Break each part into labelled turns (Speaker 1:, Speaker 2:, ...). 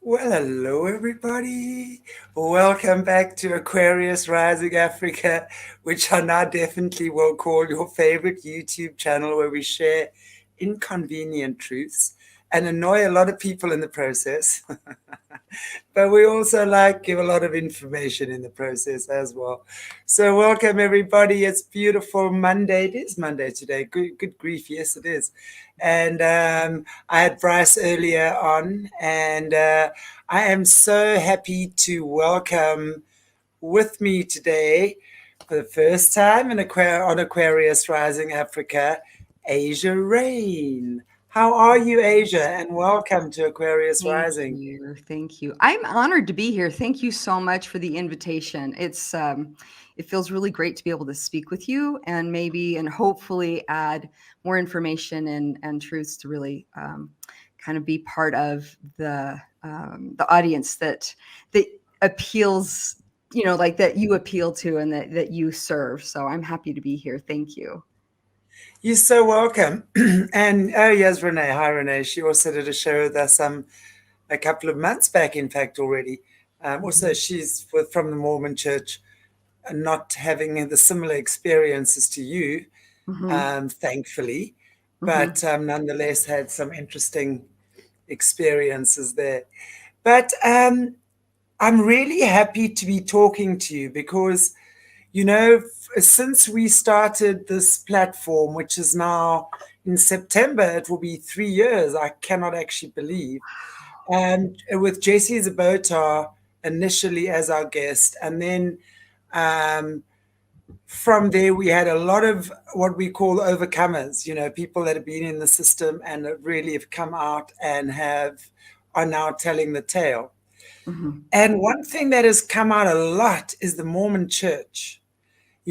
Speaker 1: Well, hello everybody. Welcome back to Aquarius Rising Africa, which I now definitely will call your favorite YouTube channel where we share inconvenient truths and annoy a lot of people in the process. But we also like give a lot of information in the process as well. So welcome everybody. It's beautiful Monday. It is Monday today. Good grief. Yes, it is. And I had Bryce earlier on, and I am so happy to welcome with me today for the first time on Aquarius Rising Africa, Asia Raine. How are you, Asia? And welcome to Aquarius
Speaker 2: Thank
Speaker 1: Rising.
Speaker 2: you. Thank you. I'm honored to be here. Thank you so much for the invitation. It feels really great to be able to speak with you and maybe and hopefully add more information and truths to really kind of be part of the audience that appeals, like that you appeal to and that you serve. So I'm happy to be here. Thank you.
Speaker 1: You're so welcome. And oh yes, Renee. Hi, Renee. She also did a show with us a couple of months back, in fact, already. Also,
Speaker 2: Mhm.
Speaker 1: she's from the Mormon Church, not having the similar experiences to you,
Speaker 2: Mhm.
Speaker 1: thankfully,
Speaker 2: Mhm.
Speaker 1: but nonetheless had some interesting experiences there. But I'm really happy to be talking to you because since we started this platform, which is now in September, it will be 3 years. I cannot actually believe. And with Jesse Zabota initially as our guest, and then um, from there we had a lot of what we call overcomers. People that have been in the system and that really have come out and are now telling the tale.
Speaker 2: Mhm.
Speaker 1: And one thing that has come out a lot is the Mormon Church,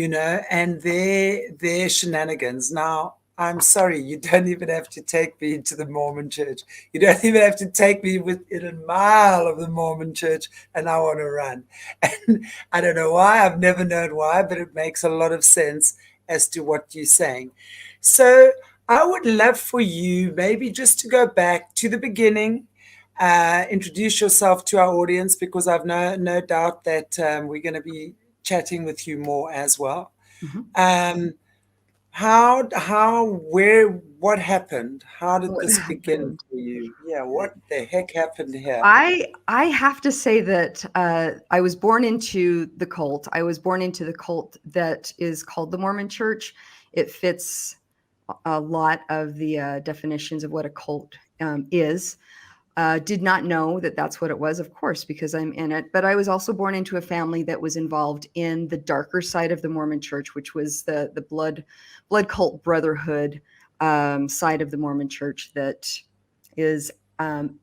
Speaker 1: and their shenanigans. Now, I'm sorry, you don't even have to take me to the Mormon church. You don't even have to take me within a mile of the Mormon church, and I want to run. And I don't know why, I've never known why, but it makes a lot of sense as to what you're saying. So I would love for you maybe just to go back to the beginning. Introduce yourself to our audience because I've no doubt that we're going to be chatting with you more as well.
Speaker 2: Mhm.
Speaker 1: Um, what happened? How did
Speaker 2: What
Speaker 1: this begin
Speaker 2: happened?
Speaker 1: for you? Yeah, what the heck happened here?
Speaker 2: I have to say that I was born into the cult. I was born into the cult that is called the Mormon Church. It fits a lot of the definitions of what a cult is. Did not know that that's what it was, of course, because I'm in it. But I was also born into a family that was involved in the darker side of the Mormon Church, which was the blood cult brotherhood side of the Mormon Church that is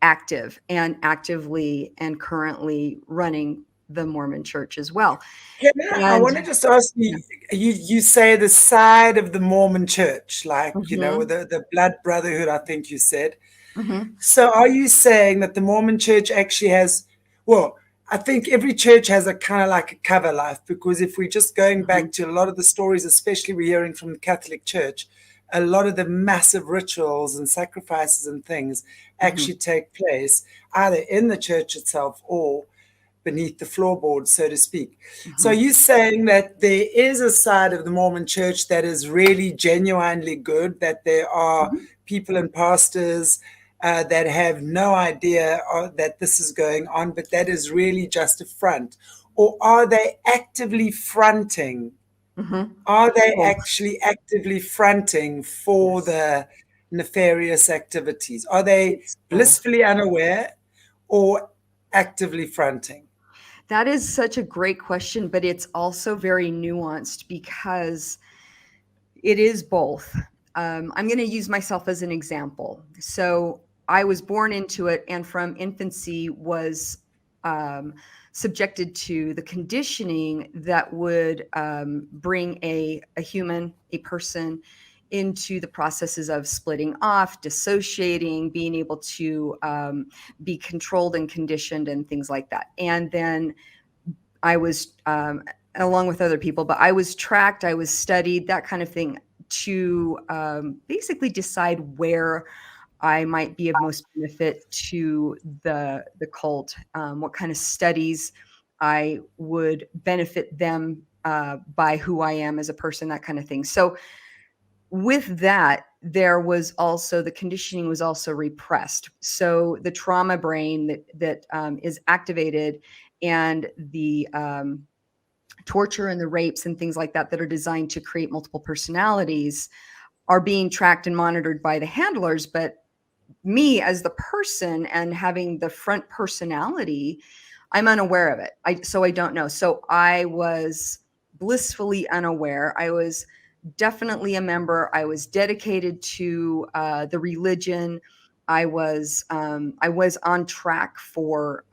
Speaker 2: active and actively and currently running the Mormon Church as well.
Speaker 1: I
Speaker 2: And
Speaker 1: want to just ask
Speaker 2: yeah.
Speaker 1: you, you say the side of the Mormon church, like,
Speaker 2: Hmm.
Speaker 1: the blood brotherhood, I think you said.
Speaker 2: Hmm.
Speaker 1: So are you saying that the Mormon church actually has, well, I think every church has a kind of like a cover life, because if we're just going
Speaker 2: Hmm.
Speaker 1: back to a lot of the stories, especially we're hearing from the Catholic Church, a lot of the massive rituals and sacrifices and things
Speaker 2: Hmm.
Speaker 1: actually take place either in the church itself or beneath the floorboard, so to speak. So are
Speaker 2: Hmm.
Speaker 1: you saying that there is a side of the Mormon church that is really genuinely good, that there are
Speaker 2: Hmm.
Speaker 1: people and pastors that have no idea that this is going on, but that is really just a front? Or are they actively fronting?
Speaker 2: Hmm.
Speaker 1: Are they
Speaker 2: Both.
Speaker 1: actually actively fronting for
Speaker 2: Yes.
Speaker 1: the nefarious activities? Are they
Speaker 2: It's both.
Speaker 1: blissfully unaware or actively fronting?
Speaker 2: That is such a great question, but it's also very nuanced because it is both. I'm going to use myself as an example. So I was born into it, and from infancy was um, subjected to the conditioning that would bring a human, a person, into the processes of splitting off, dissociating, being able to be controlled and conditioned, and things like that. And then I was, along with other people, but I was tracked, I was studied, that kind of thing, to basically decide where I might be of most benefit to the cult, what kind of studies I would benefit them by who I am as a person, that kind of thing. So with that, there was also the conditioning was also repressed. So the trauma brain that is activated, and the torture and the rapes and things like that that are designed to create multiple personalities are being tracked and monitored by the handlers. But me as the person and having the front personality, I'm unaware of it. So I don't know. So I was blissfully unaware. I was definitely a member. I was dedicated to the religion. I was on track for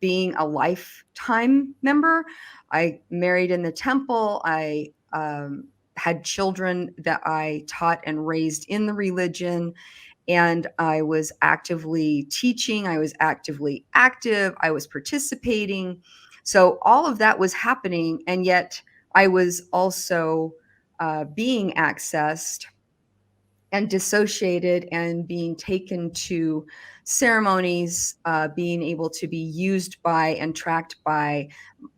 Speaker 2: being a lifetime member. I married in the temple. I had children that I taught and raised in the religion, and I was actively teaching. I was actively active. I was participating. So all of that was happening, and yet I was also being accessed and dissociated and being taken to ceremonies, being able to be used by and tracked by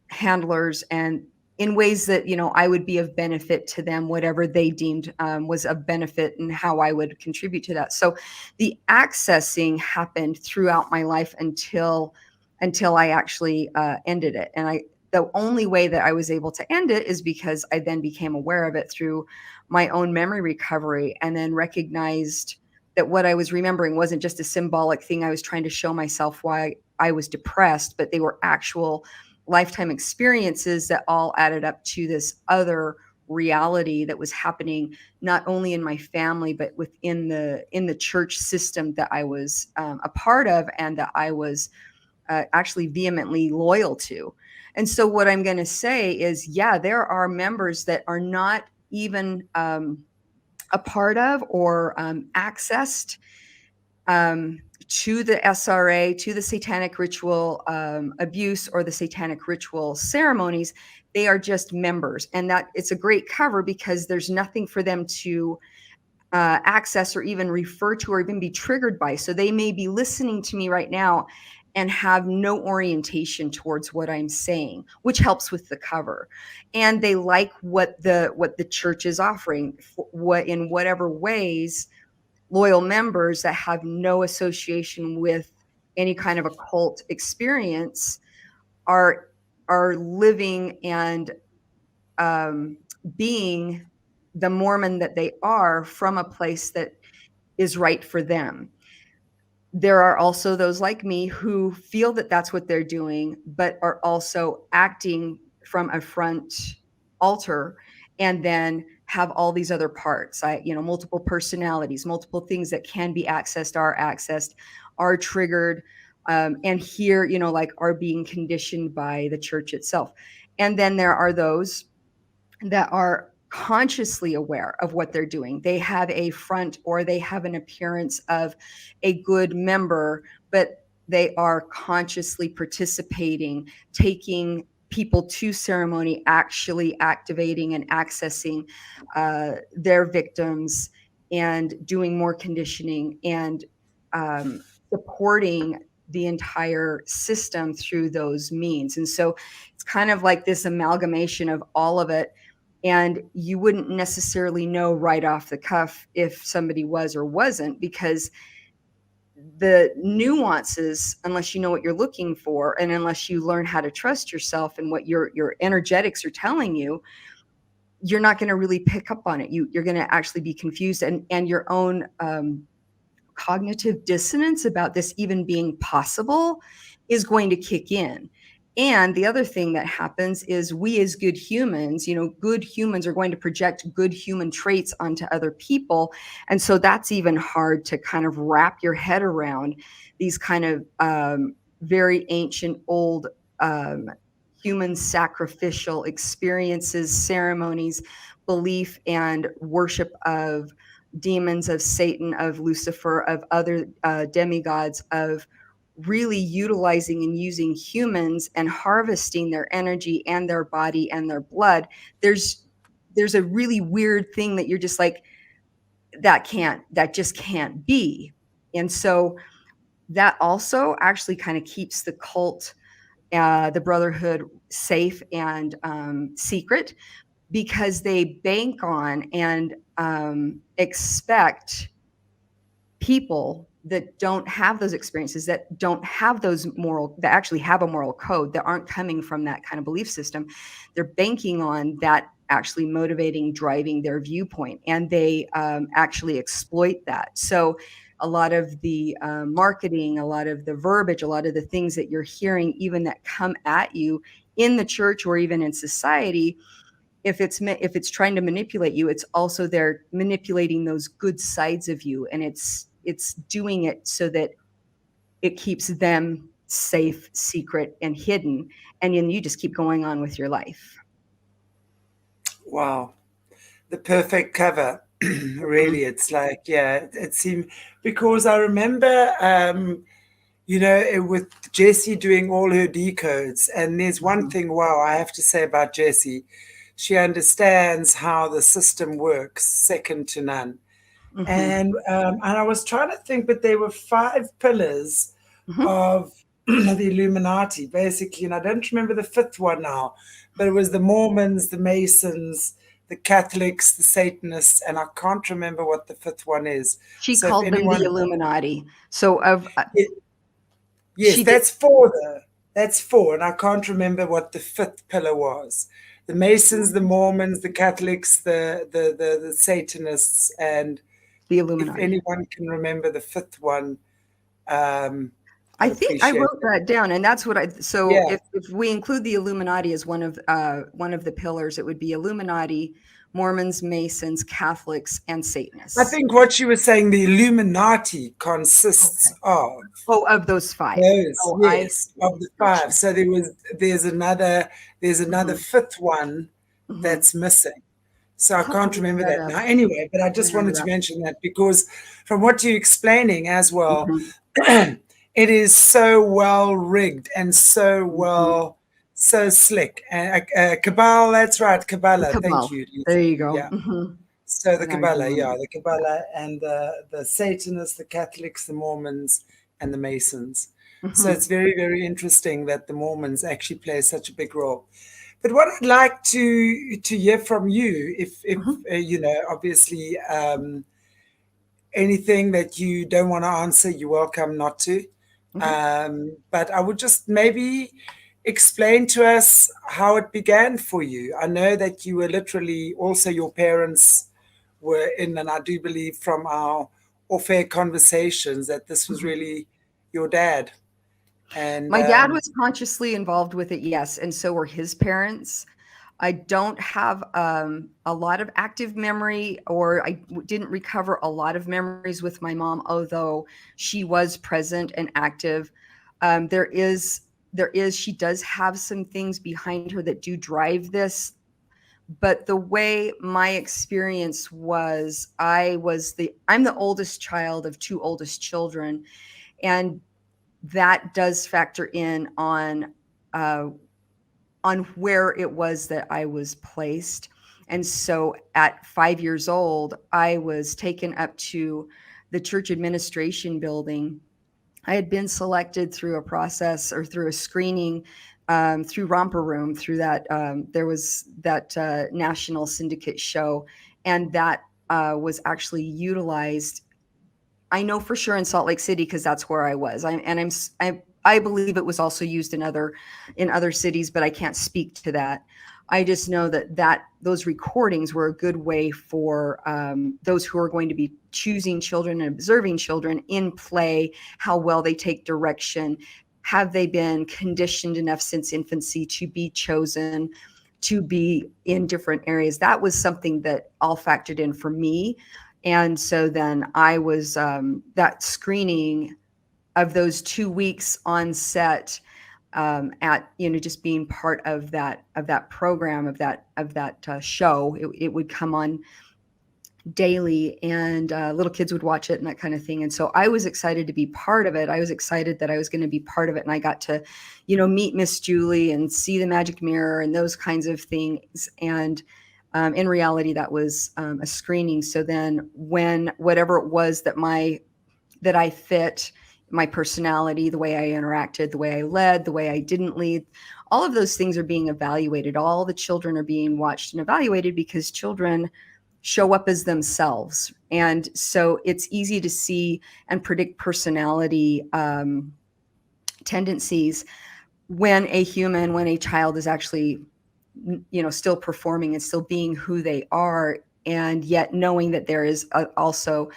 Speaker 2: handlers, and in ways that I would be of benefit to them, whatever they deemed was of benefit, and how I would contribute to that. So the accessing happened throughout my life until I actually ended it. And the only way that I was able to end it is because I then became aware of it through my own memory recovery, and then recognized that what I was remembering wasn't just a symbolic thing I was trying to show myself why I was depressed, but they were actual lifetime experiences that all added up to this other reality that was happening not only in my family but within the church system that I was a part of, and that I was actually vehemently loyal to. And so what I'm going to say is, yeah, there are members that are not even a part of or accessed to the SRA, to the satanic ritual abuse or the satanic ritual ceremonies. They are just members, and that it's a great cover because there's nothing for them to access or even refer to or even be triggered by. So they may be listening to me right now and have no orientation towards what I'm saying, which helps with the cover. And they like what the church is offering, what in whatever ways loyal members that have no association with any kind of occult experience are living and being the Mormon that they are from a place that is right for them. There are also those like me who feel that that's what they're doing, but are also acting from a front altar, and then have all these other parts. Multiple personalities, multiple things that can be accessed, are triggered, and here, like, are being conditioned by the church itself. And then there are those that are consciously aware of what they're doing. They have a front, or they have an appearance of a good member, but they are consciously participating, taking people to ceremony, actually activating and accessing their victims, and doing more conditioning, and supporting the entire system through those means. And so it's kind of like this amalgamation of all of it, and you wouldn't necessarily know right off the cuff if somebody was or wasn't, because the nuances, unless you know what you're looking for, and unless you learn how to trust yourself and what your energetics are telling you, you're not going to really pick up on it. You're going to actually be confused, and your own cognitive dissonance about this even being possible is going to kick in. And the other thing that happens is, we as good humans, good humans are going to project good human traits onto other people. And so that's even hard to kind of wrap your head around, these kind of very ancient, old human sacrificial experiences, ceremonies, belief and worship of demons, of Satan, of Lucifer, of other demigods, of really utilizing and using humans and harvesting their energy and their body and their blood. There's a really weird thing that you're just like, that just can't be. And so that also actually kind of keeps the cult, the brotherhood safe and secret, because they bank on and expect people that don't have those experiences, that don't have those moral, that actually have a moral code, that aren't coming from that kind of belief system. They're banking on that actually motivating, driving their viewpoint, and they actually exploit that. So a lot of the marketing, a lot of the verbiage, a lot of the things that you're hearing, even that come at you in the church or even in society, if it's trying to manipulate you, it's also they're manipulating those good sides of you, and it's doing it so that it keeps them safe, secret, and hidden, and then you just keep going on with your life.
Speaker 1: Wow. The perfect cover.
Speaker 2: Mhm,
Speaker 1: Really, it's like, yeah, it seemed, because I remember, with Jessie doing all her decodes. And there's one
Speaker 2: mhm,
Speaker 1: thing, wow, I have to say about Jessie. She understands how the system works, second to none.
Speaker 2: mhm,
Speaker 1: And I was trying to think, but there were five pillars
Speaker 2: mhm.
Speaker 1: of the Illuminati, basically, and I don't remember the fifth one now, but it was the Mormons, the Masons, the Catholics, the Satanists, and I can't remember what the fifth one is.
Speaker 2: She
Speaker 1: So if
Speaker 2: called them the
Speaker 1: anyone,
Speaker 2: Illuminati. So of
Speaker 1: yes,
Speaker 2: she did.
Speaker 1: that's four though. That's four, and I can't remember what the fifth pillar was. The Masons, the Mormons, the Catholics, the Satanists, and
Speaker 2: The
Speaker 1: if
Speaker 2: Illuminati.
Speaker 1: anyone can remember the fifth one, um,
Speaker 2: I
Speaker 1: I'd
Speaker 2: think I
Speaker 1: appreciate
Speaker 2: wrote
Speaker 1: it.
Speaker 2: that down, and that's what I. So
Speaker 1: Yeah,
Speaker 2: if we include the Illuminati as one of the pillars, it would be Illuminati, Mormons, Masons, Catholics, and
Speaker 1: I
Speaker 2: Satanists.
Speaker 1: think what you were saying, the Illuminati consists
Speaker 2: Okay.
Speaker 1: of
Speaker 2: Oh, of those five.
Speaker 1: those,
Speaker 2: Oh, I
Speaker 1: yes,
Speaker 2: see.
Speaker 1: of the five.
Speaker 2: Gotcha.
Speaker 1: So there's another
Speaker 2: Mhm,
Speaker 1: fifth one
Speaker 2: mhm.
Speaker 1: that's missing. So I
Speaker 2: I'll have to
Speaker 1: can't
Speaker 2: look
Speaker 1: remember
Speaker 2: that
Speaker 1: that
Speaker 2: up.
Speaker 1: now. Anyway, but I
Speaker 2: I
Speaker 1: just
Speaker 2: remember
Speaker 1: wanted to
Speaker 2: that.
Speaker 1: mention that because from what you're explaining as well,
Speaker 2: Mhm,
Speaker 1: it is so well rigged and
Speaker 2: mhm.
Speaker 1: so slick. And Kabbalah, that's right,
Speaker 2: The
Speaker 1: Kabbalah. Thank
Speaker 2: cabal.
Speaker 1: you,
Speaker 2: There
Speaker 1: Lisa.
Speaker 2: you go.
Speaker 1: Yeah.
Speaker 2: Mhm.
Speaker 1: So the
Speaker 2: And now you
Speaker 1: Kabbalah,
Speaker 2: remember.
Speaker 1: yeah, the Kabbalah and the Satanists, the Catholics, the Mormons, and the Masons. So it's
Speaker 2: Mhm,
Speaker 1: very, very interesting that the Mormons actually play such a big role. But what I'd like to hear from you, if
Speaker 2: mhm,
Speaker 1: obviously, anything that you don't want to answer, you're welcome not to.
Speaker 2: okay.
Speaker 1: But I would just maybe explain to us how it began for you. I know that you were literally also your parents were in, and I do believe from our off-air conversations that this was
Speaker 2: Mhm.
Speaker 1: really your dad. And
Speaker 2: My dad was consciously involved with it, yes, and so were his parents. I don't have a lot of active memory, or didn't recover a lot of memories with my mom, although she was present and active. There is, she does have some things behind her that do drive this. But the way my experience was, I'm the oldest child of two oldest children, and that does factor in uh, on where it was that I was placed. And so at 5 years old, I was taken up to the church administration building. I had been selected through a process, or through a screening, through Romper Room, through that. There was that national syndicate show, and that was actually utilized, I know for sure, in Salt Lake City, because that's where I was. I believe it was also used in other cities, but I can't speak to that. I just know that those recordings were a good way for those who are going to be choosing children and observing children in play, how well they take direction. Have they been conditioned enough since infancy to be chosen, to be in different areas? That was something that all factored in for me. And so then I was that screening of those 2 weeks on set, at, just being part of that program, of that show. It would come on daily, and little kids would watch it and that kind of thing. And so I was excited to be part of it. I was excited that I was going to be part of it, and I got to, meet Miss Julie and see the magic mirror and those kinds of things. And in reality, that was a screening. So then, when whatever it was that my that I fit, my personality, the way I interacted, the way I led, the way I didn't lead. All of those things are being evaluated. All the children are being watched and evaluated because children show up as themselves. And so it's easy to see and predict personality tendencies when a child is actually, still performing and still being who they are, and yet knowing that there is also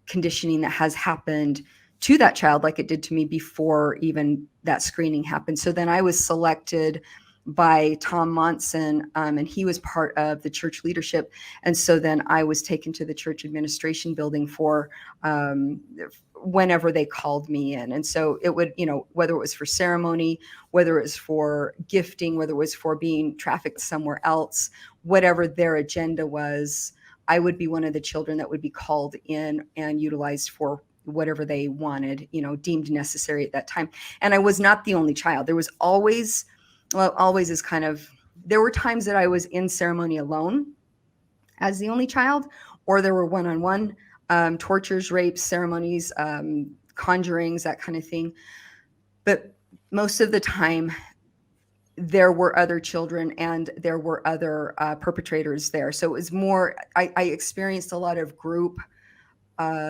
Speaker 2: conditioning that has happened to that child, like it did to me before even that screening happened. So then I was selected by Tom Monson, and he was part of the church leadership. And so then I was taken to the church administration building for whenever they called me in. And so it would, whether it was for ceremony, whether it was for gifting, whether it was for being trafficked somewhere else, whatever their agenda was, I would be one of the children that would be called in and utilized for whatever they wanted, deemed necessary at that time. And I was not the only child. There was always, always is kind of, there were times that I was in ceremony alone as the only child, or there were one-on-one tortures, rapes, ceremonies, conjurings, that kind of thing. But most of the time, there were other children and there were other perpetrators there. So it was more, I experienced a lot of group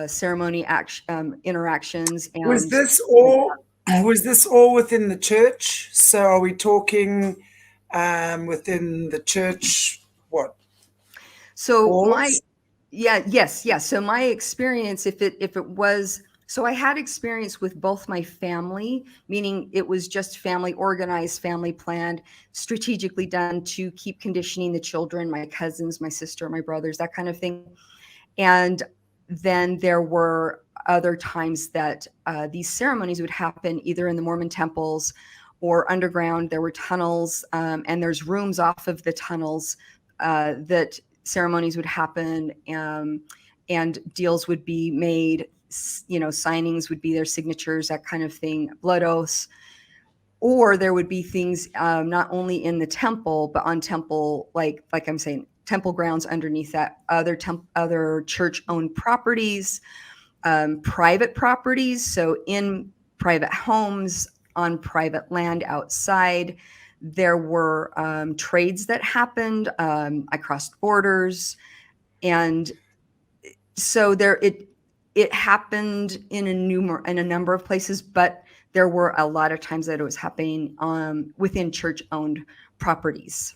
Speaker 2: ceremony interactions.
Speaker 1: Was
Speaker 2: And
Speaker 1: this all was this all within the church? So are we talking within the church, what,
Speaker 2: so
Speaker 1: walls?
Speaker 2: yes. So my experience, if it was, so I had experience with both my family, meaning it was just family organized, family planned, strategically done to keep conditioning the children, my cousins, my sister, my brothers, that kind of thing. And then there were other times that these ceremonies would happen either in the Mormon temples or underground. There were tunnels, and there's rooms off of the tunnels that ceremonies would happen, and deals would be made, signings would be their signatures, that kind of thing, blood oaths. Or there would be things not only in the temple, but on temple, like I'm saying, temple grounds underneath that, other church-owned properties, private properties. So in private homes, on private land outside, there were trades that happened. I crossed borders, and so it happened in a number of places, but there were a lot of times that it was happening within church-owned properties.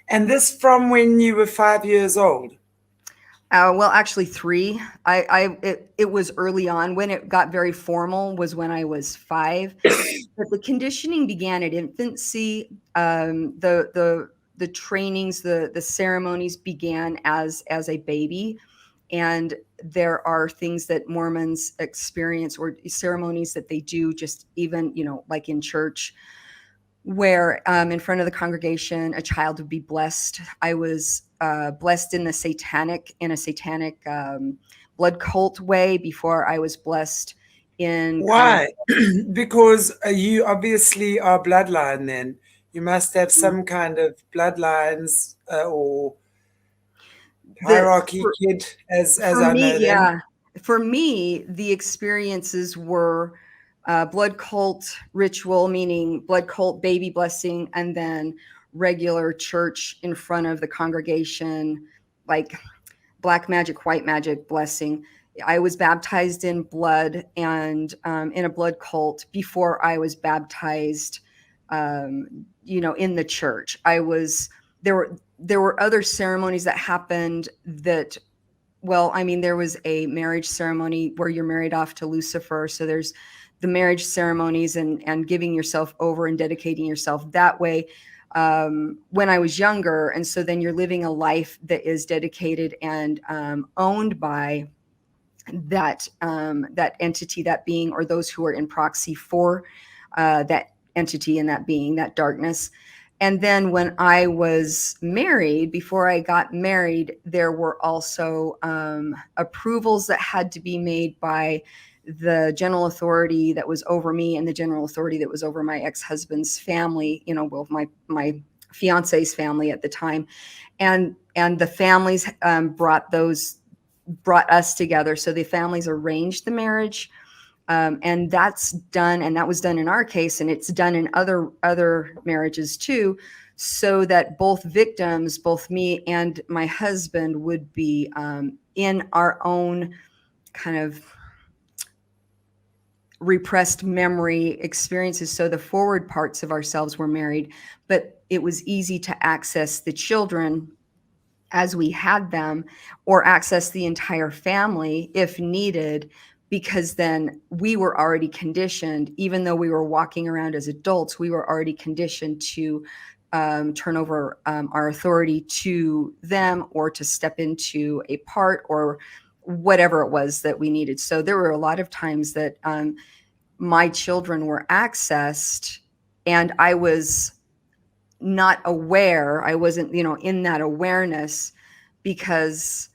Speaker 1: And this from when you were 5 years old?
Speaker 2: Well, actually 3. It was early on. When it got very formal was when I was 5. But the conditioning began at infancy. The trainings, the ceremonies began as a baby. And there are things that Mormons experience, or ceremonies that they do, just even, like in church, where in front of the congregation, a child would be blessed. I was blessed in a satanic blood cult way before I was blessed in kind of
Speaker 1: Why? Because you obviously are bloodline then. You must have some kind of bloodlines or
Speaker 2: the
Speaker 1: hierarchy kid, as
Speaker 2: for
Speaker 1: I
Speaker 2: me,
Speaker 1: know them.
Speaker 2: yeah. For me, the experiences were blood cult ritual, meaning blood cult baby blessing, and then regular church in front of the congregation, like black magic, white magic blessing. I was baptized in blood and in a blood cult before I was baptized, in the church. There were other ceremonies that happened that, well, I mean, there was a marriage ceremony where you're married off to Lucifer. So there's the marriage ceremonies and giving yourself over and dedicating yourself that way when I was younger. And so then you're living a life that is dedicated and owned by that entity, that being, or those who are in proxy for that entity and that being, that darkness. And then when I was married, before I got married, there were also approvals that had to be made by the general authority that was over me and the general authority that was over my ex-husband's family, well, my fiance's family at the time. And the families brought those brought us together. So the families arranged the marriage, and that's done, and that was done in our case, and it's done in other marriages too, so that both victims, both me and my husband, would be in our own kind of repressed memory experiences. So the forward parts of ourselves were married, but it was easy to access the children as we had them, or access the entire family if needed, because then we were already conditioned. Even though we were walking around as adults, we were already conditioned to turn over our authority to them, or to step into a part, or whatever it was that we needed. So there were a lot of times that my children were accessed, and I was not aware. I wasn't, in that awareness, because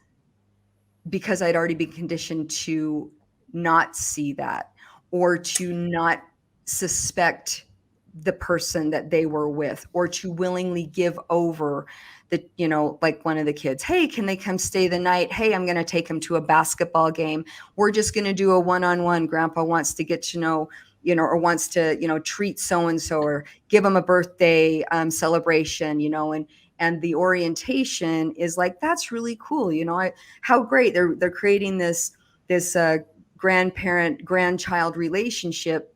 Speaker 2: I'd already been conditioned to not see that, or to not suspect the person that they were with, or to willingly give over the, like one of the kids, hey, can they come stay the night? Hey, I'm going to take them to a basketball game. We're just going to do a one-on-one. Grandpa wants to get to know, or wants to, treat so-and-so, or give them a birthday celebration, and the orientation is like, that's really cool. How great. They're creating this grandparent grandchild relationship,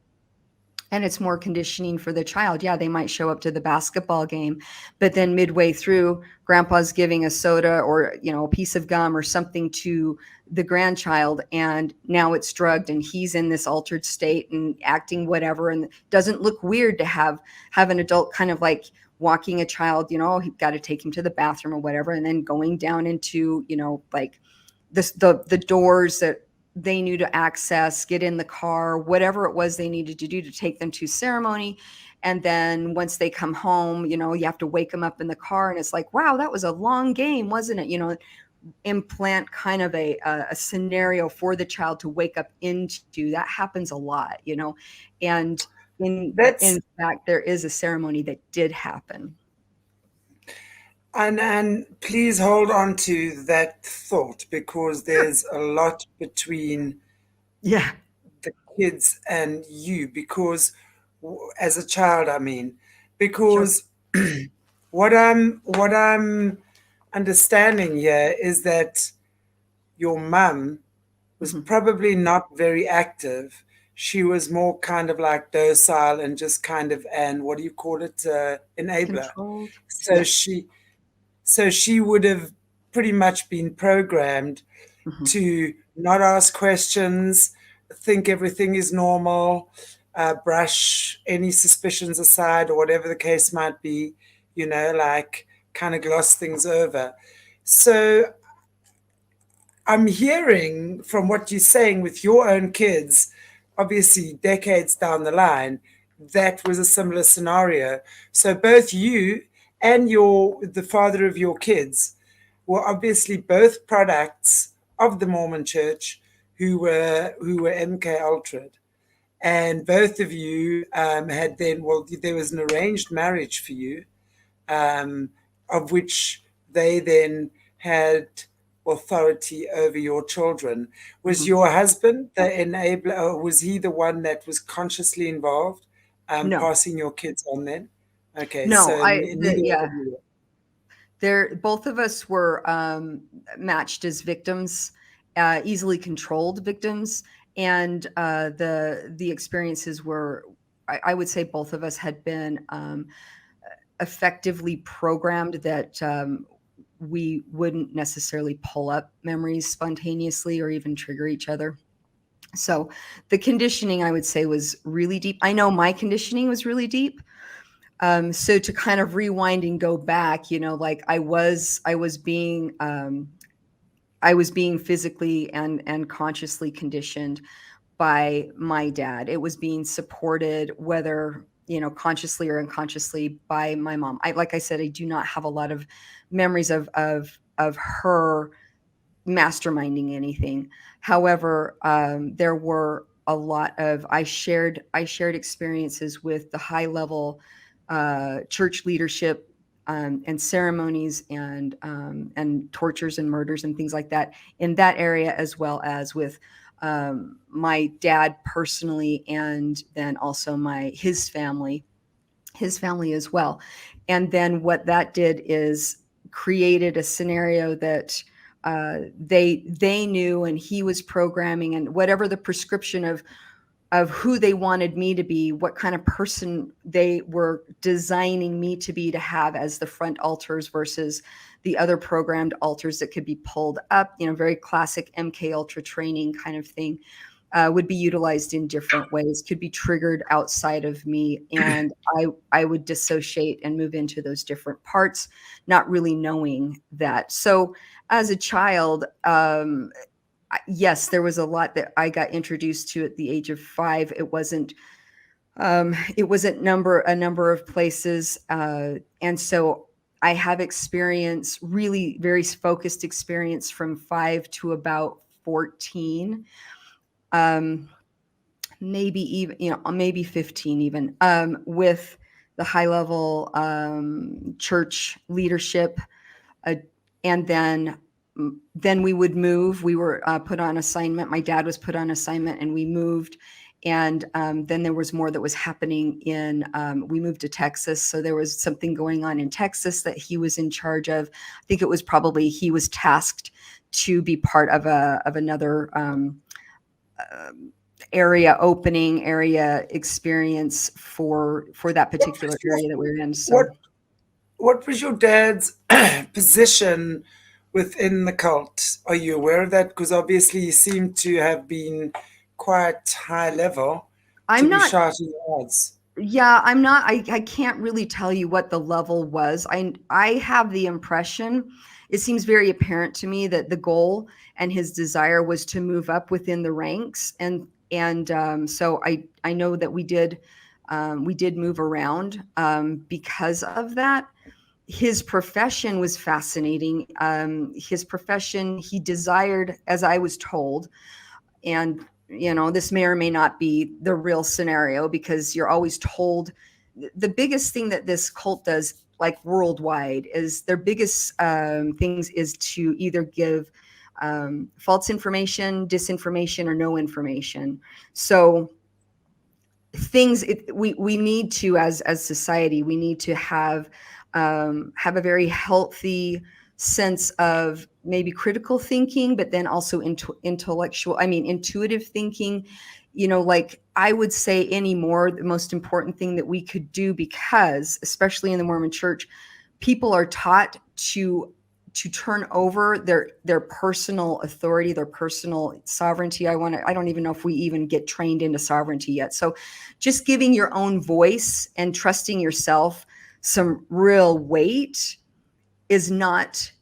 Speaker 2: and it's more conditioning for the child. Yeah, they might show up to the basketball game, but then midway through, grandpa's giving a soda, or a piece of gum or something to the grandchild, and now it's drugged, and he's in this altered state and acting whatever, and doesn't look weird to have an adult kind of like walking a child, you've got to take him to the bathroom or whatever, and then going down into, like the doors that they knew to access, get in the car, whatever it was they needed to do to take them to ceremony. And then once they come home, you have to wake them up in the car, and it's like, wow, that was a long game, wasn't it? Implant kind of a scenario for the child to wake up into. That happens a lot, and in
Speaker 1: That's
Speaker 2: fact, there is a ceremony that did happen.
Speaker 1: and please hold on to that thought, because
Speaker 2: Sure.
Speaker 1: there's a lot between
Speaker 2: Yeah.
Speaker 1: the kids and you, because as a child, I mean,
Speaker 2: Sure.
Speaker 1: because what I'm understanding here is that your mum was
Speaker 2: Hmm.
Speaker 1: probably not very active. She was more kind of like docile and just kind of, and what do you call it, enabler.
Speaker 2: Controlled.
Speaker 1: So
Speaker 2: Yeah.
Speaker 1: she would have pretty much been programmed
Speaker 2: Hmm.
Speaker 1: to not ask questions, think everything is normal, brush any suspicions aside, or whatever the case might be, like kind of gloss things over. So I'm hearing from what you're saying with your own kids, obviously decades down the line, that was a similar scenario. So both you and the father of your kids were obviously both products of the Mormon Church, who were MK Ultra, and both of you had then, well, there was an arranged marriage for you, of which they then had authority over your children. Was
Speaker 2: Hmm.
Speaker 1: your husband the enabler, or was he the one that was consciously involved,
Speaker 2: No,
Speaker 1: passing your kids on then? Okay,
Speaker 2: no,
Speaker 1: so neither one
Speaker 2: yeah,
Speaker 1: of you.
Speaker 2: both of us were matched as victims, easily controlled victims, and the experiences were, I would say, both of us had been effectively programmed that we wouldn't necessarily pull up memories spontaneously or even trigger each other. So the conditioning, I would say, was really deep. I know my conditioning was really deep. So to kind of rewind and go back, like I was being physically and consciously conditioned by my dad. It was being supported, whether consciously or unconsciously, by my mom. Like I said, I do not have a lot of memories of her masterminding anything. However, there were a lot of I shared experiences with the high level church leadership and ceremonies and tortures and murders and things like that in that area, as well as with my dad personally, and then also his family as well. And then what that did is created a scenario that they knew, and he was programming, and whatever the prescription of who they wanted me to be, what kind of person they were designing me to be, to have as the front altars versus the other programmed altars that could be pulled up, very classic MK Ultra training kind of thing, would be utilized in different ways, could be triggered outside of me. And I would dissociate and move into those different parts, not really knowing that. So as a child, yes, there was a lot that I got introduced to at the age of 5. It wasn't a number of places, and so I have experience, really very focused experience, from 5 to about 14, maybe even maybe 15 even, with the high level church leadership, uh, and then we would move. We were put on assignment. My dad was put on assignment, and we moved. And then there was more that was happening we moved to Texas. So there was something going on in Texas that he was in charge of. I think it was probably he was tasked to be part of another area experience for that particular area that we were in. So
Speaker 1: What was your dad's position within the cult? Are you aware of that? Because obviously you seem to have been quite high level to
Speaker 2: I'm
Speaker 1: be
Speaker 2: not
Speaker 1: shouting odds.
Speaker 2: Yeah, I'm not. I can't really tell you what the level was. I have the impression, it seems very apparent to me, that the goal and his desire was to move up within the ranks, and so I know that we did move around because of that. His profession was fascinating. His profession, he desired, as I was told, and this may or may not be the real scenario, because you're always told. The biggest thing that this cult does, like worldwide, is their biggest things is to either give false information, disinformation, or no information. So we need to, as society, we need to have a very healthy sense of maybe critical thinking, but then also intuitive thinking. Like I would say anymore, the most important thing that we could do, because especially in the Mormon church, people are taught to turn over their personal authority, their personal sovereignty. I don't even know if we even get trained into sovereignty yet. So just giving your own voice and trusting yourself some real weight is not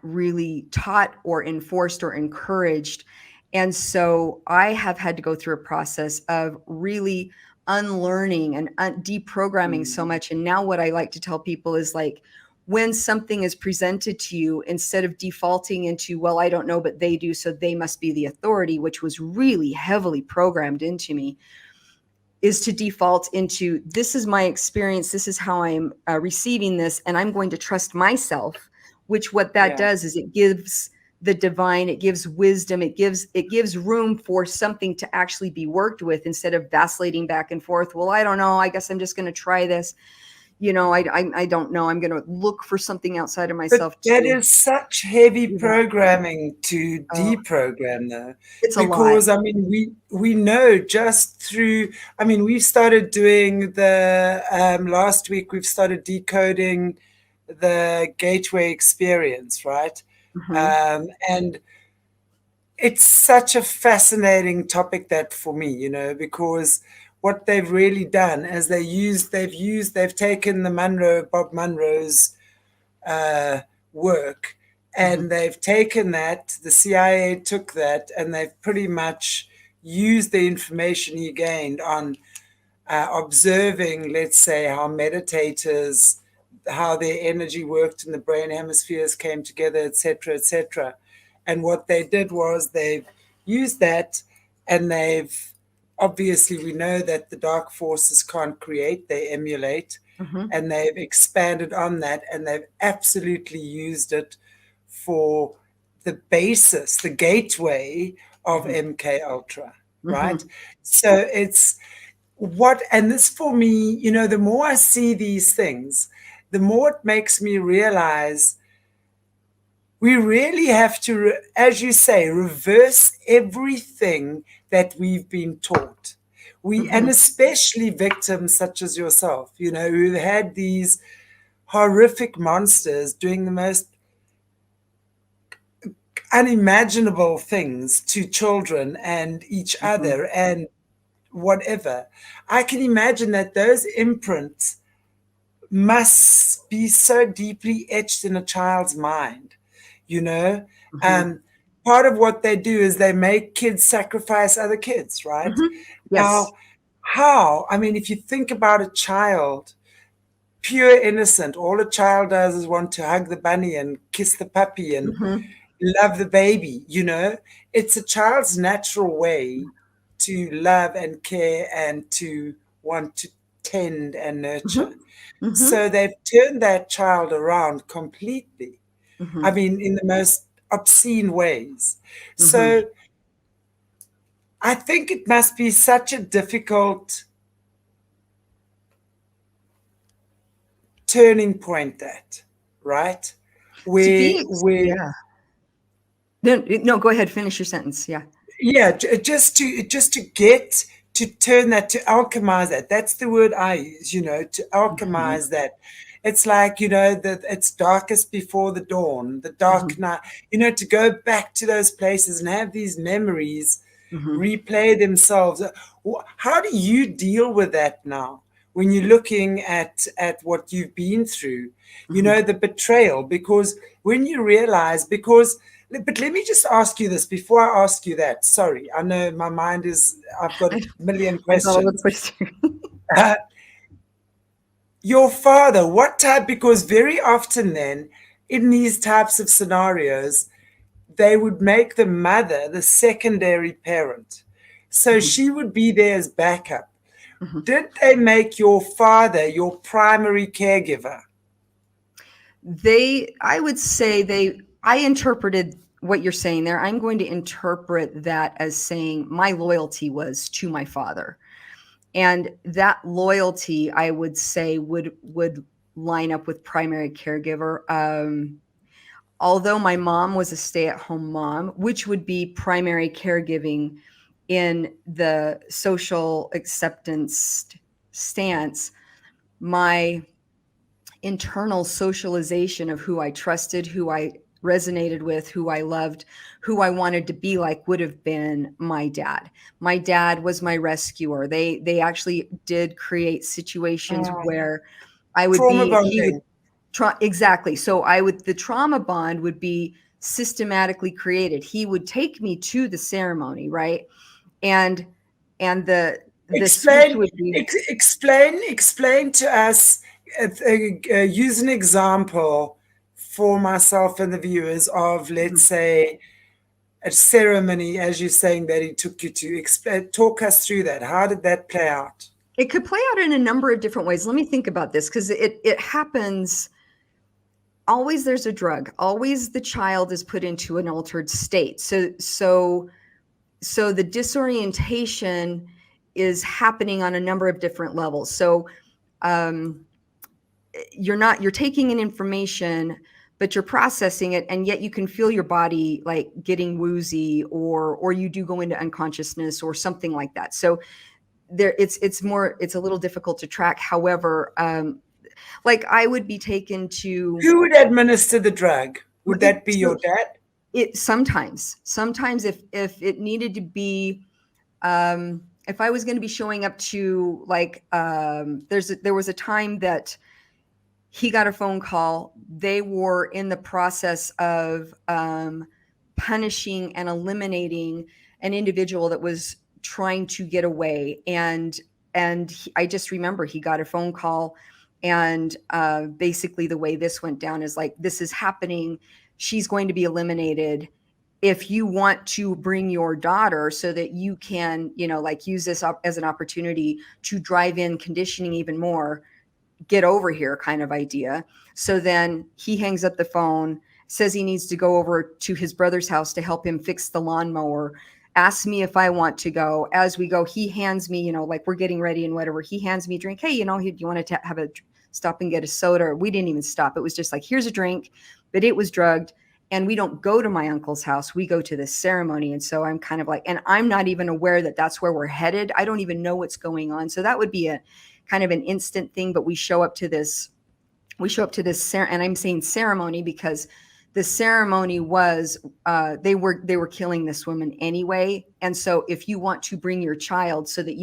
Speaker 2: really taught or enforced or encouraged. And so I have had to go through a process of really unlearning and deprogramming so much. And now what I like to tell people is, like, when something is presented to you, instead of defaulting into, well, I don't know, but they do, so they must be the authority, which was really heavily programmed into me, is to default into, this is my experience, this is how I'm receiving this, and I'm going to trust myself. Which what that does is it gives the divine, it gives wisdom, it gives room for something to actually be worked with, instead of vacillating back and forth. Well, I don't know, I guess I'm just going to try this. I don't know, I'm going to look for something outside of
Speaker 1: But
Speaker 2: myself
Speaker 1: that
Speaker 2: to.
Speaker 1: is such heavy programming to
Speaker 2: Oh,
Speaker 1: deprogram, though,
Speaker 2: it's a lot.
Speaker 1: because I mean, we know just through. I mean, we've started doing the last week. We've started decoding the gateway experience, right?
Speaker 2: Mhm.
Speaker 1: And it's such a fascinating topic, that for me, because what they've really done is they've taken the Bob Munro's work,
Speaker 2: Mhm.
Speaker 1: and they've taken that, the CIA took that, and they've pretty much used the information he gained on observing, let's say, how meditators, how their energy worked in the brain hemispheres came together, etc., etc. And what they did was they've used that, and they've obviously, we know that the dark forces can't create, they emulate.
Speaker 2: Mm-hmm.
Speaker 1: and they've expanded on that, and they've absolutely used it for the basis, the gateway of
Speaker 2: Mm-hmm.
Speaker 1: MK Ultra, right?
Speaker 2: Mm-hmm.
Speaker 1: So it's what, and this for me, the more I see these things, the more it makes me realize we really have to, as you say, reverse everything that we've been taught. And
Speaker 2: Mm-hmm.
Speaker 1: especially victims such as yourself, who had these horrific monsters doing the most unimaginable things to children and each
Speaker 2: Mm-hmm.
Speaker 1: other and whatever. I can imagine that those imprints must be so deeply etched in a child's mind, you know.
Speaker 2: Mm-hmm.
Speaker 1: Um, Part of what they do is they make kids sacrifice other kids, right?
Speaker 2: Mm-hmm. Yes.
Speaker 1: Now, how? I mean, if you think about a child, pure innocent, all a child does is want to hug the bunny and kiss the puppy and
Speaker 2: Mm-hmm.
Speaker 1: love the baby. It's a child's natural way to love and care and to want to tend and nurture.
Speaker 2: Mm-hmm. Mm-hmm.
Speaker 1: So they've turned that child around completely. I
Speaker 2: Mm-hmm.
Speaker 1: mean, in the most obscene ways.
Speaker 2: Mm-hmm.
Speaker 1: So I think it must be such a difficult turning point, that, right?
Speaker 2: To
Speaker 1: Where,
Speaker 2: be,
Speaker 1: where,
Speaker 2: yeah. No, no, go ahead. Finish your sentence. Yeah.
Speaker 1: yeah, just to get to turn that, to alchemize that. That's the word I use, to
Speaker 2: Mm-hmm.
Speaker 1: alchemize that. It's like, that it's darkest before the dawn, the dark
Speaker 2: Mm-hmm.
Speaker 1: night, to go back to those places and have these memories
Speaker 2: Mm-hmm.
Speaker 1: replay themselves. How do you deal with that now when you're looking at what you've been through?
Speaker 2: Mm-hmm.
Speaker 1: The betrayal, because when you realize, because but let me just ask you this before I ask you that. Sorry, I know my mind is, I've got a million
Speaker 2: I got all the
Speaker 1: questions.
Speaker 2: questions.
Speaker 1: Uh, your father, what type? Because very often, then, in these types of scenarios, they would make the mother the secondary parent. So
Speaker 2: Mm-hmm.
Speaker 1: she would be there as backup.
Speaker 2: Mm-hmm.
Speaker 1: Did they make your father your primary caregiver?
Speaker 2: I would say I interpreted what you're saying there. I'm going to interpret that as saying my loyalty was to my father. And that loyalty, I would say, would line up with primary caregiver. Although my mom was a stay-at-home mom, which would be primary caregiving in the social acceptance stance, my internal socialization of who I trusted, who I resonated with, who I loved, who I wanted to be like would have been my dad. My dad was my rescuer. They actually did create situations
Speaker 1: Oh,
Speaker 2: where I would
Speaker 1: trauma
Speaker 2: be he would
Speaker 1: bonding.
Speaker 2: exactly. So the trauma bond would be systematically created. He would take me to the ceremony, right? And the switch
Speaker 1: Explain,
Speaker 2: would be
Speaker 1: explain to us. Use an example for myself and the viewers of, let's
Speaker 2: mhm.
Speaker 1: say, a ceremony, as you're saying that he took you to. Explain, talk us through that. How did that play out?
Speaker 2: It could play out in a number of different ways. Let me think about this because it happens always. There's a drug. Always the child is put into an altered state. So the disorientation is happening on a number of different levels. So um, you're taking in information, but you're processing it, and yet you can feel your body like getting woozy, or you do go into unconsciousness or something like that. So it's a little difficult to track. However, like I would be taken to
Speaker 1: Who would administer the drug? Would that be
Speaker 2: so
Speaker 1: your dad?
Speaker 2: it sometimes if it needed to be if I was going to be showing up to like there was a time that he got a phone call. They were in the process of punishing and eliminating an individual that was trying to get away, I just remember he got a phone call, and basically the way this went down is like, this is happening. She's going to be eliminated. If you want to bring your daughter so that you can, like use this as an opportunity to drive in conditioning even more, get over here kind of idea. So then he hangs up the phone, says he needs to go over to his brother's house to help him fix the lawnmower, asks me if I want to go. As we go, he hands me, like we're getting ready and whatever, he hands me a drink. Hey, you want to have a stop and get a soda? We didn't even stop. It was just like, here's a drink, but it was drugged. And we don't go to my uncle's house. We go to this ceremony. And so I'm kind of like, and I'm not even aware that that's where we're headed. I don't even know what's going on. So that would be a kind of an instant thing. But we show up to this, and I'm saying ceremony because the ceremony was, they were killing this woman anyway. And so if you want to bring your child so that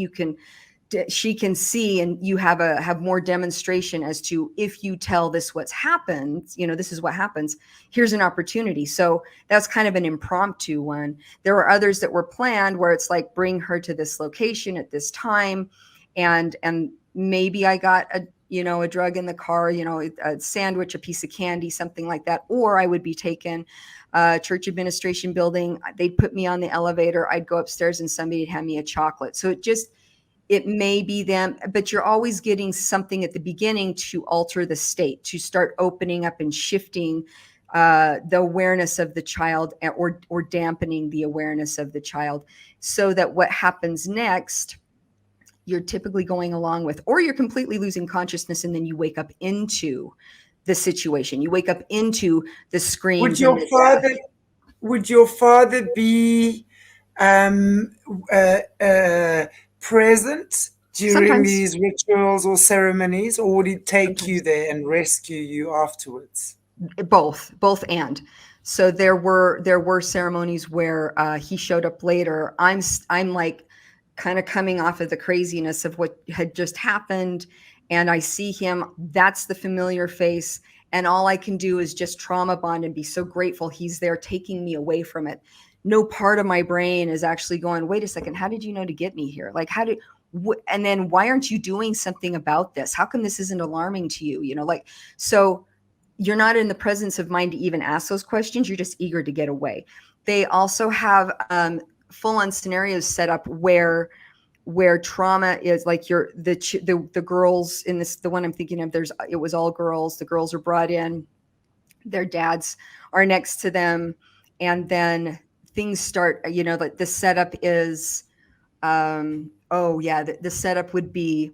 Speaker 2: she can see and you have more demonstration as to, if you tell this what's happened, this is what happens, here's an opportunity. So that's kind of an impromptu one. There were others that were planned where it's like, bring her to this location at this time, and maybe I got a drug in the car, a sandwich, a piece of candy, something like that. Or I would be taken church administration building, they'd put me on the elevator, I'd go upstairs and somebody'd hand me a chocolate. So it may be them, but you're always getting something at the beginning to alter the state, to start opening up and shifting the awareness of the child, or dampening the awareness of the child, so that what happens next, you're typically going along with, or you're completely losing consciousness and then you wake up into the situation. You wake up into the screams.
Speaker 1: Would your father be um, present during
Speaker 2: Sometimes.
Speaker 1: these rituals or ceremonies, or would he take you there and rescue you afterwards?
Speaker 2: Both. And so there were ceremonies where he showed up later. I'm like kind of coming off of the craziness of what had just happened, and I see him. That's the familiar face, and all I can do is just trauma bond and be so grateful he's there, taking me away from it. No part of my brain is actually going, wait a second, how did you know to get me here? Like, and then why aren't you doing something about this? How come this isn't alarming to you? So you're not in the presence of mind to even ask those questions. You're just eager to get away. They also have full-on scenarios set up where trauma is like the girls in this, the one I'm thinking of, it was all girls. The girls are brought in, their dads are next to them, and then things start, like the setup is, the setup would be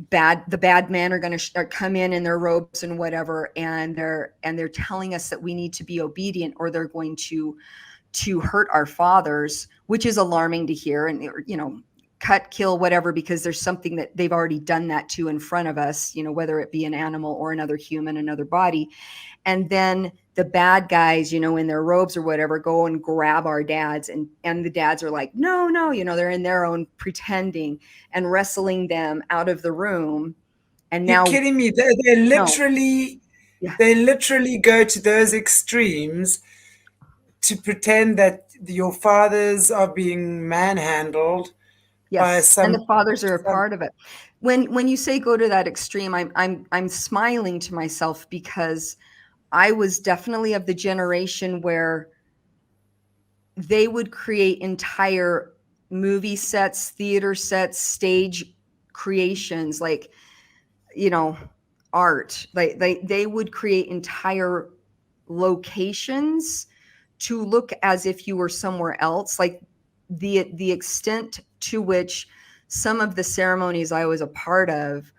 Speaker 2: the bad men are going to come in their robes and whatever, and they're telling us that we need to be obedient, or they're going to hurt our fathers, which is alarming to hear, and cut, kill, whatever, because there's something that they've already done that to in front of us, whether it be an animal or another human, another body. And then the bad guys, in their robes or whatever, go and grab our dads, and the dads are like, no, they're in their own pretending and wrestling them out of the room. And
Speaker 1: You're
Speaker 2: now,
Speaker 1: kidding me. They literally,
Speaker 2: yeah.
Speaker 1: they literally go to those extremes to pretend that your fathers are being manhandled by
Speaker 2: Yes, and the fathers are a part of it. When you say go to that extreme, I'm smiling to myself, because I was definitely of the generation where they would create entire movie sets, theater sets, stage creations, like, art. Like they would create entire locations to look as if you were somewhere else. Like the extent to which some of the ceremonies I was a part of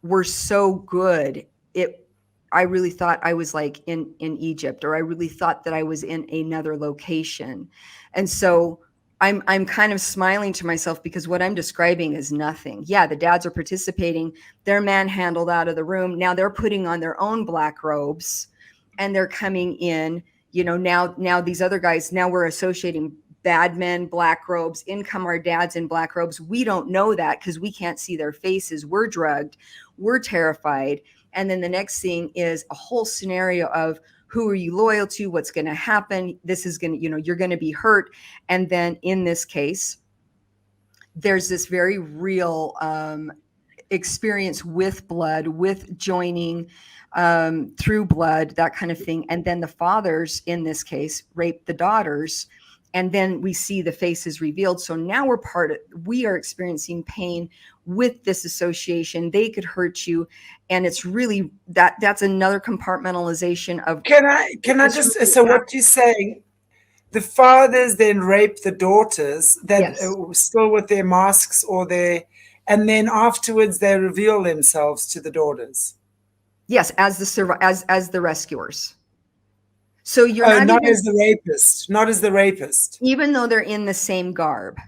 Speaker 2: were so good, I really thought I was like in Egypt, or I really thought that I was in another location. And so I'm kind of smiling to myself, because what I'm describing is nothing. Yeah, the dads are participating. They're manhandled out of the room. Now they're putting on their own black robes, and they're coming in. Now these other guys, now we're associating bad men, black robes, in come our dads in black robes. We don't know that because we can't see their faces. We're drugged. We're terrified. And then the next thing is a whole scenario of, who are you loyal to? What's going to happen? This is going to, you're going to be hurt. And then in this case, there's this very real experience with blood, with joining through blood, that kind of thing. And then the fathers in this case rape the daughters, and then we see the face is revealed. So now we are experiencing pain with this association. They could hurt you, and it's really that's another compartmentalization of.
Speaker 1: Can I just, so what you're saying, the fathers then rape the daughters that
Speaker 2: Yes.
Speaker 1: still with their masks or their, and then afterwards they reveal themselves to the daughters.
Speaker 2: Yes, as the rescuers. So you're
Speaker 1: Oh,
Speaker 2: not
Speaker 1: not
Speaker 2: even,
Speaker 1: as the rapist, not as the rapist.
Speaker 2: even though they're in the same garb,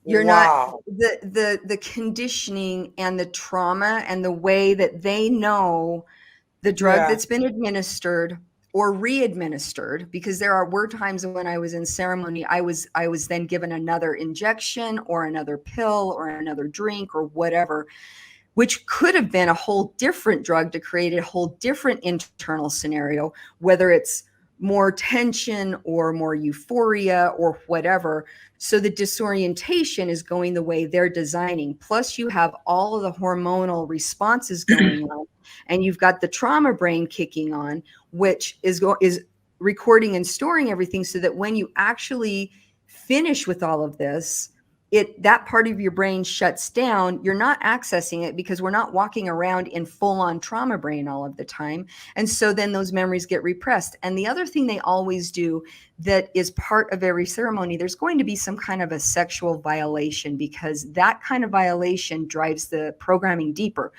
Speaker 2: you're not,
Speaker 1: Wow.
Speaker 2: the conditioning and the trauma and the way that they know the drug
Speaker 1: Yeah.
Speaker 2: that's been administered or re-administered, because were times when I was in ceremony, I was then given another injection or another pill or another drink or whatever, which could have been a whole different drug to create a whole different internal scenario, whether it's more tension or more euphoria or whatever. So the disorientation is going the way they're designing. Plus, you have all of the hormonal responses going on, and you've got the trauma brain kicking on, which is recording and storing everything, so that when you actually finish with all of this, that part of your brain shuts down. You're not accessing it because we're not walking around in full-on trauma brain all of the time. And so then those memories get repressed. And the other thing they always do that is part of every ceremony, there's going to be some kind of a sexual violation, because that kind of violation drives the programming deeper.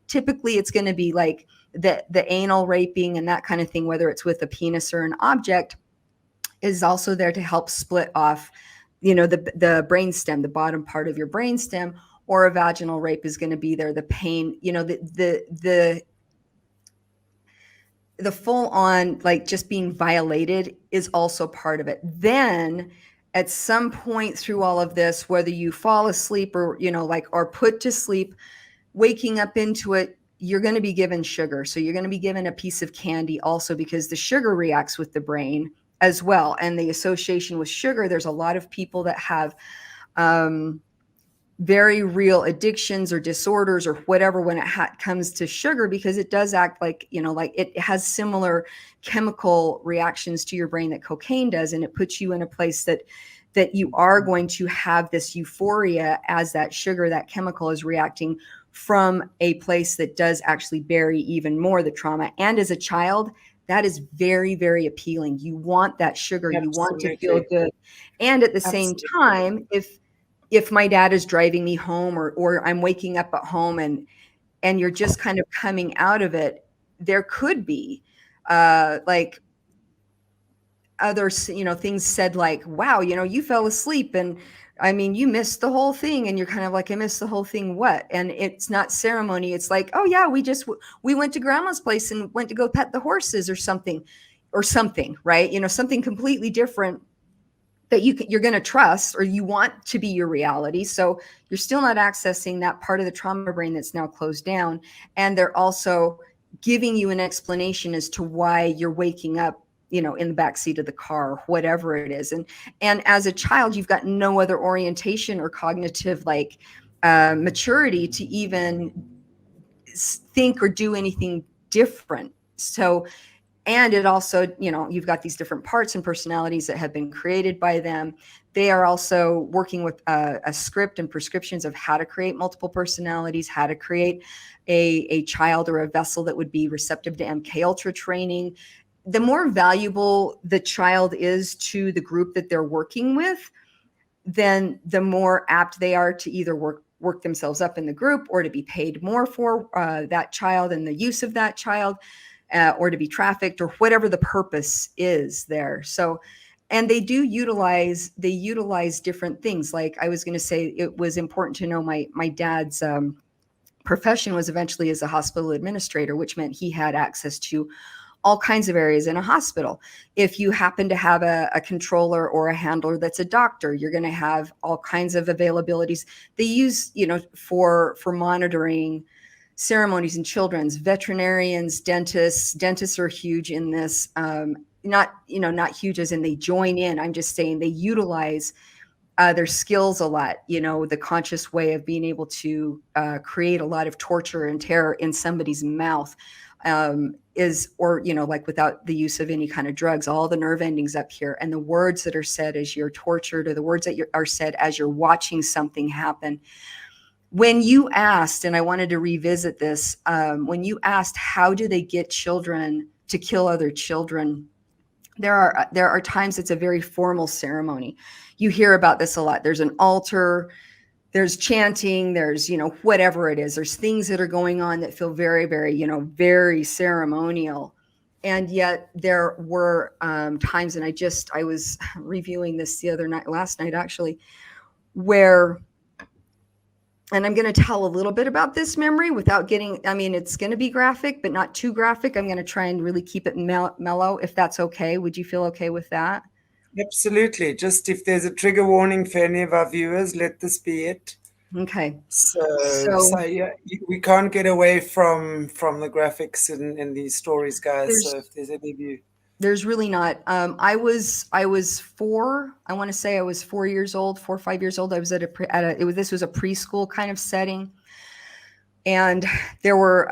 Speaker 2: Typically it's going to be like the anal raping and that kind of thing, whether it's with a penis or an object, is also there to help split off the brainstem, the bottom part of your brainstem. Or a vaginal rape is going to be there, the pain, the full on, like, just being violated is also part of it. Then at some point through all of this, whether you fall asleep or or put to sleep, waking up into it, you're going to be given sugar. So you're going to be given a piece of candy also, because the sugar reacts with the brain as well. And the association with sugar, there's a lot of people that have very real addictions or disorders or whatever when it comes to sugar, because it does act like, like it has similar chemical reactions to your brain that cocaine does. And it puts you in a place that you are going to have this euphoria as that sugar, that chemical, is reacting from a place that does actually bury even more the trauma. And as a child, that is very, very appealing. You want that sugar. You want to feel good. And at the same time, if my dad is driving me home, or I'm waking up at home and you're just kind of coming out of it, there could be like other things said, like, wow, you fell asleep, and I mean, you missed the whole thing. And you're kind of like, I missed the whole thing, what? And it's not ceremony. It's like, oh yeah, we went to grandma's place and went to go pet the horses or something, right? Something completely different that you're going to trust, or you want to be your reality. So you're still not accessing that part of the trauma brain that's now closed down. And they're also giving you an explanation as to why you're waking up, in the backseat of the car, whatever it is. And as a child, you've got no other orientation or cognitive maturity to even think or do anything different. So, and it also, you've got these different parts and personalities that have been created by them. They are also working with a script and prescriptions of how to create multiple personalities, how to create a child or a vessel that would be receptive to MK Ultra training. The more valuable the child is to the group that they're working with, then the more apt they are to either work themselves up in the group, or to be paid more for that child and the use of that child, or to be trafficked, or whatever the purpose is there. So, and they utilize different things. Like I was going to say, it was important to know my dad's profession was eventually as a hospital administrator, which meant he had access to all kinds of areas in a hospital. If you happen to have a controller or a handler that's a doctor, you're going to have all kinds of availabilities. They use, for monitoring ceremonies in children's, veterinarians, dentists are huge in this. Not huge as in they join in. I'm just saying they utilize their skills a lot, the conscious way of being able to create a lot of torture and terror in somebody's mouth. is, or, like without the use of any kind of drugs, all the nerve endings up here, and the words that are said as you're tortured, or the words that are said as you're watching something happen. When you asked, and I wanted to revisit this, when you asked, how do they get children to kill other children? There are times it's a very formal ceremony. You hear about this a lot. There's an altar, there's chanting, there's, whatever it is. There's things that are going on that feel very, very, very ceremonial. And yet there were times, and I was reviewing this last night actually, where, and I'm going to tell a little bit about this memory without getting, it's going to be graphic, but not too graphic. I'm going to try and really keep it mellow, if that's okay. Would you feel okay with that?
Speaker 1: Absolutely. Just if there's a trigger warning for any of our viewers, let this be it.
Speaker 2: Okay.
Speaker 1: So yeah, we can't get away from the graphics in these stories, guys. So if there's any of you,
Speaker 2: there's really not. I was 4. I want to say I was 4 years old, 4 or 5 years old. I was this was a preschool kind of setting, and there were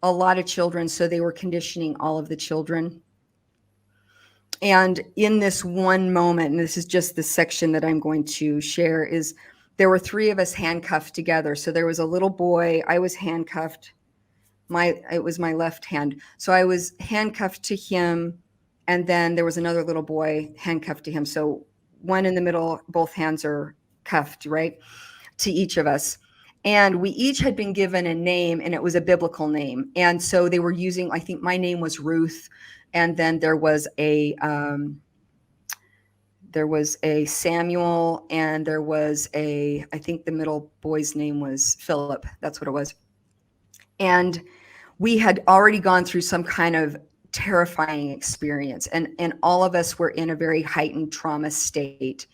Speaker 2: a lot of children, so they were conditioning all of the children. And in this one moment, and this is just the section that I'm going to share, is there were 3 of us handcuffed together. So there was a little boy. I was handcuffed. It was my left hand. So I was handcuffed to him, and then there was another little boy handcuffed to him. So one in the middle, both hands are cuffed, right, to each of us. And we each had been given a name, and it was a biblical name. And so they were using, I think my name was Ruth, and then there was a Samuel, and there was I think the middle boy's name was Philip. That's what it was. And we had already gone through some kind of terrifying experience, and all of us were in a very heightened trauma state.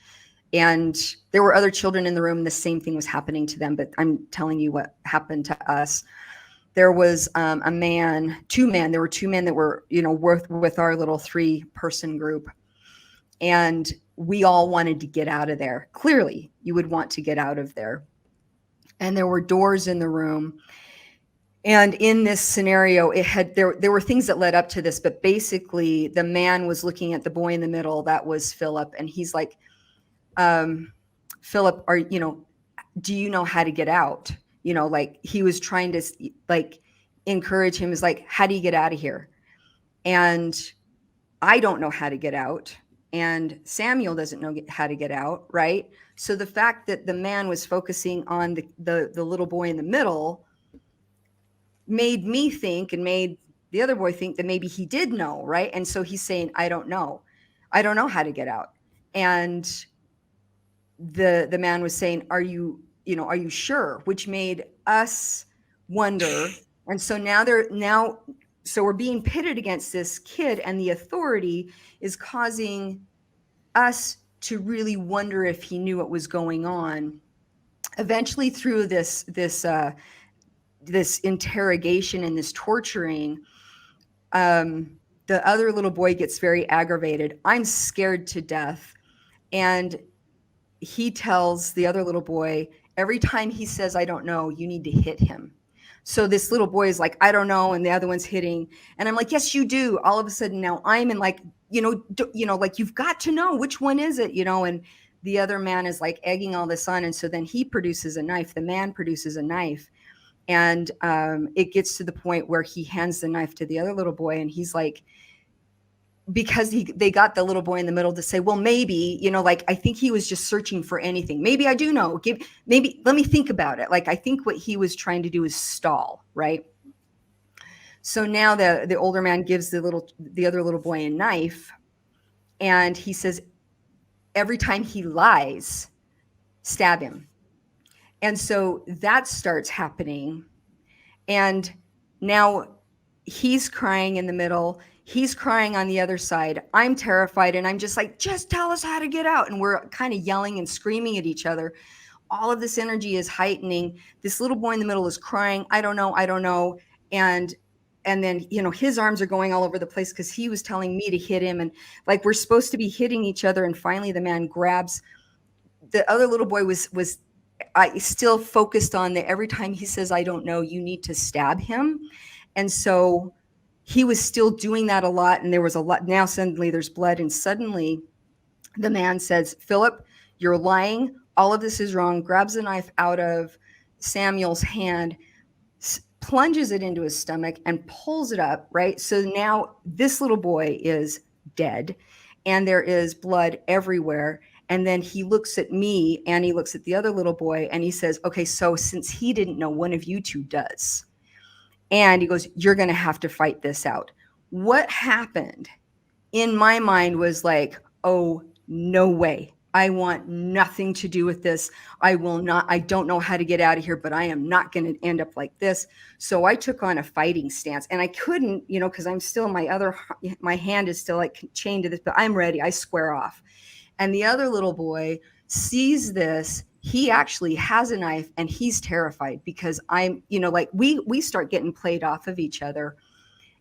Speaker 2: And there were other children in the room. The same thing was happening to them, but I'm telling you what happened to us. There was there were 2 men that were, with our little 3-person group. And we all wanted to get out of there. Clearly, you would want to get out of there. And there were doors in the room. And in this scenario, there were things that led up to this, but basically the man was looking at the boy in the middle. That was Philip. And he's like, Philip, do you know how to get out? Like he was trying to encourage him, is like, how do you get out of here? And I don't know how to get out. And Samuel doesn't know how to get out. Right. So the fact that the man was focusing on the little boy in the middle made me think, and made the other boy think, that maybe he did know. Right. And so he's saying, I don't know how to get out. And the man was saying, are you sure? Which made us wonder. And so so we're being pitted against this kid, and the authority is causing us to really wonder if he knew what was going on. Eventually, through this interrogation and this torturing, the other little boy gets very aggravated. I'm scared to death. And he tells the other little boy, every time he says, I don't know, you need to hit him. So this little boy is like, I don't know. And the other one's hitting. And I'm like, yes, you do. All of a sudden now I'm in like, like, you've got to know, which one is it, and the other man is like egging all this on. And so then he produces a knife. The man produces a knife. And it gets to the point where he hands the knife to the other little boy. And he's like, because they got the little boy in the middle to say, well, maybe, I think he was just searching for anything. Maybe I do know. Maybe let me think about it. Like, I think what he was trying to do is stall, right? So now the older man gives the other little boy a knife, and he says, every time he lies, stab him. And so that starts happening. And now he's crying in the middle. He's crying on the other side. I'm terrified, and I'm just like, just tell us how to get out. And we're kind of yelling and screaming at each other. All of this energy is heightening. This little boy in the middle is crying, I don't know. And then, his arms are going all over the place because he was telling me to hit him. And like, we're supposed to be hitting each other. And finally the man grabs the other little boy. I still focused on every time he says, I don't know, you need to stab him. And so he was still doing that a lot. And there was a lot. Now suddenly there's blood. And suddenly the man says, Philip, you're lying. All of this is wrong. Grabs a knife out of Samuel's hand, plunges it into his stomach and pulls it up, right? So now this little boy is dead and there is blood everywhere. And then he looks at me and he looks at the other little boy and he says, okay, so since he didn't know, one of you two does. And he goes, you're going to have to fight this out. What happened in my mind was like, oh, no way. I want nothing to do with this. I will not, I don't know how to get out of here, but I am not going to end up like this. So I took on a fighting stance and I couldn't, because I'm still, my hand is still like chained to this, but I'm ready. I square off. And the other little boy sees this. He actually has a knife and he's terrified because I'm, like we start getting played off of each other.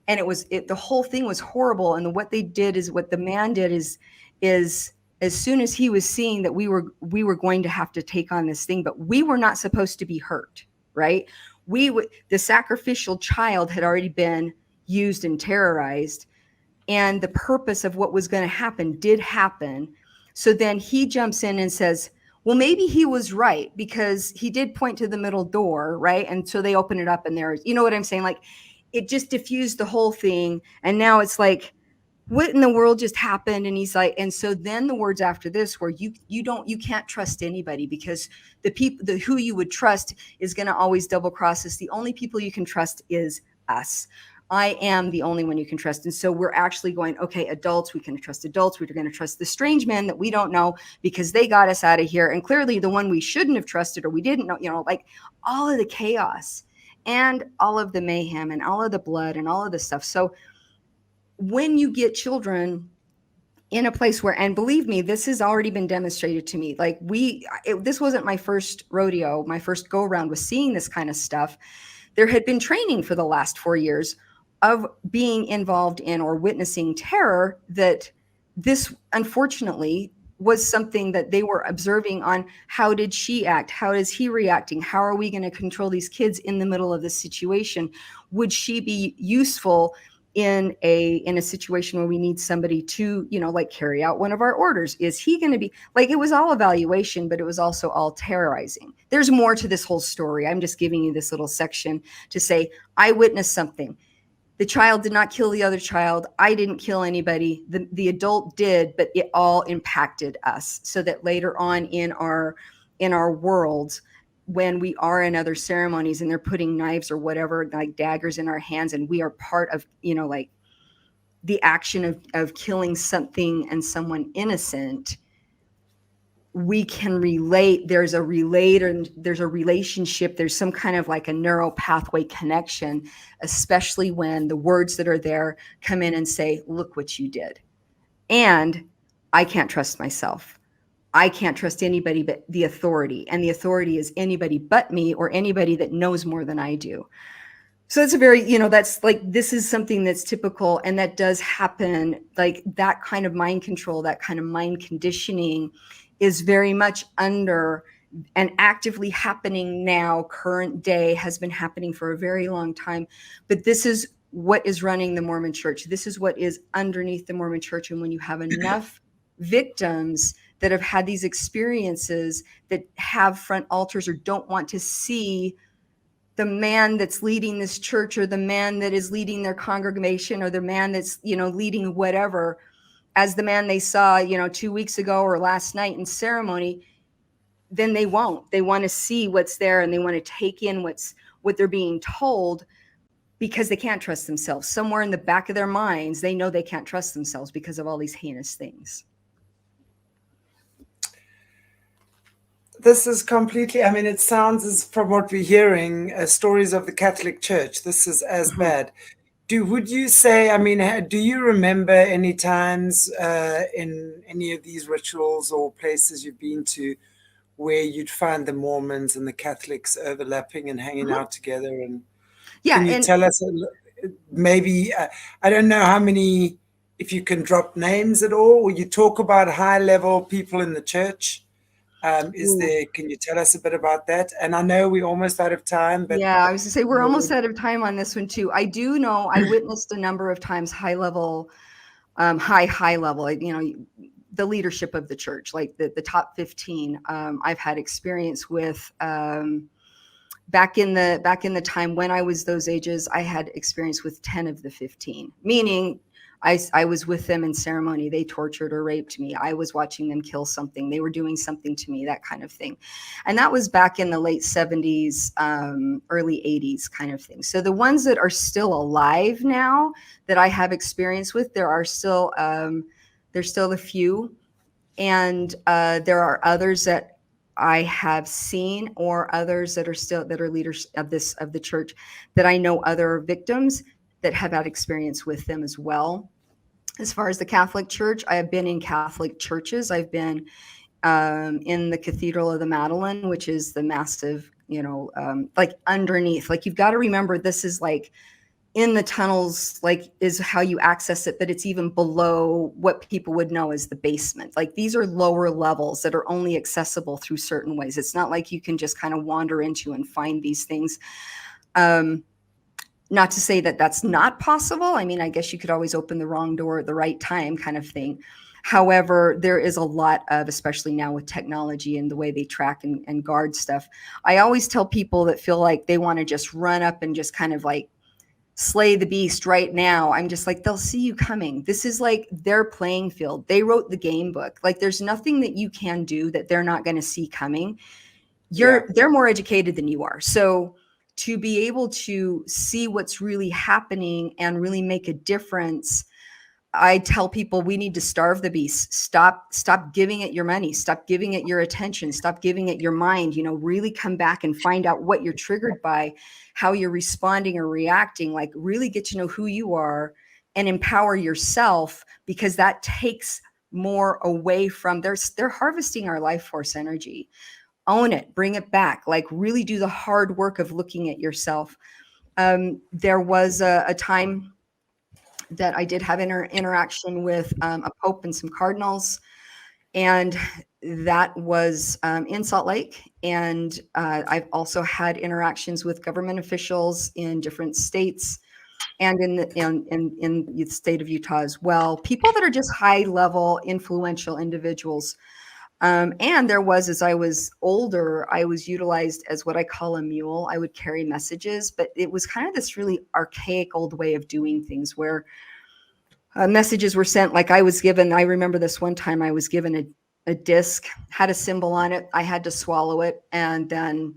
Speaker 2: And the whole thing was horrible. And what the man did is as soon as he was seeing that we were going to have to take on this thing, but we were not supposed to be hurt, right? The sacrificial child had already been used and terrorized, and the purpose of what was going to happen did happen. So then he jumps in and says, well, maybe he was right because he did point to the middle door, right? And so they open it up and there's, you know what I'm saying? Like, it just diffused the whole thing. And now it's like, what in the world just happened? And he's like, and so then the words after this were, you can't trust anybody because the people, who you would trust is going to always double cross us. The only people you can trust is us. I am the only one you can trust. And so we're actually going, okay, adults, we can trust adults. We're going to trust the strange men that we don't know because they got us out of here. And clearly the one we shouldn't have trusted or we didn't know, like all of the chaos and all of the mayhem and all of the blood and all of the stuff. So when you get children in a place where, and believe me, this has already been demonstrated to me. Like this wasn't my first rodeo. My first go around was seeing this kind of stuff. There had been training for the last 4 years of being involved in or witnessing terror that this unfortunately was something that they were observing on. How did she act? How is he reacting? How are we going to control these kids in the middle of this situation? Would she be useful in a situation where we need somebody to, like carry out one of our orders? Is he going to be like, it was all evaluation, but it was also all terrorizing. There's more to this whole story. I'm just giving you this little section to say, I witnessed something. The child did not kill the other child. I didn't kill anybody. The adult did, but it all impacted us so that later on in our worlds, when we are in other ceremonies and they're putting knives or whatever, like daggers in our hands, and we are part of, like the action of killing something and someone innocent, we can relate. There's a relationship. There's some kind of like a neural pathway connection, especially when the words that are there come in and say, look what you did. And I can't trust myself. I can't trust anybody but the authority. And the authority is anybody but me or anybody that knows more than I do. So it's a very, that's like, this is something that's typical. And that does happen. Like that kind of mind control, that kind of mind conditioning is very much under and actively happening now. Current day has been happening for a very long time. But this is what is running the Mormon church. This is what is underneath the Mormon church. And when you have enough victims that have had these experiences that have front altars or don't want to see the man that's leading this church or the man that is leading their congregation or the man that's, leading whatever as the man they saw, 2 weeks ago or last night in ceremony, then they won't. They want to see what's there and they want to take in what they're being told because they can't trust themselves. Somewhere in the back of their minds, they know they can't trust themselves because of all these heinous things.
Speaker 1: This is completely, it sounds as from what we're hearing, stories of the Catholic Church. This is as bad. Would you say, do you remember any times in any of these rituals or places you've been to where you'd find the Mormons and the Catholics overlapping and hanging out together? And can you tell us maybe, I don't know how many, if you can drop names at all, or you talk about high level people in the church? Is there? Can you tell us a bit about that? And I know we're almost out of time, but
Speaker 2: Yeah, I was gonna say we're almost
Speaker 1: would-
Speaker 2: out of time on this one too. I do know I witnessed a number of times high level, high level, the leadership of the church, like the top 15. I've had experience with back in the time when I was those ages. I had experience with 10 of the 15, meaning I was with them in ceremony. They tortured or raped me. I was watching them kill something. They were doing something to me, that kind of thing. And that was back in the late 70s, early 80s kind of thing. So the ones that are still alive now that I have experience with, there's still a few. And there are others that I have seen, or others that are leaders of the church, that I know other victims that have had experience with them as well. As far as the Catholic Church, I have been in Catholic churches. I've been in the Cathedral of the Madeleine, which is the massive, like underneath. Like, you've got to remember, this is like in the tunnels, like, is how you access it, but it's even below what people would know as the basement. Like, these are lower levels that are only accessible through certain ways. It's not like you can just kind of wander into and find these things. Not to say that that's not possible. I mean, I guess you could always open the wrong door at the right time, kind of thing. However, there is a lot of, especially now with technology and the way they track and guard stuff. I always tell people that feel like they want to just run up and just kind of like slay the beast right now. I'm just like, they'll see you coming. This is like their playing field. They wrote the game book. Like, there's nothing that you can do that they're not going to see coming.
Speaker 1: yeah,
Speaker 2: They're more educated than you are. So to be able to see what's really happening and really make a difference, I tell people we need to starve the beast. Stop giving it your money. Stop giving it your attention. Stop giving it your mind. Really come back and find out what you're triggered by, how you're responding or reacting. Like, really get to know who you are and empower yourself, because that takes more away from they're harvesting our life force energy. Own it, bring it back. Like, really do the hard work of looking at yourself. There was a time that I did have interaction with a pope and some cardinals, and that was in Salt Lake. And I've also had interactions with government officials in different states, and in the state of Utah as well. People that are just high level, influential individuals. And there was, as I was older, I was utilized as what I call a mule. I would carry messages, but it was kind of this really archaic old way of doing things where messages were sent. Like, I remember this one time I was given a disc, had a symbol on it. I had to swallow it. And then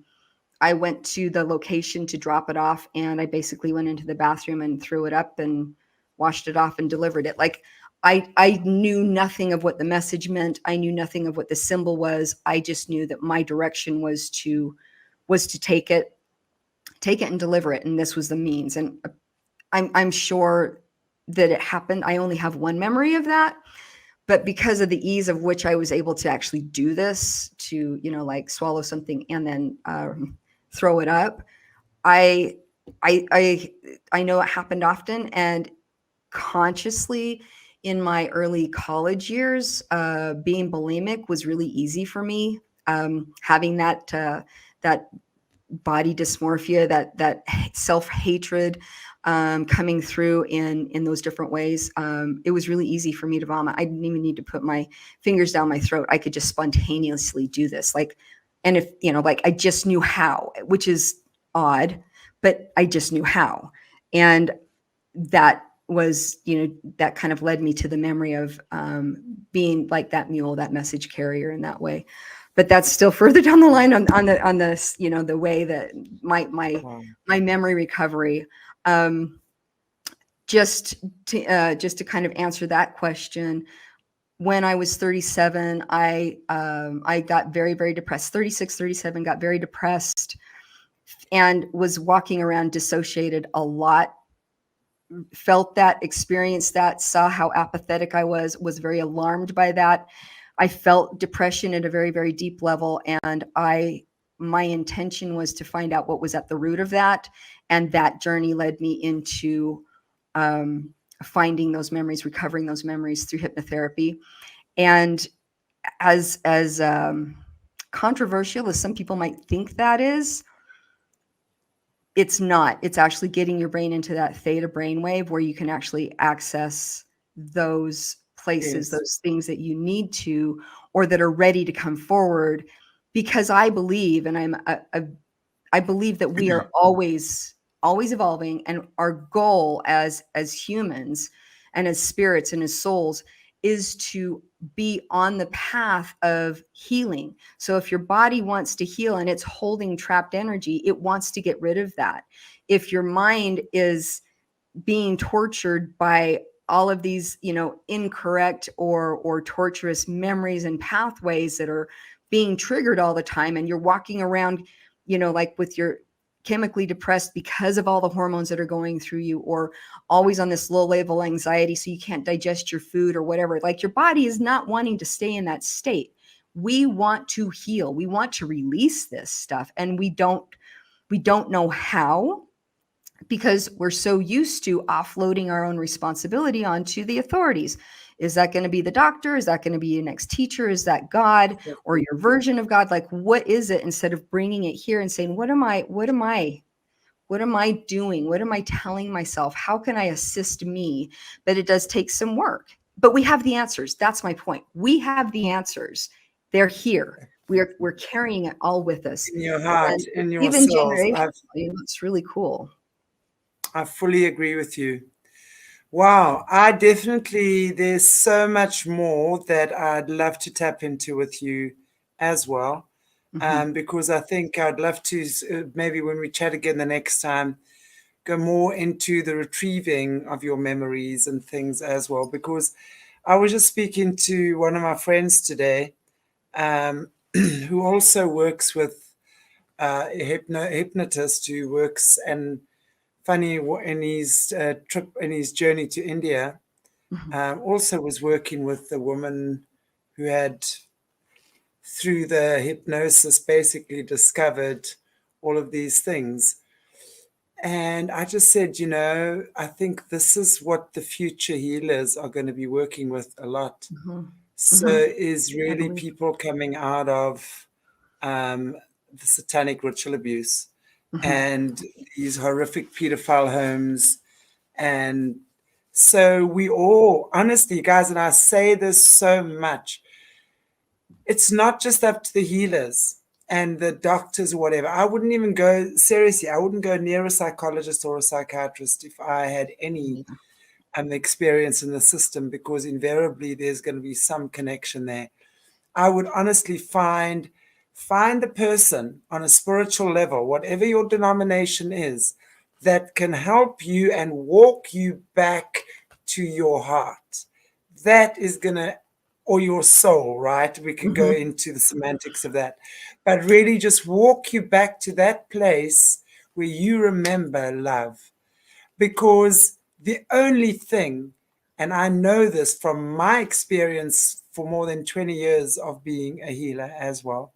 Speaker 2: I went to the location to drop it off. And I basically went into the bathroom and threw it up and washed it off and delivered it. Like, I knew nothing of what the message meant. I knew nothing of what the symbol was. I just knew that my direction was to take it and deliver it. And this was the means. And I'm sure that it happened. I only have one memory of that, but because of the ease of which I was able to actually do this, to like swallow something and then throw it up, I I know it happened often. And consciously, in my early college years, being bulimic was really easy for me. Having that body dysmorphia, that self-hatred, coming through in those different ways. It was really easy for me to vomit. I didn't even need to put my fingers down my throat. I could just spontaneously do this. Like, and if, like, I just knew how, which is odd, but I just knew how. And that was, that kind of led me to the memory of being like that mule, that message carrier in that way. But that's still further down the line on this, the way that my memory recovery. Just to kind of answer that question, when I was 37, I got very, very depressed. 36, 37, got very depressed, and was walking around dissociated a lot. Felt that, experienced that, saw how apathetic I was very alarmed by that. I felt depression at a very, very deep level, and my intention was to find out what was at the root of that. And that journey led me into finding those memories, recovering those memories through hypnotherapy. And as controversial as some people might think that is, it's not. It's actually getting your brain into that theta brainwave where you can actually access those places,
Speaker 1: Yes.
Speaker 2: those things that you need to, or that are ready to come forward. Because I believe, and I believe that we are always evolving, and our goal as humans and as spirits and as souls is to be on the path of healing. So if your body wants to heal and it's holding trapped energy, it wants to get rid of that. If your mind is being tortured by all of these, incorrect or torturous memories and pathways that are being triggered all the time, and you're walking around, like with your chemically depressed because of all the hormones that are going through you, or always on this low level anxiety so you can't digest your food or whatever, like your body is not wanting to stay in that state. We want to heal, we want to release this stuff, and we don't know how, because we're so used to offloading our own responsibility onto the authorities. Is that going to be the doctor? Is that going to be your next teacher? Is that God or your version of God? Like, what is it? Instead of bringing it here and saying, what am I doing? What am I telling myself? How can I assist me? But it does take some work, but we have the answers. That's my point. We have the answers. They're here. We're carrying it all with us.
Speaker 1: In your heart,
Speaker 2: And
Speaker 1: in your
Speaker 2: even
Speaker 1: cells.
Speaker 2: generationally, it's really cool.
Speaker 1: I fully agree with you. Wow, there's so much more that I'd love to tap into with you as well. Because I think I'd love to, maybe when we chat again the next time, go more into the retrieving of your memories and things as well. Because I was just speaking to one of my friends today, who also works with a hypnotist who works, and funny, in his in his journey to India, also was working with a woman who had, through the hypnosis, basically discovered all of these things. And I just said, I think this is what the future healers are going to be working with a lot. So is really people coming out of the satanic ritual abuse and these horrific pedophile homes. And so we all, honestly, guys, and I say this so much, it's not just up to the healers and the doctors or whatever. I wouldn't even go, seriously, I wouldn't go near a psychologist or a psychiatrist if I had any experience in the system, because invariably there's going to be some connection there. I would honestly find the person on a spiritual level, whatever your denomination is, that can help you and walk you back to your heart. That is going to, or your soul, right? We can go into the semantics of that, but really just walk you back to that place where you remember love. Because the only thing, and I know this from my experience for more than 20 years of being a healer as well,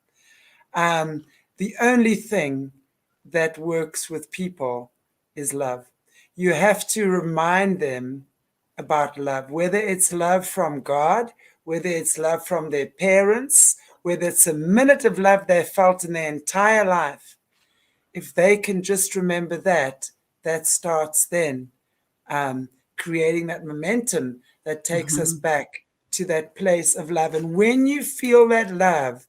Speaker 1: the only thing that works with people is love. You have to remind them about love, whether it's love from God, whether it's love from their parents, whether it's a minute of love they felt in their entire life. If they can just remember that, that starts then creating that momentum that takes us back to that place of love. And when you feel that love,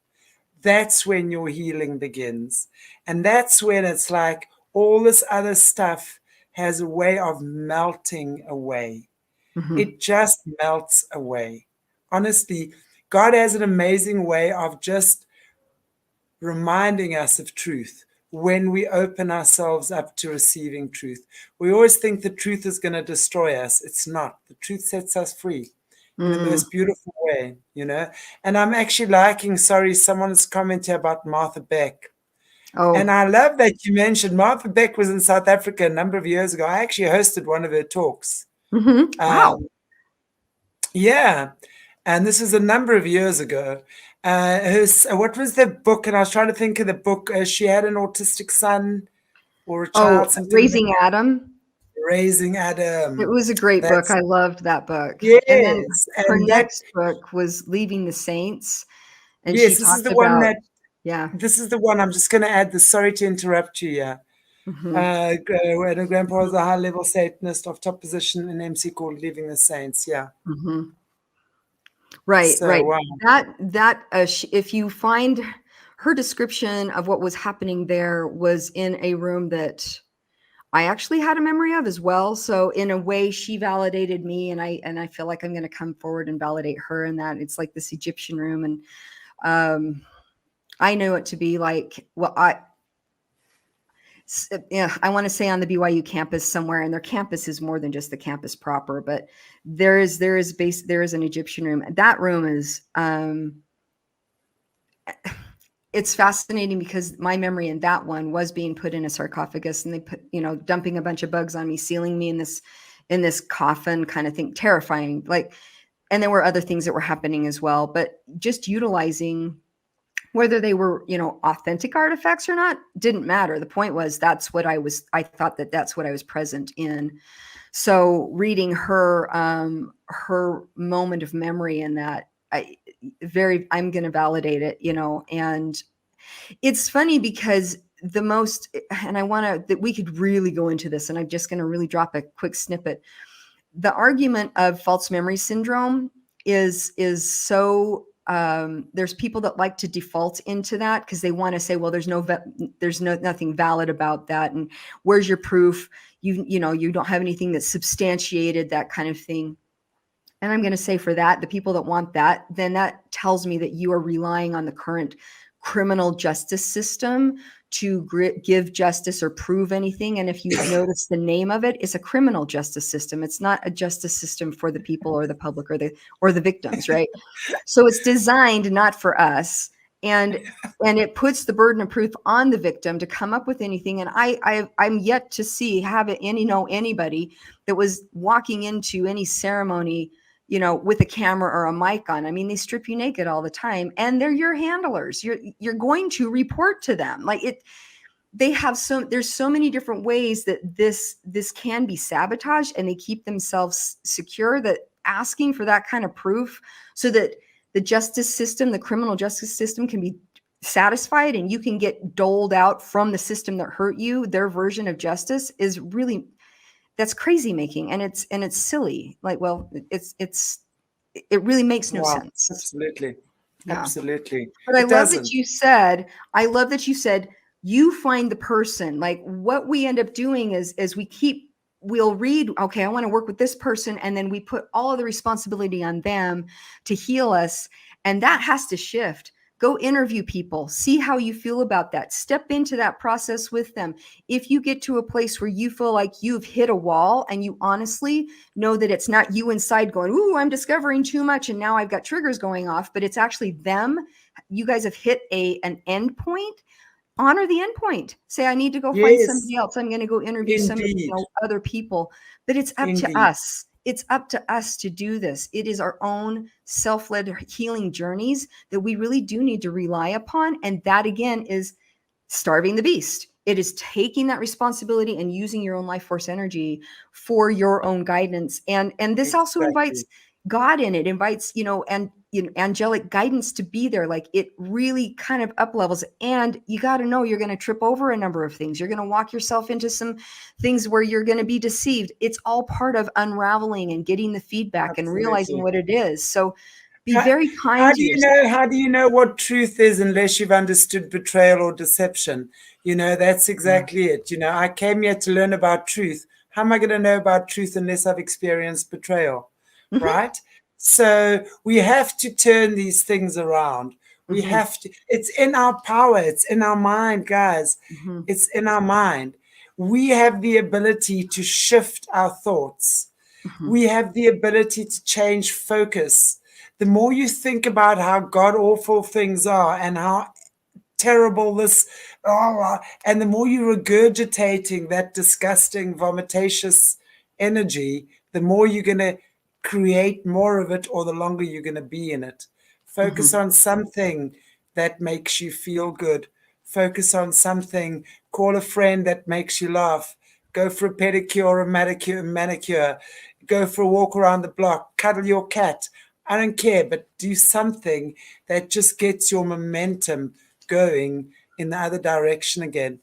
Speaker 1: that's when your healing begins. And that's when it's like all this other stuff has a way of melting away. It just melts away. Honestly, God has an amazing way of just reminding us of truth when we open ourselves up to receiving truth. We always think the truth is going to destroy us. It's not. The truth sets us free in the most beautiful way, And I'm actually liking, sorry, someone's commented about Martha Beck.
Speaker 2: Oh.
Speaker 1: And I love that you mentioned Martha Beck was in South Africa a number of years ago. I actually hosted one of her talks.
Speaker 2: Wow.
Speaker 1: Yeah. And this is a number of years ago. What was the book? And I was trying to think of the book. She had an autistic son or a child, something.
Speaker 2: Raising Adam.
Speaker 1: Raising Adam.
Speaker 2: It was a great book. I loved that book.
Speaker 1: Yes.
Speaker 2: And then her next book was Leaving the Saints. And
Speaker 1: yes,
Speaker 2: she
Speaker 1: this is
Speaker 2: talked
Speaker 1: the one
Speaker 2: about
Speaker 1: that
Speaker 2: Yeah.
Speaker 1: This is the one I'm just going to add this. Sorry to interrupt you. Yeah.
Speaker 2: Hmm.
Speaker 1: Grandpa was a high level Satanist of top position in MC called Leaving the Saints. Yeah.
Speaker 2: Hmm. Right,
Speaker 1: So,
Speaker 2: right.
Speaker 1: wow.
Speaker 2: If you find her description of what was happening there was in a room that I actually had a memory of as well. So in a way, she validated me, and I feel like I'm going to come forward and validate her in that. It's like this Egyptian room, and um, I know it to be like, well, yeah, I want to say on the BYU campus somewhere, and their campus is more than just the campus proper, but there is an Egyptian room. That room is it's fascinating because my memory in that one was being put in a sarcophagus, and they put, dumping a bunch of bugs on me, sealing me in this coffin kind of thing, terrifying. Like, and there were other things that were happening as well, but just utilizing whether they were, authentic artifacts or not didn't matter. The point was I thought that that's what I was present in. So reading her moment of memory in that, I'm going to validate it, and it's funny because and I want to, that we could really go into this, and I'm just going to really drop a quick snippet. The argument of false memory syndrome is so, there's people that like to default into that because they want to say, well, there's nothing valid about that, and where's your proof? You don't have anything that substantiated that kind of thing. And I'm going to say, for that, the people that want that, then that tells me that you are relying on the current criminal justice system to give justice or prove anything. And if you notice, the name of it is a criminal justice system. It's not a justice system for the people or the public or the victims, right? So it's designed not for us. And it puts the burden of proof on the victim to come up with anything. And I'm yet to anybody that was walking into any ceremony, with a camera or a mic on. I mean, they strip you naked all the time, and they're your handlers. You're going to report to them. Like, there's so many different ways that this can be sabotaged, and they keep themselves secure, that asking for that kind of proof so that the justice system, the criminal justice system, can be satisfied and you can get doled out from the system that hurt you, their version of justice, is really, that's crazy making, and it's silly. Like, well, it really makes no
Speaker 1: Wow.
Speaker 2: sense.
Speaker 1: Absolutely.
Speaker 2: Yeah.
Speaker 1: Absolutely.
Speaker 2: But
Speaker 1: It doesn't.
Speaker 2: I love that you said you find the person. Like, what we end up doing is we'll read, okay, I want to work with this person, and then we put all of the responsibility on them to heal us, and that has to shift. Go interview people, see how you feel about that, step into that process with them. If you get to a place where you feel like you've hit a wall, and you honestly know that it's not you inside going, ooh, I'm discovering too much and now I've got triggers going off, but it's actually them, you guys have hit an end point. Honor the end point. Say, I need to go find
Speaker 1: Yes,
Speaker 2: somebody else. I'm going to go interview some,
Speaker 1: indeed.
Speaker 2: other people. But it's up to
Speaker 1: Indeed.
Speaker 2: us. It's up to us to do this. It is our own self-led healing journeys that we really do need to rely upon. And that, again, is starving the beast. It is taking that responsibility and using your own life force energy for your own guidance. And this also
Speaker 1: Exactly.
Speaker 2: invites God in it, invites, and angelic guidance to be there. Like, it really kind of up levels. And you got to know you're going to trip over a number of things. You're going to walk yourself into some things where you're going to be deceived. It's all part of unraveling and getting the feedback and realizing
Speaker 1: Absolutely.
Speaker 2: what it is. So be
Speaker 1: How,
Speaker 2: very kind
Speaker 1: how
Speaker 2: to
Speaker 1: do you
Speaker 2: yourself.
Speaker 1: know? How do you know what truth is unless you've understood betrayal or deception? That's
Speaker 2: Yeah.
Speaker 1: exactly it. I came here to learn about truth. How am I going to know about truth unless I've experienced betrayal?
Speaker 2: Hmm.
Speaker 1: Right? So we have to turn these things around. We
Speaker 2: Hmm.
Speaker 1: have to, it's in our power, it's in our mind, guys.
Speaker 2: Hmm.
Speaker 1: It's in our mind. We have the ability to shift our thoughts.
Speaker 2: Hmm.
Speaker 1: We have the ability to change focus. The more you think about how god awful things are and how terrible this and the more you're regurgitating that disgusting vomitaceous energy, the more you're going to create more of it, or the longer you're going to be in it. Focus
Speaker 2: Hmm.
Speaker 1: on something that makes you feel good. Focus on something. Call a friend that makes you laugh. Go for a pedicure or a manicure. Go for a walk around the block. Cuddle your cat. I don't care, but do something that just gets your momentum going in the other direction again.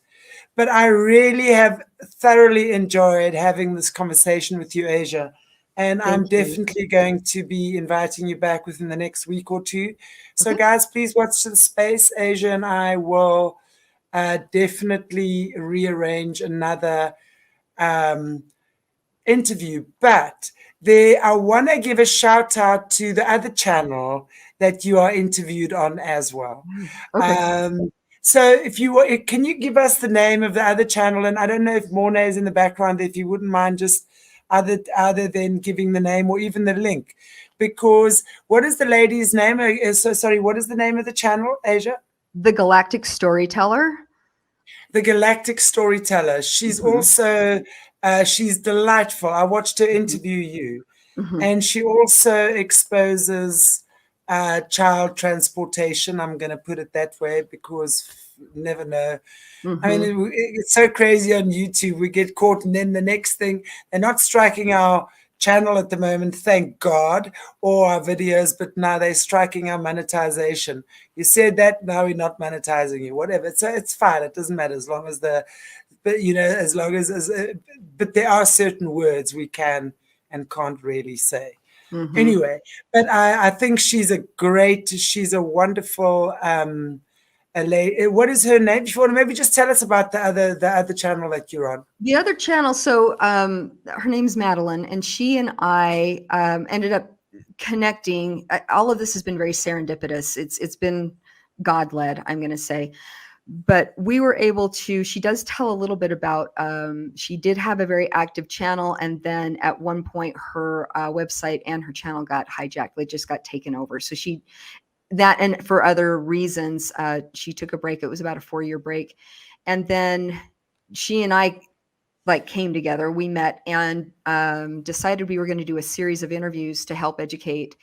Speaker 1: But I really have thoroughly enjoyed having this conversation with you, Asia. And
Speaker 2: Thank
Speaker 1: I'm
Speaker 2: you.
Speaker 1: definitely going to be inviting you back within the next week or two. So,
Speaker 2: Okay.
Speaker 1: guys, please watch the space. Asia and I will definitely rearrange another um, interview. But I want to give a shout out to the other channel that you are interviewed on as well.
Speaker 2: Okay.
Speaker 1: Um, so if you can you give us the name of the other channel? And I don't know if Mornay is in the background, if you wouldn't mind just other than giving the name or even the link. Because what is the lady's name? So sorry, what is the name of the channel, Asia?
Speaker 2: The Galactic Storyteller.
Speaker 1: The Galactic Storyteller. She's
Speaker 2: Hmm.
Speaker 1: also she's delightful. I watched her
Speaker 2: Hmm.
Speaker 1: interview you,
Speaker 2: Hmm.
Speaker 1: and she also exposes child transportation. I'm going to put it that way because never know. I mean,
Speaker 2: Hmm.
Speaker 1: it's so crazy on YouTube. We get caught, and then the next thing, they're not striking our channel at the moment, thank God, or our videos, but now they're striking our monetization. You said that, now we're not monetizing you, whatever. So it's fine. It doesn't matter as long as but as long as but there are certain words we can and can't really say.
Speaker 2: Hmm.
Speaker 1: Anyway, but I think she's a wonderful what is her name? If you want to maybe just tell us about the other channel that you're on.
Speaker 2: The other channel, so her name's Madeline, and she and I ended up connecting. All of this has been very serendipitous. It's been God led, I'm going to say. But we were able to. She does tell a little bit about. She did have a very active channel, and then at one point, her website and her channel got hijacked. They just got taken over. So she that, and for other reasons, she took a break. It was about a 4-year break, and then she and I like came together. We met and decided we were going to do a series of interviews to help educate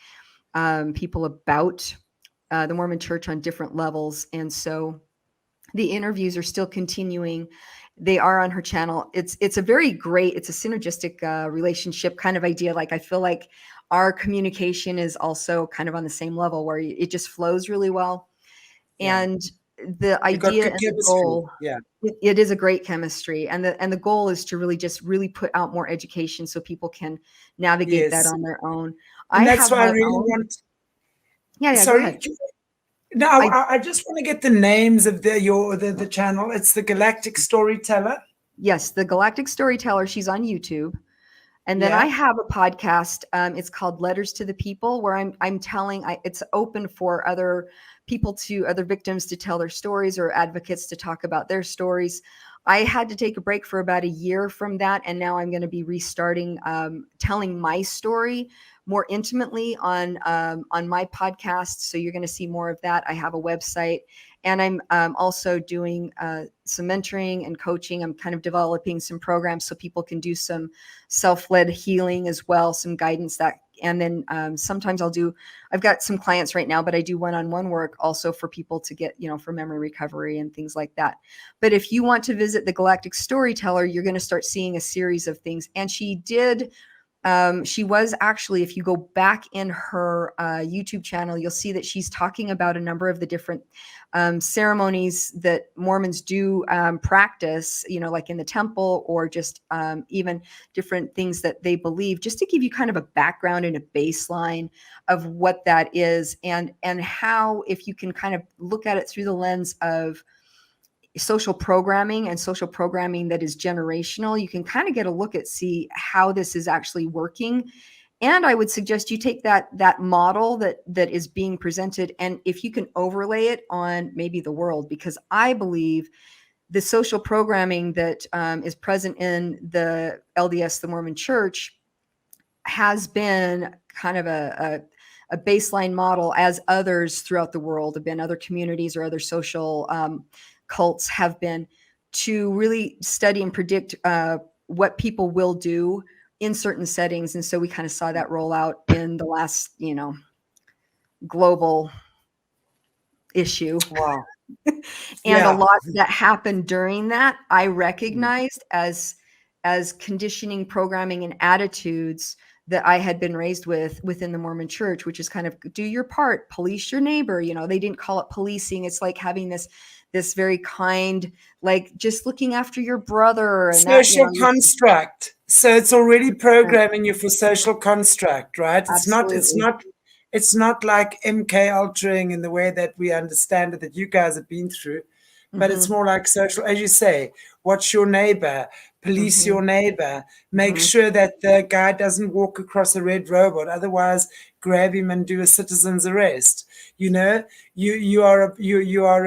Speaker 2: people about the Mormon Church on different levels. And so the interviews are still continuing. They are on her channel. It's a very great. It's a synergistic relationship kind of idea. Like I feel like our communication is also kind of on the same level where it just flows really well.
Speaker 1: Yeah,
Speaker 2: And the
Speaker 1: you got
Speaker 2: idea
Speaker 1: good
Speaker 2: and the
Speaker 1: chemistry.
Speaker 2: goal,
Speaker 1: Yeah.
Speaker 2: it is a great chemistry, and the goal is to really just really put out more education so people can navigate that
Speaker 1: Yes,
Speaker 2: on their own. I
Speaker 1: and that's
Speaker 2: have
Speaker 1: why I
Speaker 2: my
Speaker 1: really
Speaker 2: own.
Speaker 1: want.
Speaker 2: Yeah, go
Speaker 1: Sorry,
Speaker 2: ahead.
Speaker 1: no,
Speaker 2: I
Speaker 1: I just want to get the names of the channel. It's the Galactic Storyteller.
Speaker 2: Yes, the Galactic Storyteller. She's on YouTube. And then I
Speaker 1: Yeah.
Speaker 2: have a podcast. It's called Letters to the People, where I'm telling. It's open for other people to other victims to tell their stories or advocates to talk about their stories. I had to take a break for about a year from that, and now I'm going to be restarting telling my story more intimately on my podcast. So you're going to see more of that. I have a website, and I'm also doing some mentoring and coaching. I'm kind of developing some programs so people can do some self-led healing as well, some guidance that, and then sometimes I've got some clients right now, but I do one-on-one work also for people to get, for memory recovery and things like that. But if you want to visit the Galactic Storyteller, you're going to start seeing a series of things. And she was actually, if you go back in her YouTube channel, you'll see that she's talking about a number of the different ceremonies that Mormons do practice, like in the temple, or just even different things that they believe, just to give you kind of a background and a baseline of what that is, and how, if you can kind of look at it through the lens of social programming and social programming that is generational, you can kind of get a look at see how this is actually working. And I would suggest you take that model that is being presented, and if you can overlay it on maybe the world, because I believe the social programming that is present in the LDS, the Mormon Church, has been kind of a baseline model, as others throughout the world have been, other communities or other social cults have been, to really study and predict what people will do in certain settings. And so we kind of saw that roll out in the last, global issue.
Speaker 1: Wow.
Speaker 2: And a
Speaker 1: Yeah.
Speaker 2: lot that happened during that, I recognized as conditioning, programming, and attitudes that I had been raised with within the Mormon church, which is kind of do your part, police your neighbor. They didn't call it policing. It's like having this very kind, like just looking after your brother, and that,
Speaker 1: Social construct. So it's already
Speaker 2: 100%,
Speaker 1: programming you for social construct, right? It's not, it's
Speaker 2: absolutely.
Speaker 1: not, it's not like MK altering in the way that we understand it that you guys have been through, but it's
Speaker 2: Hmm.
Speaker 1: more like social, as you say, watch your neighbor, police
Speaker 2: Hmm.
Speaker 1: your neighbor, make
Speaker 2: Hmm.
Speaker 1: sure that the guy doesn't walk across a red robot, otherwise grab him and do a citizen's arrest. You know, you are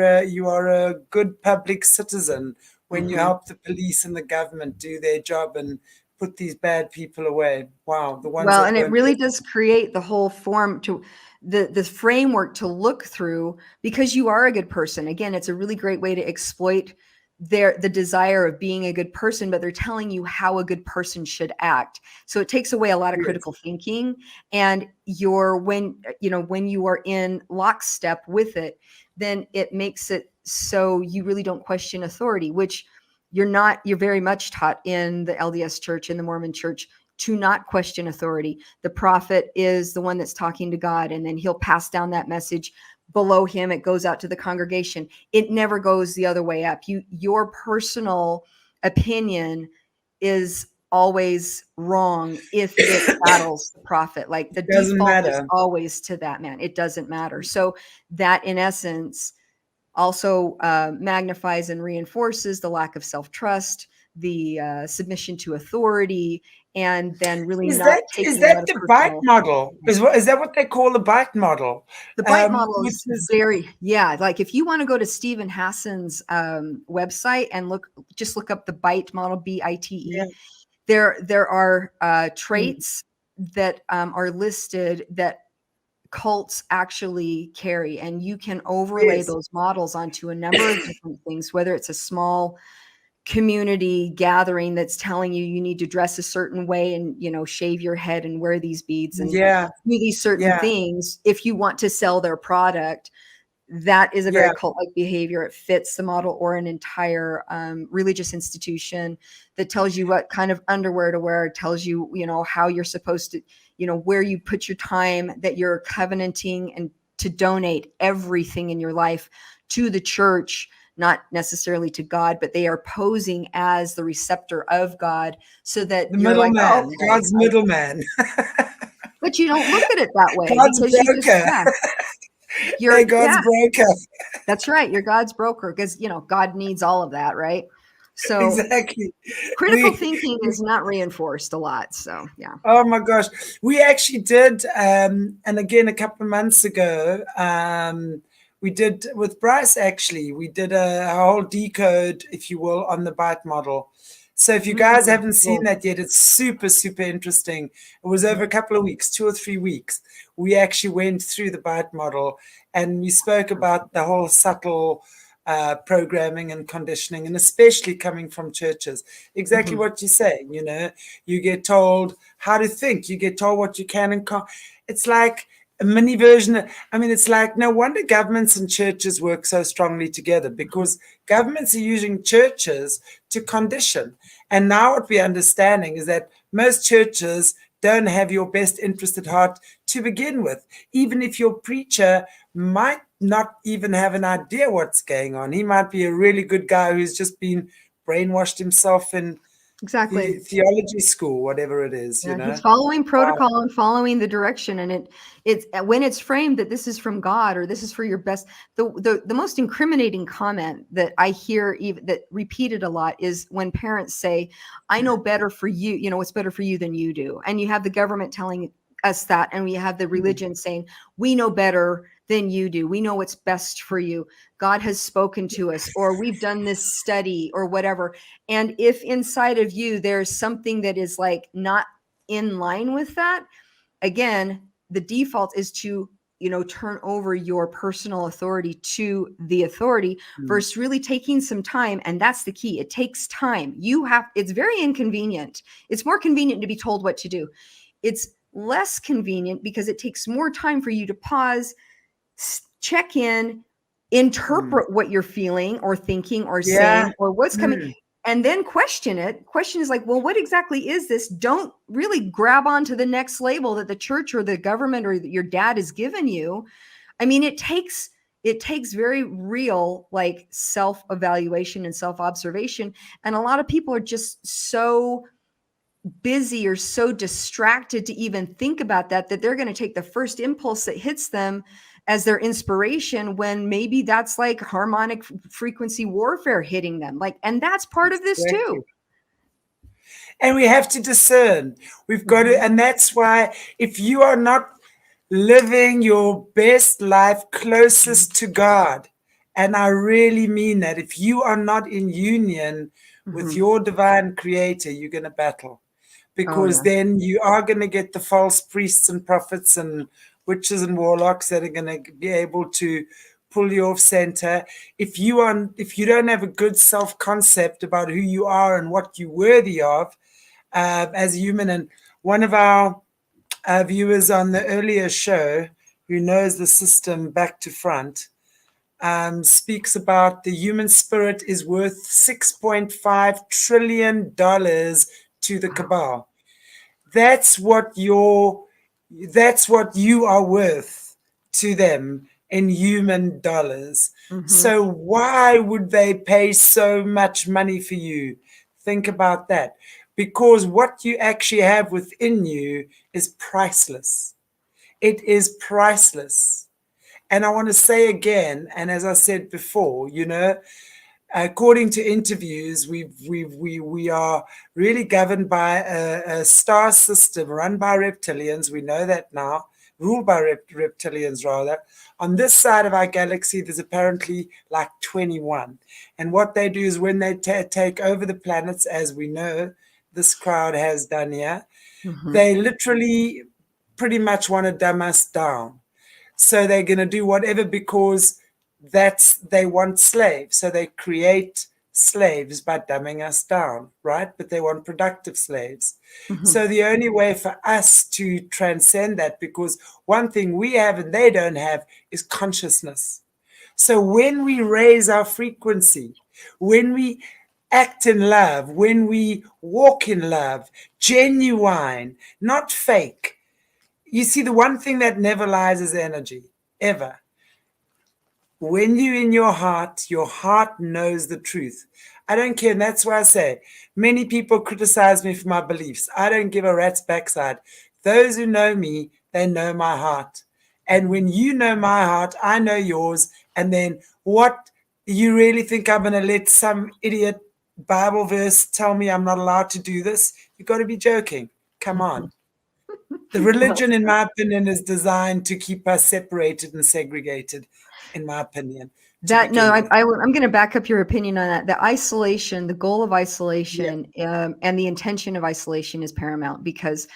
Speaker 1: a good public citizen when you
Speaker 2: Hmm.
Speaker 1: help the police and the government do their job and put these bad people away. Wow, the ones
Speaker 2: Well,
Speaker 1: that
Speaker 2: and it
Speaker 1: won't
Speaker 2: really
Speaker 1: listen.
Speaker 2: does create the whole form to the framework to look through, because you are a good person. Again, it's a really great way to exploit the desire of being a good person, but they're telling you how a good person should act. So it takes away a lot of
Speaker 1: Yes.
Speaker 2: critical thinking, and when you are in lockstep with it, then it makes it so you really don't question authority, which you're very much taught in the LDS church, in the Mormon church, to not question authority. The prophet is the one that's talking to God, and then he'll pass down that message. Below him, it goes out to the congregation. It never goes the other way up. Your personal opinion is always wrong if it battles the prophet. Like, the
Speaker 1: Doesn't
Speaker 2: default is
Speaker 1: matter.
Speaker 2: always to that man. It doesn't matter. So that, in essence, also magnifies and reinforces the lack of self-trust, the submission to authority, and then really not
Speaker 1: Is
Speaker 2: taking a lot
Speaker 1: that
Speaker 2: of
Speaker 1: the bite
Speaker 2: personal.
Speaker 1: model? Is that what they call the bite model?
Speaker 2: The bite model
Speaker 1: Which
Speaker 2: is
Speaker 1: is
Speaker 2: very, yeah, like if you want to go to Stephen Hassan's website and just look up the bite model,
Speaker 1: yeah,
Speaker 2: BITE. There are
Speaker 1: mm,
Speaker 2: traits that are listed that cults actually carry, and you can overlay
Speaker 1: yes,
Speaker 2: those models onto a number of different things, whether it's a small community gathering that's telling you need to dress a certain way, and shave your head and wear these beads and
Speaker 1: yeah,
Speaker 2: do these certain
Speaker 1: yeah,
Speaker 2: things if you want to sell their product. That is a very
Speaker 1: yeah.
Speaker 2: cult-like behavior. It fits the model. Or an entire religious institution that tells you what kind of underwear to wear, tells you, how you're supposed to, where you put your time, that you're covenanting and to donate everything in your life to the church, not necessarily to God, but they are posing as the receptor of God, so that
Speaker 1: The
Speaker 2: you're like, oh,
Speaker 1: middleman,
Speaker 2: okay.
Speaker 1: God's middleman,
Speaker 2: But you don't look at it that way,
Speaker 1: God's
Speaker 2: because you just,
Speaker 1: broker.
Speaker 2: yeah,
Speaker 1: Hey,
Speaker 2: you're,
Speaker 1: God's
Speaker 2: yeah,
Speaker 1: broker.
Speaker 2: that's right. You're God's broker, because, God needs all of that, right? So
Speaker 1: Exactly.
Speaker 2: critical
Speaker 1: We,
Speaker 2: thinking is not reinforced a lot. So, yeah.
Speaker 1: oh my gosh, we actually did, and again a couple of months ago, we did with Bryce. Actually, we did a whole decode, if you will, on the bite model. So if you guys
Speaker 2: Mm,
Speaker 1: haven't seen
Speaker 2: cool.
Speaker 1: that yet, it's super super interesting. It was over
Speaker 2: Mhm.
Speaker 1: a couple of weeks, 2 or 3 weeks. We actually went through the bite model, and we spoke about the whole subtle programming and conditioning, and especially coming from churches. Exactly
Speaker 2: Mhm.
Speaker 1: what you're saying. You get told how to think, you get told what you can and can't. It's like a mini version. I mean, it's like no wonder governments and churches work so strongly together,
Speaker 2: Mhm.
Speaker 1: because governments are using churches to condition. And now what we're understanding is that most churches don't have your best interest at heart to begin with. Even if your preacher might not even have an idea what's going on, he might be a really good guy who's just been brainwashed himself in
Speaker 2: Exactly.
Speaker 1: theology school, whatever it is,
Speaker 2: Yeah, he's following
Speaker 1: Wow.
Speaker 2: protocol and following the direction, and it's when it's framed that this is from God or this is for your best. The most incriminating comment that I hear, even that repeated a lot, is when parents say, "I know better for you. What's better for you than you do," and you have the government telling us that, and we have the
Speaker 1: Mm,
Speaker 2: religion saying, "We know better than you do. We know what's best for you. God has spoken to us, or we've done this study, or whatever." And if inside of you there's something that is like not in line with that, again, the default is to turn over your personal authority to the authority,
Speaker 1: mm.
Speaker 2: versus really taking some time. And that's the key. It takes time. It's very inconvenient. It's more convenient to be told what to do. It's less convenient because it takes more time for you to pause, check in,
Speaker 1: Mm.
Speaker 2: interpret what you're feeling or thinking or
Speaker 1: Yeah.
Speaker 2: saying, or what's coming.
Speaker 1: Mm.
Speaker 2: and then question it. Question is like, well, what exactly is this? Don't really grab onto the next label that the church or the government or your dad has given you. I mean, it takes very real like self-evaluation and self-observation. And a lot of people are just so busy or so distracted to even think about that they're going to take the first impulse that hits them as their inspiration, when maybe that's like harmonic frequency warfare hitting them, like, and that's part of this too.
Speaker 1: Exactly. And we have to discern. We've got to,
Speaker 2: Mm-hmm.
Speaker 1: and that's why if you are not living your best life closest to God, and I really mean that, if you are not in union with
Speaker 2: Mm-hmm.
Speaker 1: your divine creator, you're going to battle,
Speaker 2: Oh
Speaker 1: because
Speaker 2: yeah.
Speaker 1: then you are going to get the false priests and prophets and witches and warlocks that are going to be able to pull you off center. If you don't have a good self concept about who you are and what you're worthy of, as a human. And one of our viewers on the earlier show, who knows the system back to front, speaks about the human spirit is worth $6.5 trillion to the
Speaker 2: Wow.
Speaker 1: cabal. That's what you are worth to them in human dollars.
Speaker 2: Mm-hmm.
Speaker 1: So why would they pay so much money for you? Think about that. Because what you actually have within you is priceless. It is priceless. And I want to say again, and as I said before, according to interviews, we are really governed by a star system run by reptilians. We know that now, ruled by reptilians rather. On this side of our galaxy, there's apparently like 21. And what they do is when they take over the planets, as we know this crowd has done here,
Speaker 2: Mm-hmm.
Speaker 1: they literally pretty much want to dumb us down. So they're going to do whatever, because they want slaves. So they create slaves by dumbing us down, right? But they want productive slaves.
Speaker 2: Mm-hmm.
Speaker 1: So the only way for us to transcend that, because one thing we have and they don't have, is consciousness. So when we raise our frequency, when we act in love, when we walk in love, genuine, not fake. You see, the one thing that never lies is energy, ever. When you're in your heart knows the truth. I don't care. And that's why I say many people criticize me for my beliefs. I don't give a rat's backside. Those who know me, they know my heart. And when you know my heart, I know yours. And then what, you really think I'm going to let some idiot Bible verse tell me I'm not allowed to do this? You've got to be joking. Come on. The
Speaker 2: Well,
Speaker 1: religion, in my opinion, is designed to keep us separated and segregated, in my opinion, to
Speaker 2: that no,
Speaker 1: begin with.
Speaker 2: I'm going to back up your opinion on that. The isolation, the goal of
Speaker 1: Yeah,
Speaker 2: isolation, and the intention of isolation is paramount, because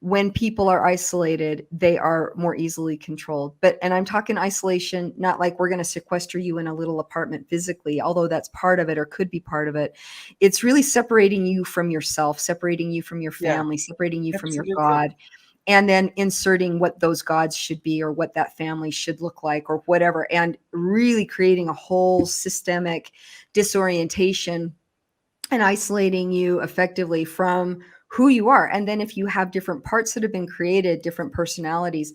Speaker 2: when people are isolated, they are more easily controlled. And I'm talking isolation, not like we're going to sequester you in a little apartment physically, although that's part of it or could be part of it. It's really separating you from yourself, separating you from your
Speaker 1: yeah,
Speaker 2: family, separating you from your
Speaker 1: absolutely.
Speaker 2: God, and then inserting what those gods should be or what that family should look like or whatever, and really creating a whole systemic disorientation and isolating you effectively from who you are. And then if you have different parts that have been created, different personalities,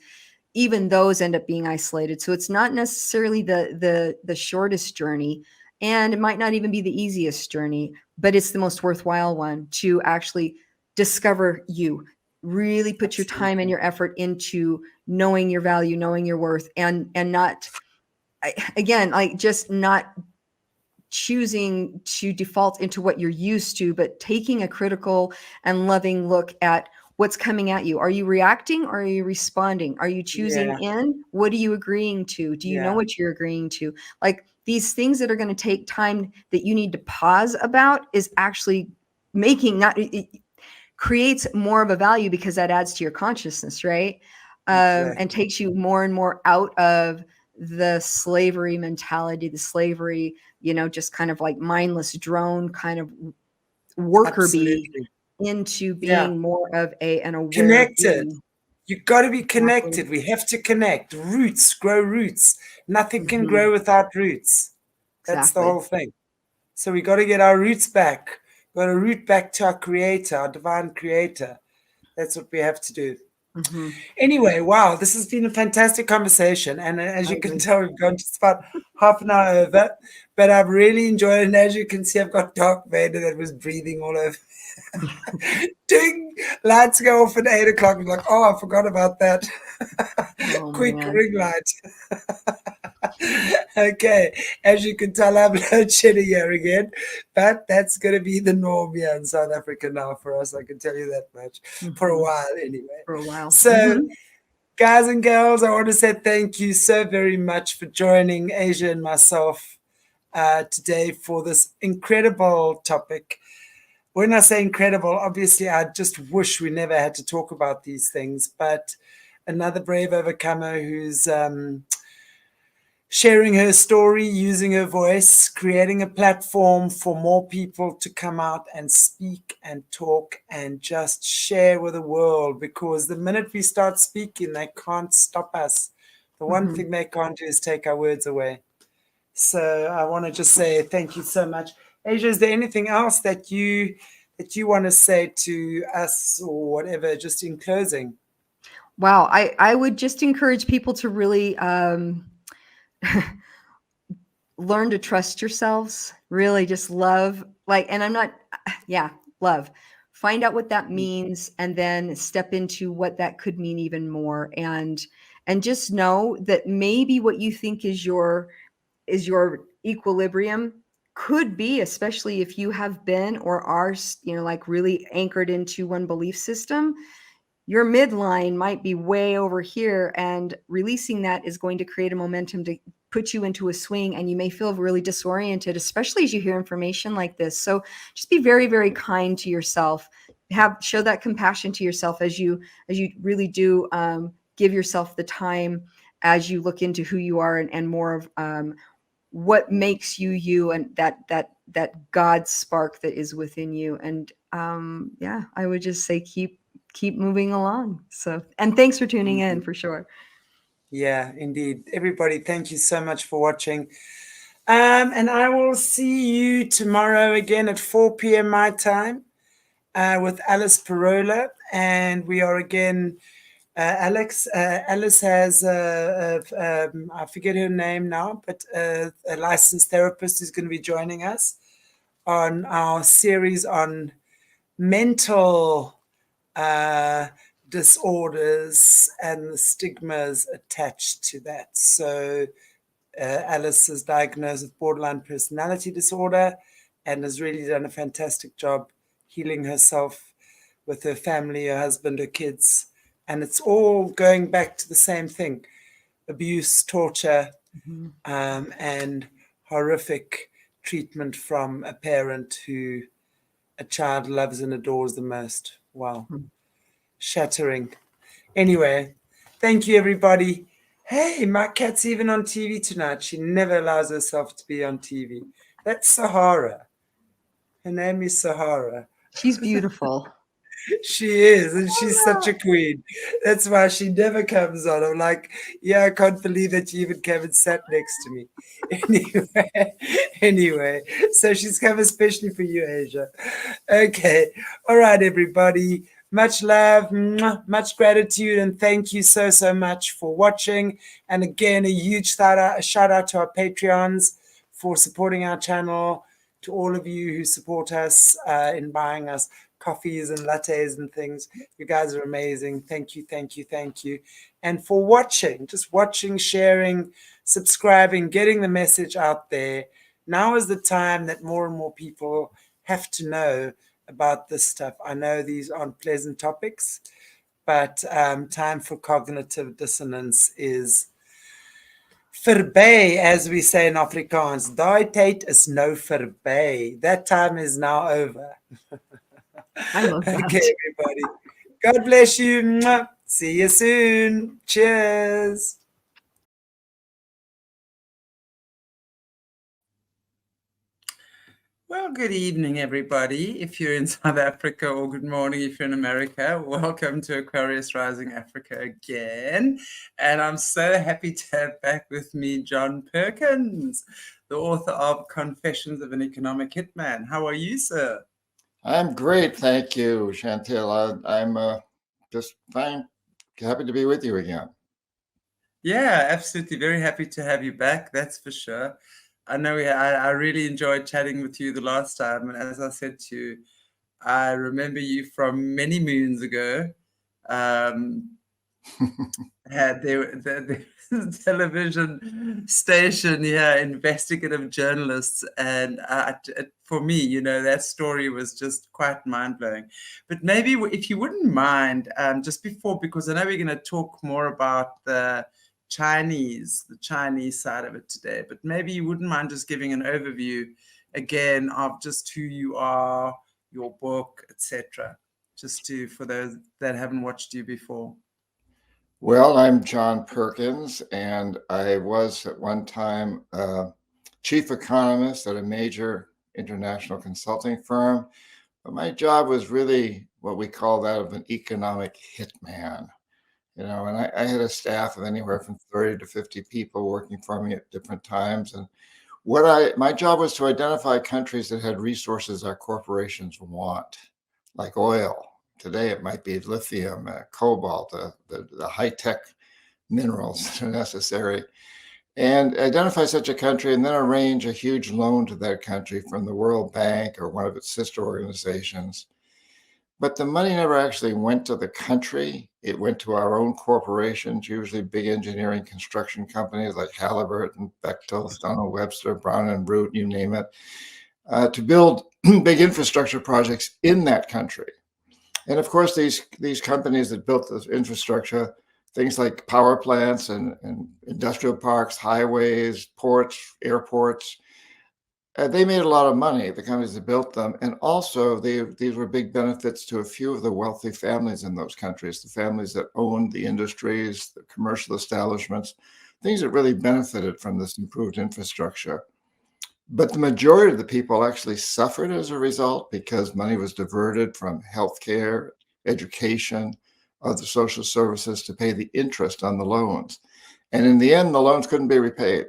Speaker 2: even those end up being isolated. So it's not necessarily the shortest journey, and it might not even be the easiest journey, but it's the most worthwhile one to actually discover you. Really put your time and
Speaker 1: Absolutely.
Speaker 2: your effort into knowing your value, knowing your worth, and not, again, like, just not choosing to default into what you're used to, but taking a critical and loving look at what's coming at you. Are you reacting or are you responding? Are you choosing
Speaker 1: Yeah,
Speaker 2: in? What are you agreeing to? Do you know
Speaker 1: yeah,
Speaker 2: what you're agreeing to? Like, these things that are going to take time that you need to pause about is actually making, not, it creates more of a value, because that adds to your consciousness, right? And
Speaker 1: exactly.
Speaker 2: takes you more and more out of the slavery mentality, the slavery, just kind of like mindless drone kind of worker bee,
Speaker 1: Absolutely.
Speaker 2: into
Speaker 1: Yeah.
Speaker 2: being more of an aware
Speaker 1: Connected.
Speaker 2: being.
Speaker 1: You got to be
Speaker 2: Exactly.
Speaker 1: connected. We have to connect. Roots, grow roots. Nothing can
Speaker 2: Mhm.
Speaker 1: grow without roots. That's the
Speaker 2: Exactly.
Speaker 1: whole thing. So we got to get our roots back. Got to root back to our creator, our divine creator. That's what we have to do.
Speaker 2: Mm-hmm.
Speaker 1: Anyway, wow, this has been a fantastic conversation. And as
Speaker 2: I
Speaker 1: you can
Speaker 2: agree.
Speaker 1: tell, we've gone just about half an hour over. But I've really enjoyed it. And as you can see, I've got Dark Vader that was breathing all over. Ding! Lights go off at 8 o'clock. I'm like, oh, I forgot about that.
Speaker 2: Oh
Speaker 1: Quick
Speaker 2: man.
Speaker 1: ring light. Okay, as you can tell, I'm load shedding here again, but that's going to be the norm here in South Africa now for us. I can tell you that much for a
Speaker 2: Mm-hmm.
Speaker 1: while, anyway.
Speaker 2: For a while.
Speaker 1: So,
Speaker 2: Mm-hmm.
Speaker 1: guys and girls, I want to say thank you so very much for joining Asia and myself today for this incredible topic. When I say incredible, obviously, I just wish we never had to talk about these things, but another brave overcomer who's sharing her story, using her voice, creating a platform for more people to come out and speak and talk and just share with the world. Because the minute we start speaking, they can't stop us. The one
Speaker 2: Mm-hmm.
Speaker 1: thing they can't do is take our words away. So I want to just say thank you so much. Asia, is there anything else that you want to say to us or whatever, just in closing?
Speaker 2: Wow. I would just encourage people to really learn to trust yourselves, really just love, like, and I'm not, yeah, love. Find out what that means and then step into what that could mean even more. And just know that maybe what you think is your equilibrium could be, especially if you have been or are, like really anchored into one belief system, your midline might be way over here, and releasing that is going to create a momentum to put you into a swing, and you may feel really disoriented, especially as you hear information like this. So just be very, very kind to yourself. Show that compassion to yourself as you really do, give yourself the time as you look into who you are, and more of what makes you you, and that God spark that is within you. And yeah, I would just say keep moving along. So, and thanks for tuning in, for sure.
Speaker 1: Yeah, indeed. Everybody, thank you so much for watching. And I will see you tomorrow again at 4 p.m. my time with Alice Parola. And we are again, Alice has, I forget her name now, but a licensed therapist who's going to be joining us on our series on mental uh, disorders and the stigmas attached to that. So, Alice is diagnosed with borderline personality disorder and has really done a fantastic job healing herself with her family, her husband, her kids. And it's all going back to the same thing: abuse, torture,
Speaker 2: Mhm.
Speaker 1: and horrific treatment from a parent who a child loves and adores the most. Wow. Shattering. Anyway, thank you, everybody. Hey, my cat's even on TV tonight. She never allows herself to be on TV. That's Sahara. Her name is Sahara.
Speaker 2: She's beautiful.
Speaker 1: She is, and she's such
Speaker 2: Oh,
Speaker 1: a queen. That's why she never comes on. I'm like, yeah, I can't believe that you even came and sat next to me. Anyway, so she's come especially for you, Asia. Okay, all right, everybody. Much love, much gratitude, and thank you so much for watching. And again, a huge shout out to our Patreons for supporting our channel, to all of you who support us in buying us coffees and lattes and things. You guys are amazing. Thank you, thank you, thank you. And for watching, just watching, sharing, subscribing, getting the message out there. Now is the time that more and more people have to know about this stuff. I know these aren't pleasant topics, but time for cognitive dissonance is verby, as we say in Afrikaans. Daai tyd is nou verby. That time is now over.
Speaker 2: I love
Speaker 1: Okay,
Speaker 2: that.
Speaker 1: everybody. God bless you. Mwah. See you soon. Cheers. Well, good evening, everybody. If you're in South Africa, or good morning if you're in America, welcome to Aquarius Rising Africa again. And I'm so happy to have back with me John Perkins, the author of Confessions of an Economic Hitman. How are you, sir?
Speaker 3: I'm great, thank you, Chantel. I'm just fine, happy to be with you again.
Speaker 1: Yeah, absolutely. Very happy to have you back. That's for sure. I know I really enjoyed chatting with you the last time. And as I said to you, I remember you from many moons ago. Um, had the television station, yeah, investigative journalists, and for me, that story was just quite mind blowing. But maybe if you wouldn't mind, just before, because I know we're going to talk more about the Chinese side of it today, but maybe you wouldn't mind just giving an overview again of just who you are, your book, etc. Just to for those that haven't watched you before.
Speaker 3: Well, I'm John Perkins, and I was at one time chief economist at a major international consulting firm. But my job was really what we call that of an economic hitman. And I had a staff of anywhere from 30 to 50 people working for me at different times. And my job was to identify countries that had resources our corporations want, like oil. Today it might be lithium, cobalt, the high-tech minerals that are necessary, and identify such a country and then arrange a huge loan to that country from the World Bank or one of its sister organizations. But the money never actually went to the country. It went to our own corporations, usually big engineering construction companies like Halliburton, Bechtel, Stone Webster, Brown and Root, you name it, to build big infrastructure projects in that country. And of course, these companies that built this infrastructure, things like power plants and industrial parks, highways, ports, airports, they made a lot of money, the companies that built them. And also, these were big benefits to a few of the wealthy families in those countries, the families that owned the industries, the commercial establishments, things that really benefited from this improved infrastructure. But the majority of the people actually suffered as a result because money was diverted from healthcare, education, other social services to pay the interest on the loans. And in the end, the loans couldn't be repaid,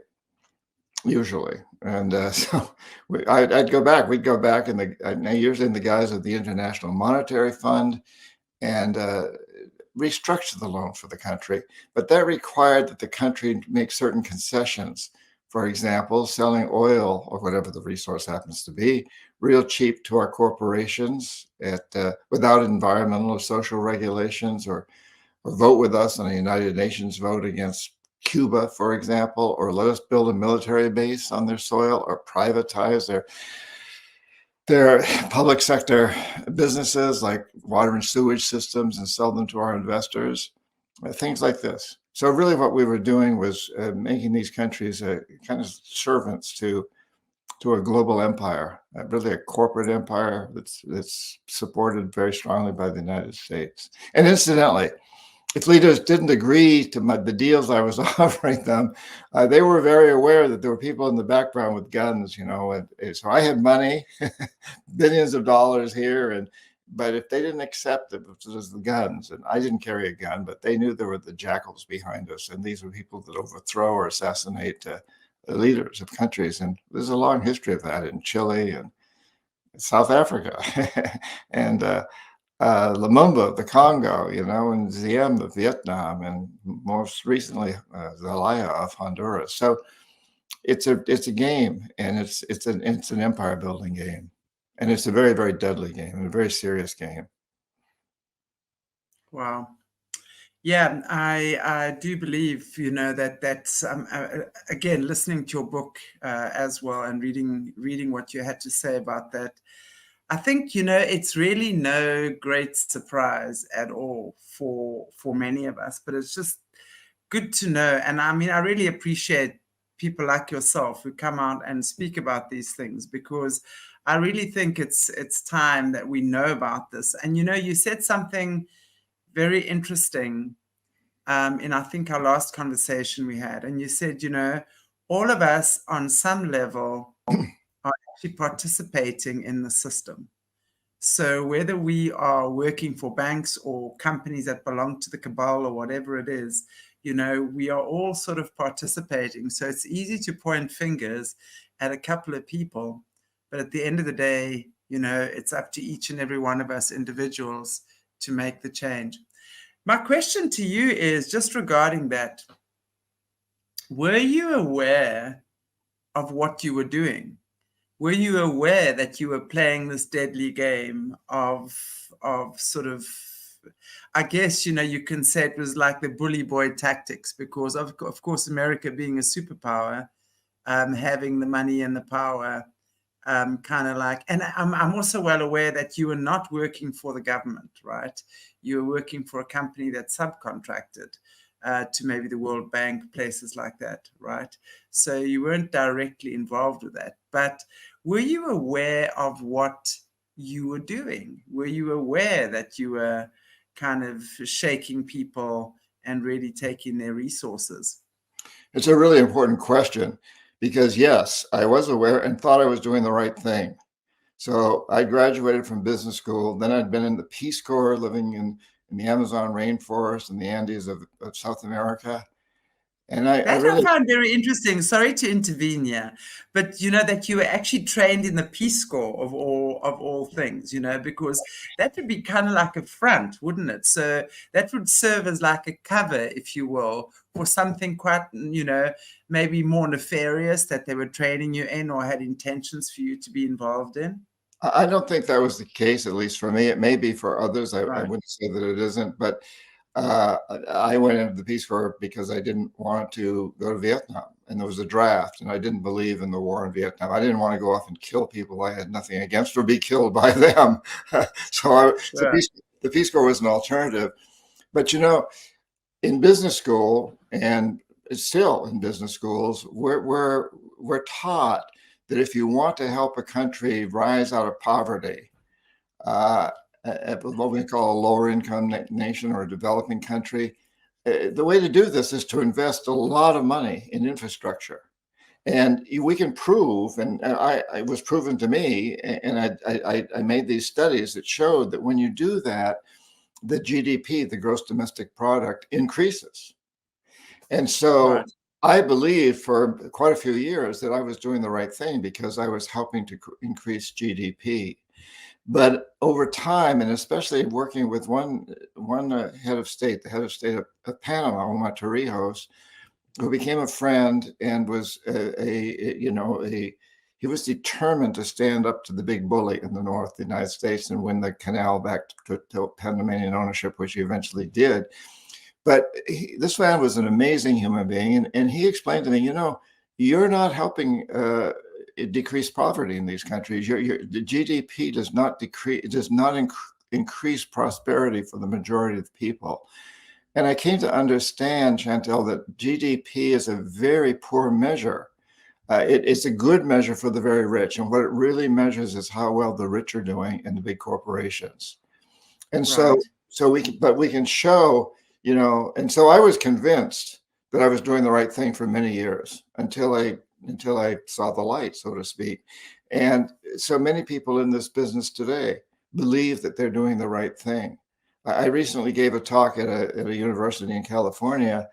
Speaker 3: usually. And so I'd go back. We'd go back usually in the guise of the International Monetary Fund and restructure the loan for the country. But that required that the country make certain concessions. For example, selling oil or whatever the resource happens to be real cheap to our corporations without environmental or social regulations, or vote with us on a United Nations vote against Cuba, for example, or let us build a military base on their soil, or privatize their public sector businesses like water and sewage systems and sell them to our investors, things like this. So really what we were doing was making these countries kind of servants to a global empire, really a corporate empire that's supported very strongly by the United States. And incidentally, if leaders didn't agree to the deals I was offering them, they were very aware that there were people in the background with guns, and so I had money, billions of dollars here, but if they didn't accept it, it was the guns. And I didn't carry a gun, but they knew there were the jackals behind us, and these were people that overthrow or assassinate the leaders of countries. And there's a long history of that in Chile and South Africa, and Lumumba of the Congo, and Diem of Vietnam, and most recently Zelaya of Honduras. So it's a game, and it's an empire building game, and it's a very, very deadly game and a very serious game.
Speaker 1: Wow. Yeah, I do believe that's again, listening to your book as well, and reading what you had to say about that. I think it's really no great surprise at all for many of us, but it's just good to know. And I mean, I really appreciate people like yourself who come out and speak about these things, because I really think it's time that we know about this. And you said something very interesting in, I think, our last conversation we had, and you said, all of us on some level are actually participating in the system. So whether we are working for banks or companies that belong to the cabal or whatever it is, we are all sort of participating. So it's easy to point fingers at a couple of people, but at the end of the day, It's up to each and every one of us individuals to make the change. My question to you is just regarding that. Were you aware of what you were doing? Were you aware that you were playing this deadly game of sort of, I guess, you can say it was like the bully boy tactics, because of course, America being a superpower, having the money and the power, kind of like, and I'm also well aware that you were not working for the government, right? You were working for a company that subcontracted to maybe the World Bank, places like that, right? So you weren't directly involved with that. But were you aware of what you were doing? Were you aware that you were kind of shaking people and really taking their resources?
Speaker 3: It's a really important question because, yes, I was aware and thought I was doing the right thing. So I graduated from business school. Then I'd been in the Peace Corps, living in the Amazon rainforest and the Andes of South America. And I
Speaker 1: That I
Speaker 3: really,
Speaker 1: found very interesting. Sorry to intervene here, but that you were actually trained in the Peace Corps of all things, because that would be kind of like a front, wouldn't it? So that would serve as like a cover, if you will, for something quite, maybe more nefarious that they were training you in or had intentions for you to be involved in.
Speaker 3: I don't think that was the case, at least for me. It may be for others. I
Speaker 1: Right.
Speaker 3: wouldn't say that it isn't, but I went into the Peace Corps because I didn't want to go to Vietnam, and there was a draft, and I didn't believe in the war in Vietnam. I didn't want to go off and kill people I had nothing against or be killed by them. So
Speaker 1: Sure.
Speaker 3: the Peace Corps was an alternative. But in business school, and still in business schools, we're taught that if you want to help a country rise out of poverty, what we call a lower income nation or a developing country, the way to do this is to invest a lot of money in infrastructure. And we can prove, and it was proven to me, and I made these studies that showed that when you do that, the GDP, the gross domestic product, increases. And so
Speaker 1: Right.
Speaker 3: I believed for quite a few years that I was doing the right thing because I was helping to increase GDP. But over time, and especially working with one head of state, the head of state of Panama, Omar Torrijos, who became a friend and was he was determined to stand up to the big bully in the North, the United States, and win the canal back to Panamanian ownership, which he eventually did. But this man was an amazing human being, and he explained to me, you're not helping decrease poverty in these countries. The GDP does not increase prosperity for the majority of the people. And I came to understand, Chantel, that GDP is a very poor measure. It's a good measure for the very rich, and what it really measures is how well the rich are doing in the big corporations. And
Speaker 1: Right.
Speaker 3: so we can show, and so I was convinced that I was doing the right thing for many years until I saw the light, so to speak. And so many people in this business today believe that they're doing the right thing. I recently gave a talk at a university in California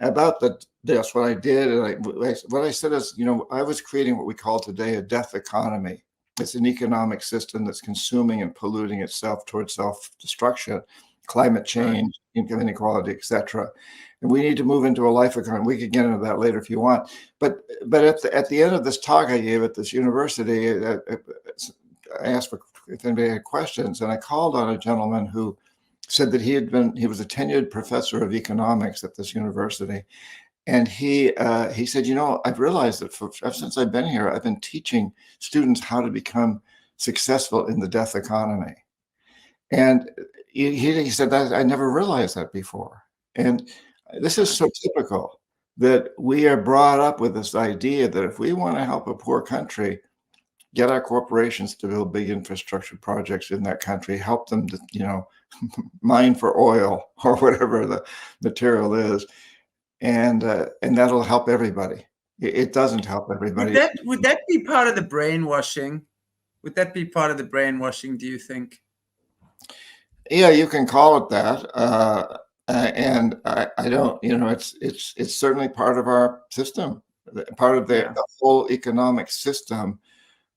Speaker 3: about this, what I did. And what I said is, I was creating what we call today a death economy. It's an economic system that's consuming and polluting itself towards self-destruction, climate change, income inequality, etc. And we need to move into a life economy. We could get into that later if you want. But at the end of this talk I gave at this university, I asked if anybody had questions, and I called on a gentleman who said that he was a tenured professor of economics at this university. And he said, I've realized that since I've been here, I've been teaching students how to become successful in the death economy. And he said that I never realized that before. And this is so typical that we are brought up with this idea that if we want to help a poor country, get our corporations to build big infrastructure projects in that country, help them to, mine for oil or whatever the material is, and that'll help everybody. It doesn't help everybody.
Speaker 1: Would that be part of the brainwashing? Would that be part of the brainwashing, do you think?
Speaker 3: Yeah, you can call it that. And I don't, it's certainly part of our system, part of the whole economic system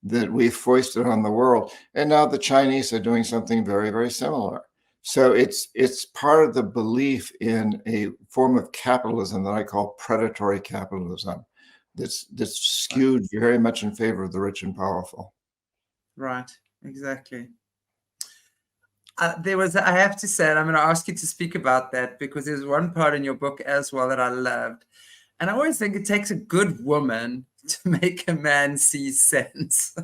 Speaker 3: that we foisted on the world. And now the Chinese are doing something very, very similar. So it's part of the belief in a form of capitalism that I call predatory capitalism, that's skewed very much in favor of the rich and powerful.
Speaker 1: Right, exactly. I have to say, and I'm going to ask you to speak about that, because there's one part in your book as well that I loved. And I always think it takes a good woman to make a man see sense.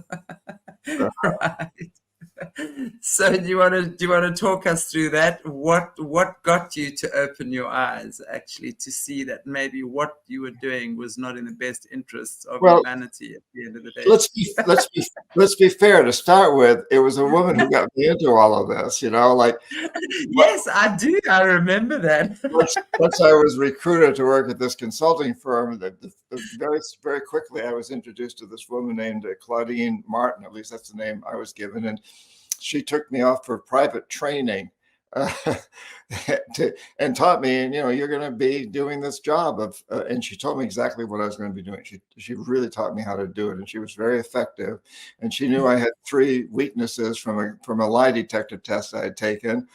Speaker 1: Right. So do you want to talk us through that? What got you to open your eyes, actually, to see that maybe what you were doing was not in the best interests of humanity at the end of the day?
Speaker 3: Let's be fair. To start with, it was a woman who got me into all of this. Like
Speaker 1: yes, I do. I remember that.
Speaker 3: Once I was recruited to work at this consulting firm, very, very quickly I was introduced to this woman named Claudine Martin. At least that's the name I was given, and she took me off for private training and taught me, and you're going to be doing this job of, and she told me exactly what I was going to be doing. She really taught me how to do it, and she was very effective. And she knew I had 3 weaknesses from a lie detector test I had taken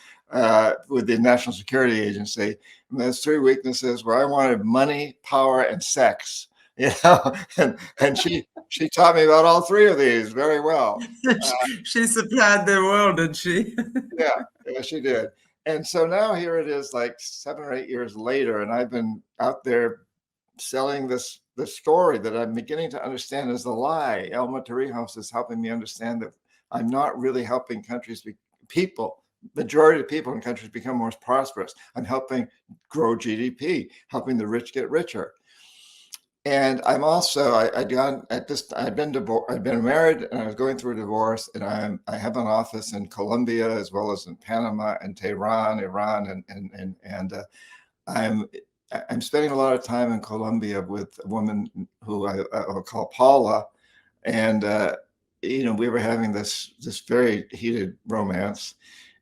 Speaker 3: with the National Security Agency. And those 3 weaknesses were I wanted money, power, and sex. And she taught me about all 3 of these very well.
Speaker 1: She supplied the world, didn't she?
Speaker 3: Yeah, she did. And so now here it is, like 7 or 8 years later, and I've been out there selling this story that I'm beginning to understand is a lie. Elma Torrijos is helping me understand that I'm not really helping majority of people in countries become more prosperous. I'm helping grow GDP, helping the rich get richer. And I'm also, I've been married, and I was going through a divorce, and I have an office in Colombia as well as in Panama and Tehran, Iran, and I'm spending a lot of time in Colombia with a woman who I will call Paula, and we were having this very heated romance,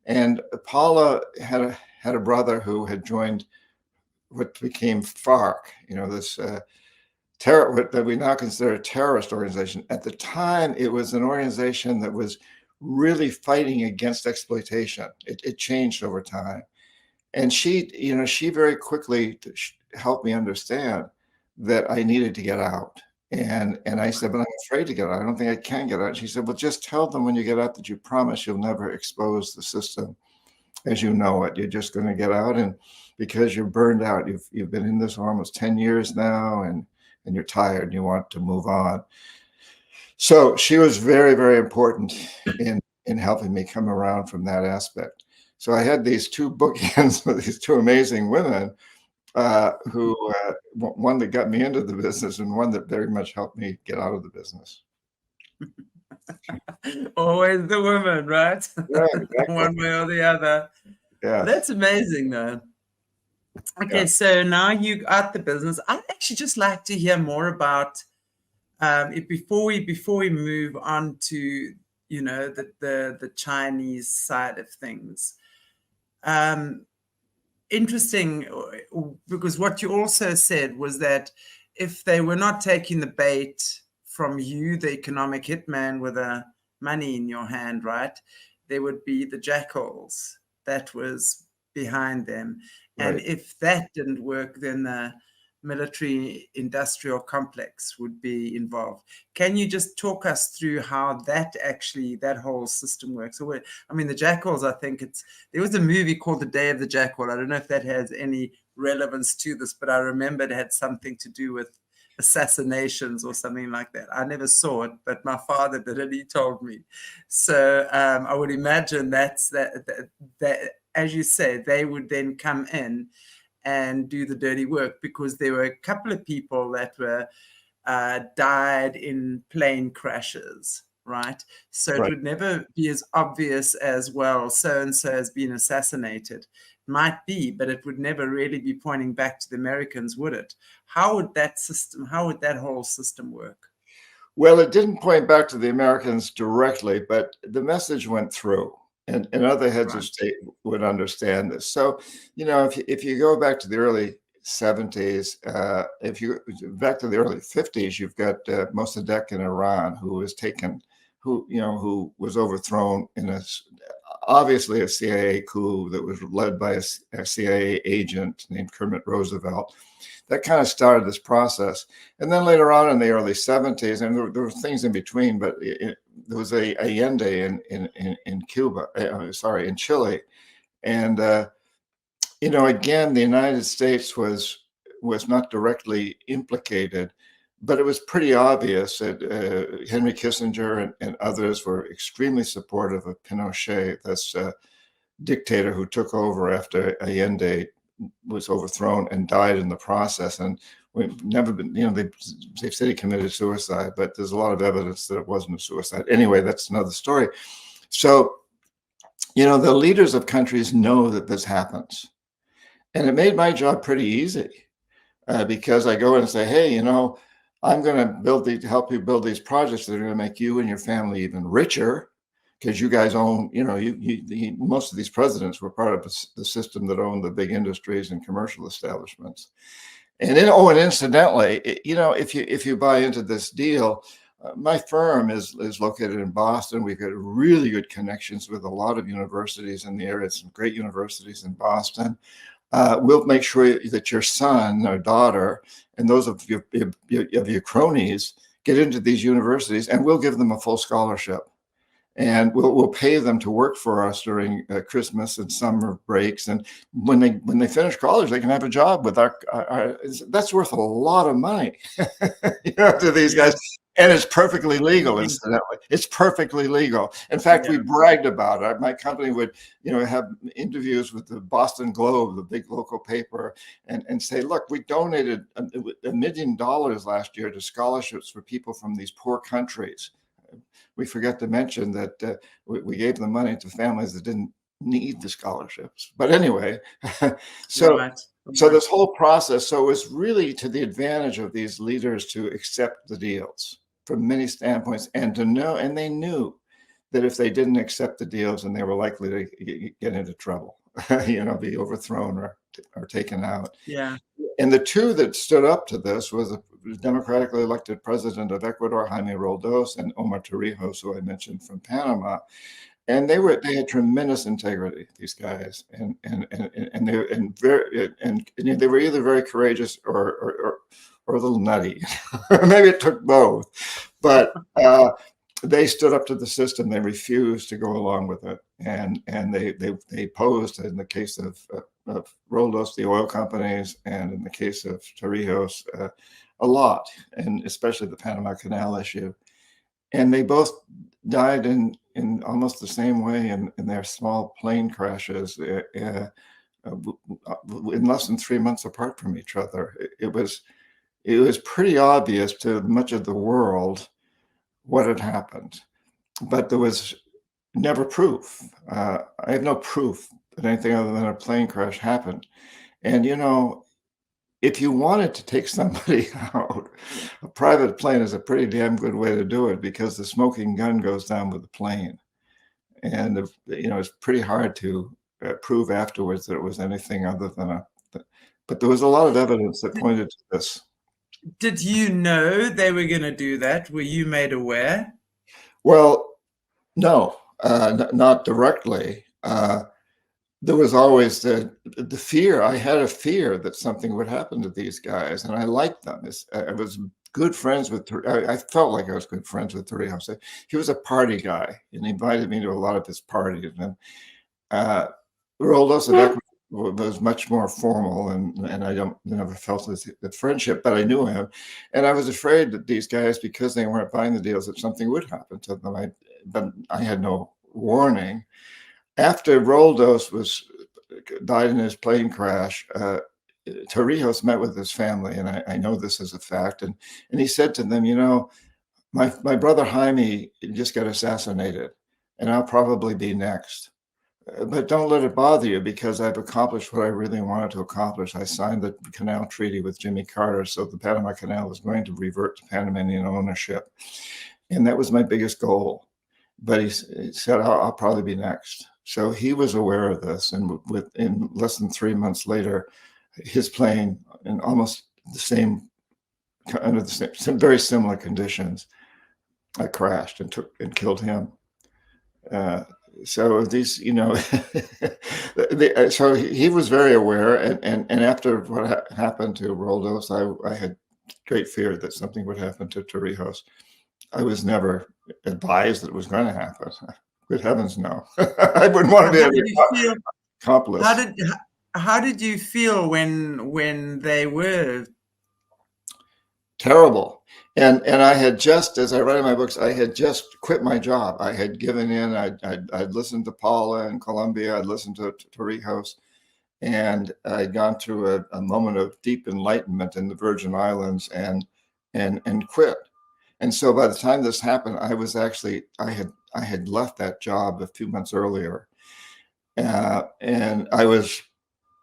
Speaker 3: and Paula had a brother who had joined what became FARC, this terror that we now consider a terrorist organization. At the time, it was an organization that was really fighting against exploitation. It changed over time. And she very quickly helped me understand that I needed to get out. And I said, but I'm afraid to get out. I don't think I can get out. She said, well, just tell them when you get out that you promise you'll never expose the system as you know it. You're just going to get out, and because you're burned out, you've been in this for almost 10 years now, and you're tired and you want to move on. So she was very, very important in helping me come around from that aspect. So I had these 2 bookends with these 2 amazing women who one that got me into the business and one that very much helped me get out of the business.
Speaker 1: Always the woman, right?
Speaker 3: Yeah, exactly.
Speaker 1: One way or the other.
Speaker 3: Yeah.
Speaker 1: That's amazing, though. Okay,
Speaker 3: Yeah.
Speaker 1: so now you got the business. I'd actually just like to hear more about it before we move on to the Chinese side of things. Interesting, because what you also said was that if they were not taking the bait from you, the economic hitman with the money in your hand, right, there would be the jackals that was behind them. And
Speaker 3: Right.
Speaker 1: if that didn't work, then the military industrial complex would be involved. Can you just talk us through how that whole system works? So, I mean, the jackals, I think there was a movie called The Day of the Jackal. I don't know if that has any relevance to this, but I remember it had something to do with assassinations or something like that. I never saw it, but my father did it. He told me. So I would imagine that, as you say, they would then come in and do the dirty work, because there were a couple of people that were died in plane crashes, right? So
Speaker 3: Right.
Speaker 1: it would never be as obvious as, well, so-and-so has been assassinated. Might be, but it would never really be pointing back to the Americans, would it? How would that whole system work?
Speaker 3: Well, it didn't point back to the Americans directly, but the message went through, and other heads of
Speaker 1: Right.
Speaker 3: state would understand this. So, if you go back to the early 70s. If you back to the early 50s, you've got Mossadegh in Iran, who was taken, who was overthrown in obviously a CIA coup that was led by a CIA agent named Kermit Roosevelt. That kind of started this process. And then later on in the early 70s, and there were things in between, but there was Allende in Cuba, in Chile. And, again, the United States was not directly implicated, but it was pretty obvious that Henry Kissinger and others were extremely supportive of Pinochet, this dictator who took over after Allende was overthrown and died in the process. And we've never been, they said he committed suicide, but there's a lot of evidence that it wasn't a suicide. Anyway, that's another story. So, the leaders of countries know that this happens. And it made my job pretty easy because I go in and say, hey, I'm going to help you build these projects that are going to make you and your family even richer, because you guys own, most of these presidents were part of the system that owned the big industries and commercial establishments. And incidentally, if you buy into this deal, my firm is located in Boston. We've got really good connections with a lot of universities in the area, some great universities in Boston. We'll make sure that your son or daughter and those of your cronies get into these universities, and we'll give them a full scholarship. And we'll pay them to work for us during Christmas and summer breaks. And when they finish college, they can have a job with our that's worth a lot of money, to these guys. And it's perfectly legal, incidentally. It's perfectly legal. In fact, we bragged about it. My company would, have interviews with the Boston Globe, the big local paper, and say, look, we donated $1 million last year to scholarships for people from these poor countries. We forget to mention that we gave the money to families that didn't need the scholarships. But anyway, so this whole process, so it was really to the advantage of these leaders to accept the deals from many standpoints, and to know, and they knew that if they didn't accept the deals, and they were likely to get into trouble, be overthrown or taken out.
Speaker 1: Yeah.
Speaker 3: And the two that stood up to this was the democratically elected president of Ecuador, Jaime Roldos, and Omar Torrijos, who I mentioned from Panama. And they had tremendous integrity, these guys, and they were either very courageous or a little nutty. Maybe it took both, but they stood up to the system. They refused to go along with it, and they opposed, in the case of Roldos, the oil companies, and in the case of Torrijos, a lot, and especially the Panama Canal issue. And they both died in almost the same way in their small plane crashes, in less than 3 months apart from each other. It was pretty obvious to much of the world what had happened, but there was never proof. I have no proof that anything other than a plane crash happened. And if you wanted to take somebody out, a private plane is a pretty damn good way to do it, because the smoking gun goes down with the plane. And, it's pretty hard to prove afterwards that it was anything other than but there was a lot of evidence that pointed to this.
Speaker 1: Did you know they were going to do that? Were you made aware?
Speaker 3: Well, no, not directly. There was always the fear. I had a fear that something would happen to these guys, and I liked them. I was good friends with. I felt like I was good friends with Torrijos. He was a party guy, and he invited me to a lot of his parties. And Roldos was much more formal, and I never felt the friendship, but I knew him, and I was afraid that these guys, because they weren't buying the deals, that something would happen to them. But I had no warning. After Roldos died in his plane crash, Torrijos met with his family, and I know this as a fact, and he said to them, my brother Jaime just got assassinated, and I'll probably be next. But don't let it bother you, because I've accomplished what I really wanted to accomplish. I signed the Canal Treaty with Jimmy Carter, so the Panama Canal was going to revert to Panamanian ownership, and that was my biggest goal. But he said, I'll probably be next. So he was aware of this, and in less than 3 months later, his plane in almost the same, under the same, some very similar conditions. I crashed and killed him. So these, so he was very aware, and after what happened to Roldos, I had great fear that something would happen to Torrijos. I was never advised that it was going to happen. Good heavens, no! I wouldn't want to be an accomplice.
Speaker 1: How did you feel when they were
Speaker 3: terrible? And I had just, as I write in my books, I had just quit my job. I had given in. I'd listened to Paula in Colombia. I'd listened to Torrijos, and I'd gone through a moment of deep enlightenment in the Virgin Islands and quit. And so by the time this happened, I was actually, I had left that job a few months earlier, and I was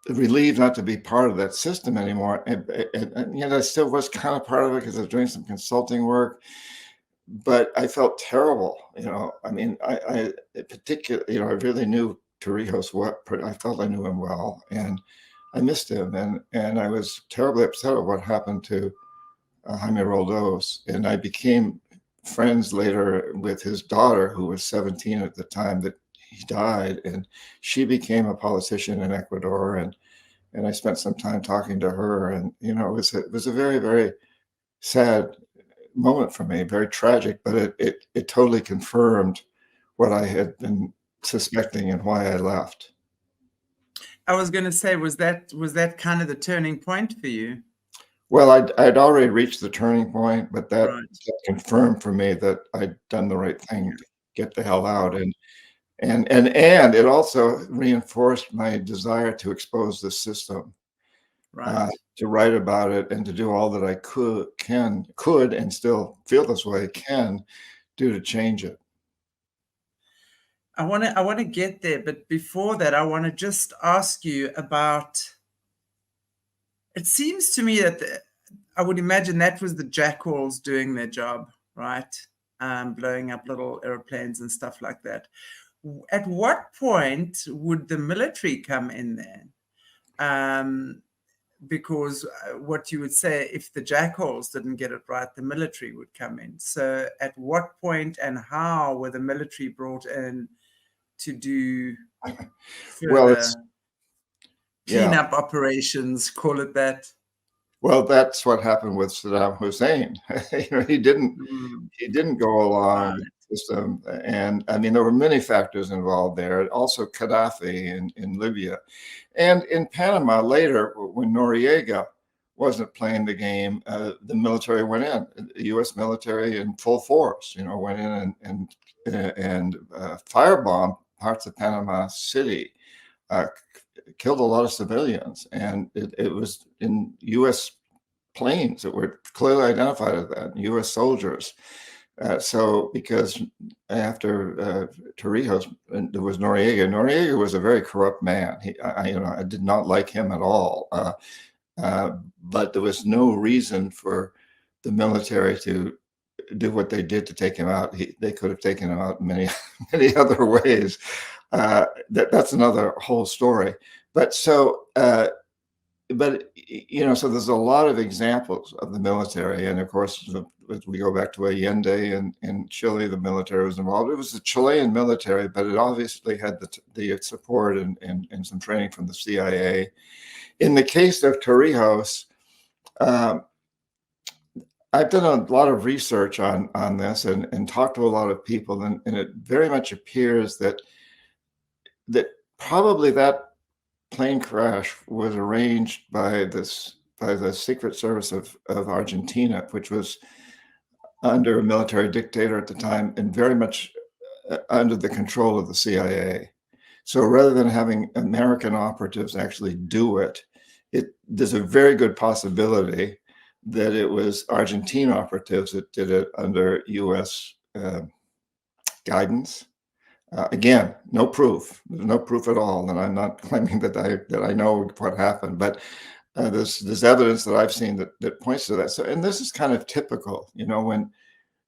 Speaker 3: relieved not to be part of that system anymore. And yet I still was kind of part of it because I was doing some consulting work, but I felt terrible. I mean, I particularly, I really knew Torrijos. I felt I knew him well, and I missed him, and I was terribly upset at what happened to Jaime Roldos. And I became friends later with his daughter, who was 17 at the time that he died, and she became a politician in Ecuador, and I spent some time talking to her, and it was a very, very sad moment for me, very tragic, but it totally confirmed what I had been suspecting and why I left.
Speaker 1: I was going to say, was that kind of the turning point for you?
Speaker 3: Well, I'd already reached the turning point, but that confirmed for me that I'd done the right thing to get the hell out. And it also reinforced my desire to expose the system, to write about it, and to do all that I could, and still feel this way, can do to change it.
Speaker 1: I want to get there, but before that, I want to just ask you about. It seems to me that I would imagine that was the jackals doing their job, right? Blowing up little airplanes and stuff like that. At what point would the military come in there? Because what you would say, if the jackals didn't get it right, the military would come in. So at what point and how were the military brought in to do further cleanup operations, call it that?
Speaker 3: Well, that's what happened with Saddam Hussein. He didn't go along with the system, and I mean there were many factors involved there. Also, Gaddafi in Libya, and in Panama later, when Noriega wasn't playing the game, the military went in. The U.S. military in full force, went in and firebombed parts of Panama City. Killed a lot of civilians, and it was in U.S. planes that were clearly identified as that, U.S. soldiers. So because after Torrijos, there was Noriega. Noriega was a very corrupt man. I did not like him at all. But there was no reason for the military to do what they did to take him out. They could have taken him out in many, many other ways. That's another whole story. But so, so there's a lot of examples of the military, and of course, as we go back to Allende in Chile, the military was involved. It was the Chilean military, but it obviously had the support and some training from the CIA. In the case of Torrijos, I've done a lot of research on this and talked to a lot of people, and it very much appears that probably that plane crash was arranged by the Secret Service of Argentina, which was under a military dictator at the time and very much under the control of the CIA. So rather than having American operatives actually do it, there's a very good possibility that it was Argentine operatives that did it under U.S. guidance. Again, no proof. There's no proof at all, and I'm not claiming that I know what happened. But there's evidence that I've seen that points to that. So, and this is kind of typical, when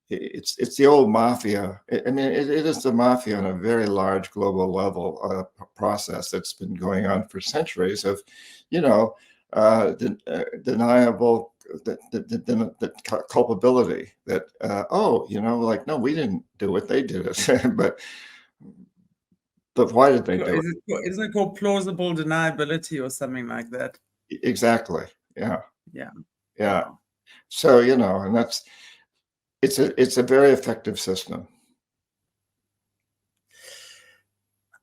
Speaker 3: it's the old mafia. I mean, it is the mafia on a very large global level process that's been going on for centuries of, deniable, the culpability that, like, no, we didn't do it, they did it. But why did they do it?
Speaker 1: Isn't it called plausible deniability or something like that?
Speaker 3: Exactly. Yeah.
Speaker 1: Yeah.
Speaker 3: Yeah.
Speaker 1: Wow.
Speaker 3: So, and it's a very effective system.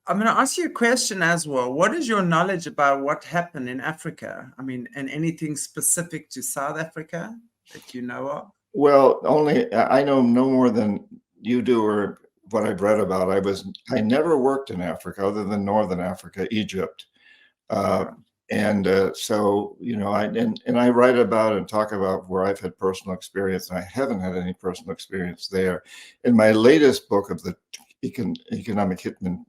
Speaker 1: I'm going to ask you a question as well. What is your knowledge about what happened in Africa? I mean, and anything specific to South Africa that you know of?
Speaker 3: Well, I know no more than you do or what I've read about. I never worked in Africa other than Northern Africa, Egypt. So, I write about and talk about where I've had personal experience, and I haven't had any personal experience there. In my latest book of the Economic Hitman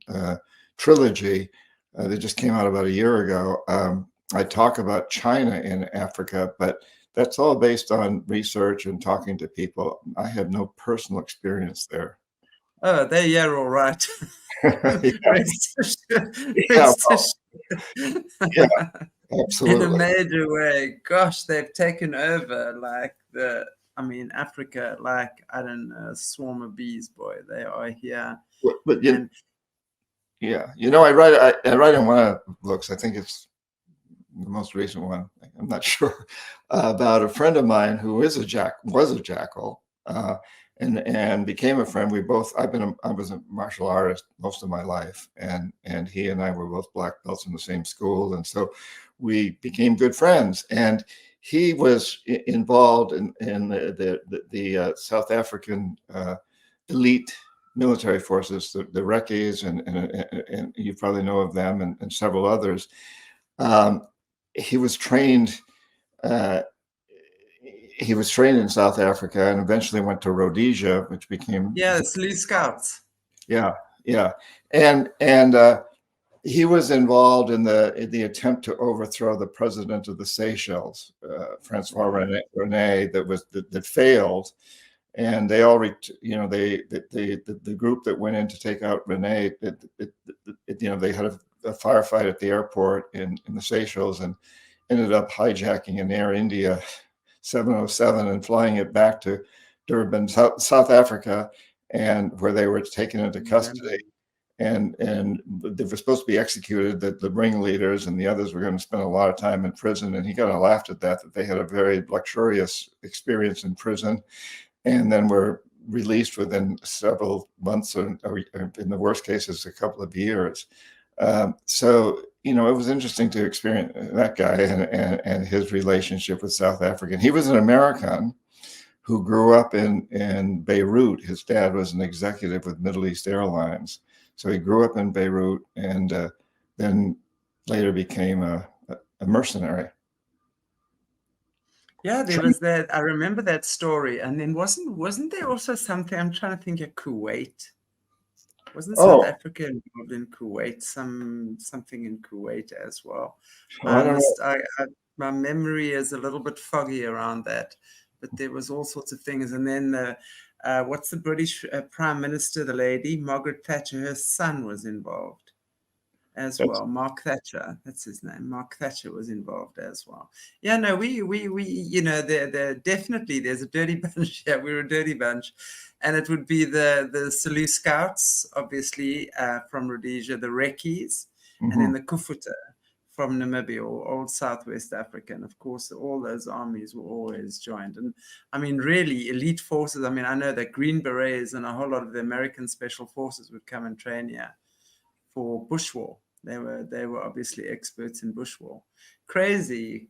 Speaker 3: trilogy that just came out about a year ago, I talk about China in Africa, but that's all based on research and talking to people. I have no personal experience there.
Speaker 1: Oh, they're all right.
Speaker 3: Yeah, absolutely.
Speaker 1: In a major way. Gosh, they've taken over Africa, like, I don't know, a swarm of bees, boy. They are here.
Speaker 3: I write in one of the books, I think it's the most recent one, I'm not sure, about a friend of mine who was a jackal, and became a friend. I was a martial artist most of my life, and he and I were both black belts in the same school, and so we became good friends. And he was involved in the South African elite military forces, the Rekkies, and you probably know of them, and several others. He was trained. He was trained in South Africa and eventually went to Rhodesia, which became
Speaker 1: the Sleep Scouts.
Speaker 3: Yeah, and he was involved in the attempt to overthrow the president of the Seychelles, Francois Raine, that failed. And they all, the group that went in to take out Raine, they had a firefight at the airport in the Seychelles and ended up hijacking an Air India 707 and flying it back to Durban, South Africa, and where they were taken into custody. And they were supposed to be executed, that the ringleaders and the others were going to spend a lot of time in prison. And he kind of laughed at that they had a very luxurious experience in prison, and then were released within several months, or in the worst cases, a couple of years. So, it was interesting to experience that guy and his relationship with South Africa. He was an American who grew up in Beirut. His dad was an executive with Middle East Airlines. So he grew up in Beirut and then later became a mercenary.
Speaker 1: Yeah, there was that. I remember that story. And then wasn't there also something, I'm trying to think of Kuwait. Wasn't South Africa involved in Kuwait? Something in Kuwait as well. My memory is a little bit foggy around that, but there was all sorts of things. And then what's the British Prime Minister, the lady, Margaret Thatcher, her son was involved as well. Mark Thatcher, that's his name. Mark Thatcher was involved as well. Yeah, no, we there definitely, there's a dirty bunch. Yeah, we're a dirty bunch. And it would be the Selous Scouts, obviously, from Rhodesia, the Rekkies, and then the Kufuta from Namibia, or old Southwest Africa. And of course, all those armies were always joined. And I mean, really, elite forces. I mean, I know that Green Berets and a whole lot of the American Special Forces would come and train here for bush war. They were obviously experts in bush war. Crazy,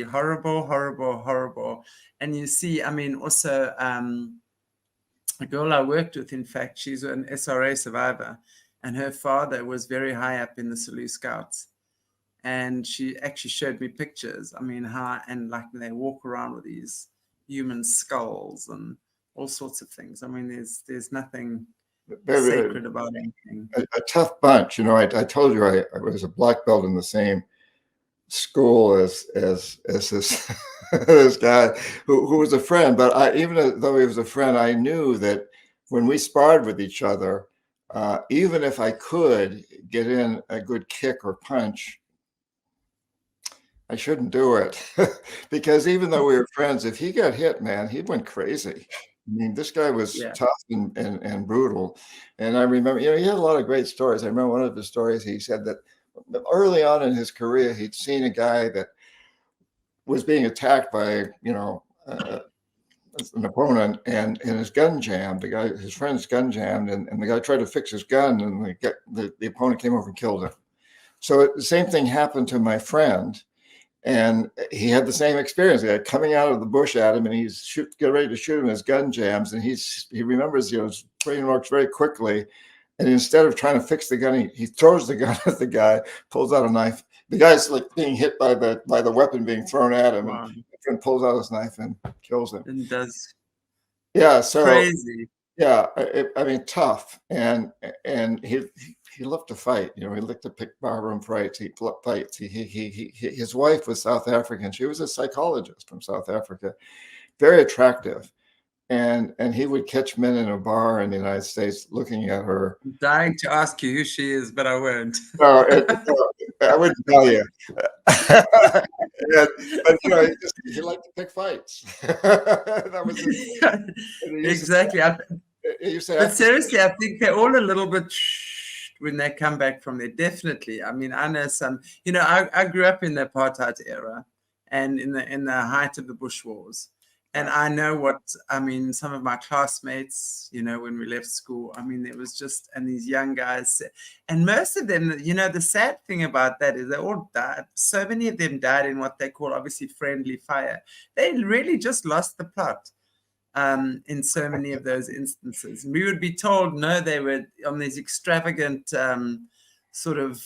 Speaker 1: horrible. And you see, I mean, also a girl I worked with, in fact, she's an SRA survivor, and her father was very high up in the Selous Scouts. And she actually showed me pictures. I mean, like they walk around with these human skulls and all sorts of things. I mean, there's nothing sacred about anything.
Speaker 3: A tough bunch. I told you I was a black belt in the same school as this this guy who was a friend. But even though he was a friend, I knew that when we sparred with each other, even if I could get in a good kick or punch, I shouldn't do it because even though we were friends, if he got hit, man, he went crazy. I mean, this guy was
Speaker 1: Yeah.
Speaker 3: tough and brutal. And I remember, he had a lot of great stories. I remember one of his stories. He said that early on in his career, he'd seen a guy that was being attacked by, an opponent, and his gun jammed. His friend's gun jammed, and the guy tried to fix his gun, and the opponent came over and killed him. So the same thing happened to my friend. And he had the same experience. He had coming out of the bush at him, and he's get ready to shoot him. His gun jams, and he remembers, his brain works very quickly. And instead of trying to fix the gun, he throws the gun at the guy, pulls out a knife. The guy's like being hit by the weapon being thrown at him,
Speaker 1: Wow.
Speaker 3: and pulls out his knife and kills him.
Speaker 1: And does
Speaker 3: Yeah, so
Speaker 1: crazy.
Speaker 3: yeah, I mean, tough, and he loved to fight. He liked to pick barroom fights. He fights. His wife was South African. She was a psychologist from South Africa, very attractive, and he would catch men in a bar in the United States looking at her.
Speaker 1: I'm dying to ask you who she is, but I won't.
Speaker 3: No, I wouldn't tell you. But he liked to pick fights. That was
Speaker 1: exactly. But seriously, I think they're all a little bit when they come back from there. Definitely. I mean, I know some. I grew up in the apartheid era, and in the height of the Bush Wars. And I know some of my classmates, when we left school, it was just, and these young guys, and most of them, the sad thing about that is they all died. So many of them died in what they call, obviously, friendly fire. They really just lost the plot in so many of those instances. And we would be told, no, they were on these extravagant sort of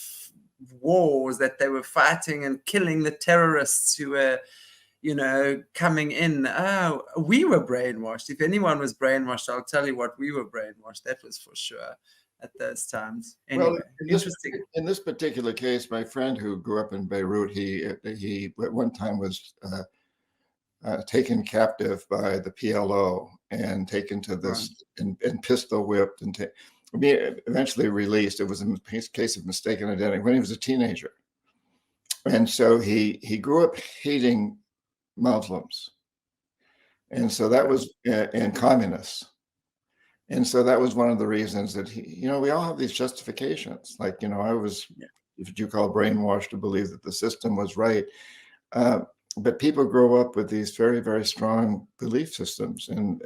Speaker 1: wars that they were fighting and killing the terrorists who were coming in. Oh, we were brainwashed. If anyone was brainwashed, I'll tell you what, we were brainwashed. That was for sure at those times. Anyway,
Speaker 3: well,
Speaker 1: interesting.
Speaker 3: In this particular case, my friend who grew up in Beirut, he at one time was taken captive by the PLO and taken to this and pistol whipped and eventually released. It was a case of mistaken identity when he was a teenager. And so he grew up hating Muslims, and so that was and communists, and so that was one of the reasons that we all have these justifications. Like I was, if you call brainwashed to believe that the system was right, but people grow up with these very, very strong belief systems, and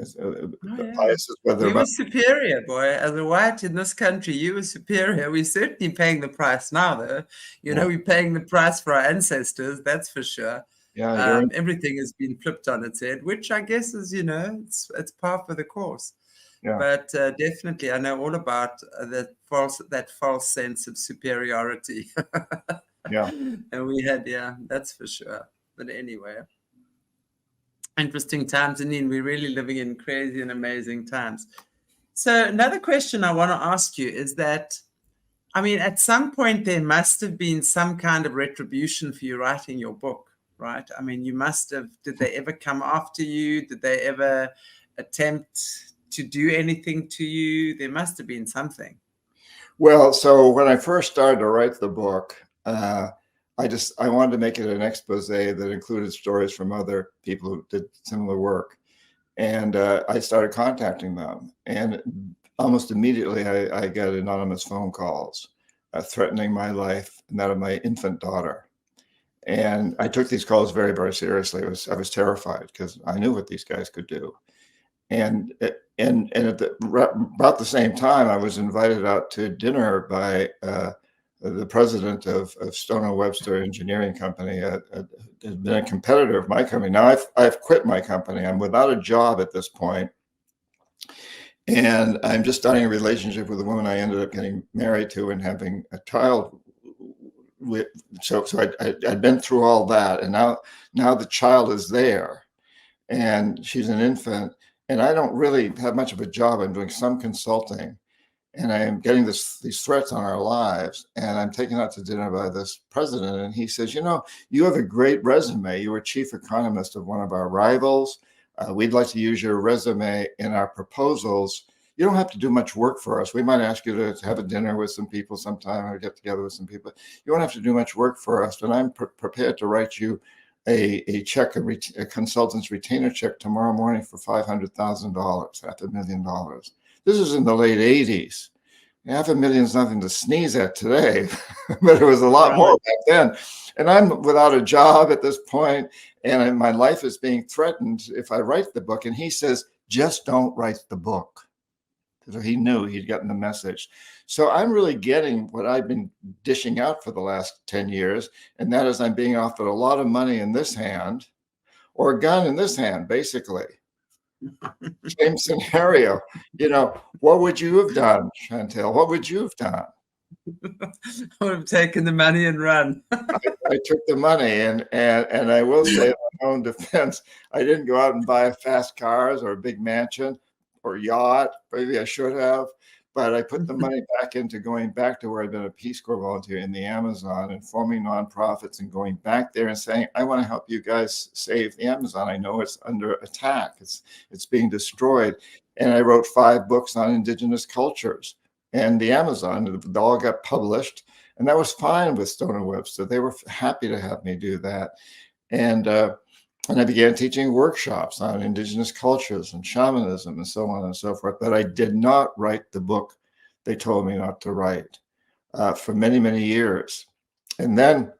Speaker 3: biases.
Speaker 1: We were superior, boy. As a white in this country, you were superior. We're certainly paying the price now, though. We're paying the price for our ancestors. That's for sure.
Speaker 3: Yeah,
Speaker 1: everything has been flipped on its head, which I guess is, it's par for the course.
Speaker 3: Yeah.
Speaker 1: But definitely, I know all about that false sense of superiority.
Speaker 3: Yeah.
Speaker 1: And we had, that's for sure. But anyway, interesting times, and we're really living in crazy and amazing times. So another question I want to ask you is that, at some point there must have been some kind of retribution for you writing your book. Right? You must have, did they ever come after you? Did they ever attempt to do anything to you? There must have been something.
Speaker 3: Well, so when I first started to write the book, I wanted to make it an expose that included stories from other people who did similar work. And I started contacting them. And almost immediately I got anonymous phone calls threatening my life and that of my infant daughter. And I took these calls very, very seriously. I was terrified because I knew what these guys could do. And at about the same time, I was invited out to dinner by the president of Stoner Webster Engineering Company. Has been a competitor of my company. Now I've quit my company. I'm without a job at this point, and I'm just starting a relationship with a woman I ended up getting married to and having a child with. So I'd been through all that, and now the child is there, and she's an infant, and I don't really have much of a job. I'm doing some consulting, and I am getting these threats on our lives, and I'm taken out to dinner by this president, and he says, you have a great resume. You were chief economist of one of our rivals. We'd like to use your resume in our proposals you don't have to do much work for us. We might ask you to have a dinner with some people sometime or get together with some people. You don't have to do much work for us, and I'm prepared to write you a check, a consultant's retainer check tomorrow morning for $500,000, $500,000. This is in the late 80s. $500,000 is nothing to sneeze at today, but it was a lot more back then. And I'm without a job at this point, and my life is being threatened if I write the book. And he says, just don't write the book. So he knew he'd gotten the message. So I'm really getting what I've been dishing out for the last 10 years, and that is I'm being offered a lot of money in this hand or a gun in this hand, basically. Same scenario. What would you have done, Chantel? What would you have done?
Speaker 1: I would have taken the money and run.
Speaker 3: I took the money, and I will say in my own defense, I didn't go out and buy fast cars or a big mansion or yacht. Maybe I should have, but I put the money back into going back to where I'd been a Peace Corps volunteer in the Amazon and forming nonprofits and going back there and saying, I want to help you guys save the Amazon. I know it's under attack. It's being destroyed. And I wrote 5 books on indigenous cultures and the Amazon. They all got published, and that was fine with Stoner Webster. They were happy to have me do that. And I began teaching workshops on indigenous cultures and shamanism and so on and so forth. But I did not write the book they told me not to write for many, many years. And then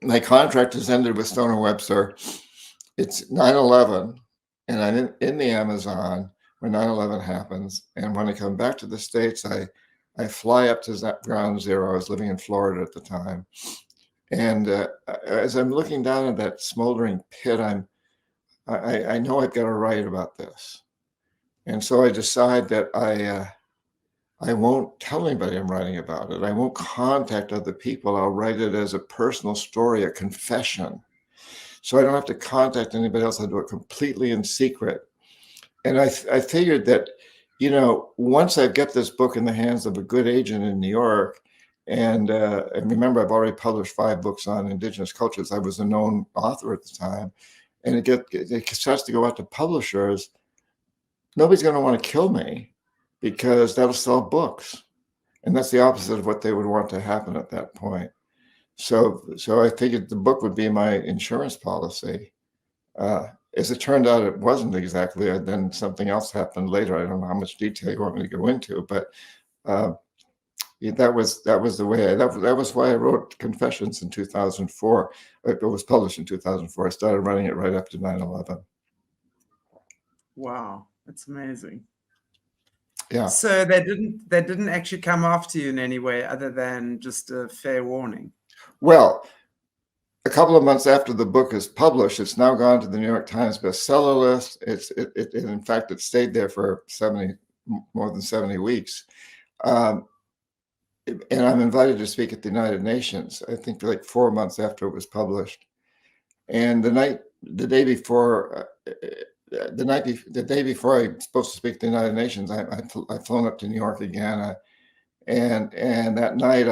Speaker 3: my contract has ended with Stoner Webster. It's 9/11, and I'm in the Amazon when 9/11 happens. And when I come back to the States, I fly up to ground zero. I was living in Florida at the time. And as I'm looking down at that smoldering pit, I know I've got to write about this. And so I decide that I won't tell anybody I'm writing about it. I won't contact other people. I'll write it as a personal story, a confession. So I don't have to contact anybody else. I'll do it completely in secret. And I figured that, once I get this book in the hands of a good agent in New York, and remember, I've already published 5 books on indigenous cultures. I was a known author at the time. And it starts to go out to publishers. Nobody's going to want to kill me because that'll sell books. And that's the opposite of what they would want to happen at that point. So I figured the book would be my insurance policy. As it turned out, it wasn't exactly. Then something else happened later. I don't know how much detail you want me to go into, but that was the way. That was why I wrote Confessions in 2004. It was published in 2004. I started running it right after 9/11.
Speaker 1: Wow, that's amazing.
Speaker 3: Yeah.
Speaker 1: So they didn't actually come after you in any way other than just a fair warning.
Speaker 3: Well, a couple of months after the book is published, it's now gone to the New York Times bestseller list. In fact, it stayed there for more than 70 weeks. And I'm invited to speak at the United Nations, I think like 4 months after it was published. And the day before I'm supposed to speak at the United Nations, I've flown up to New York again. And that night,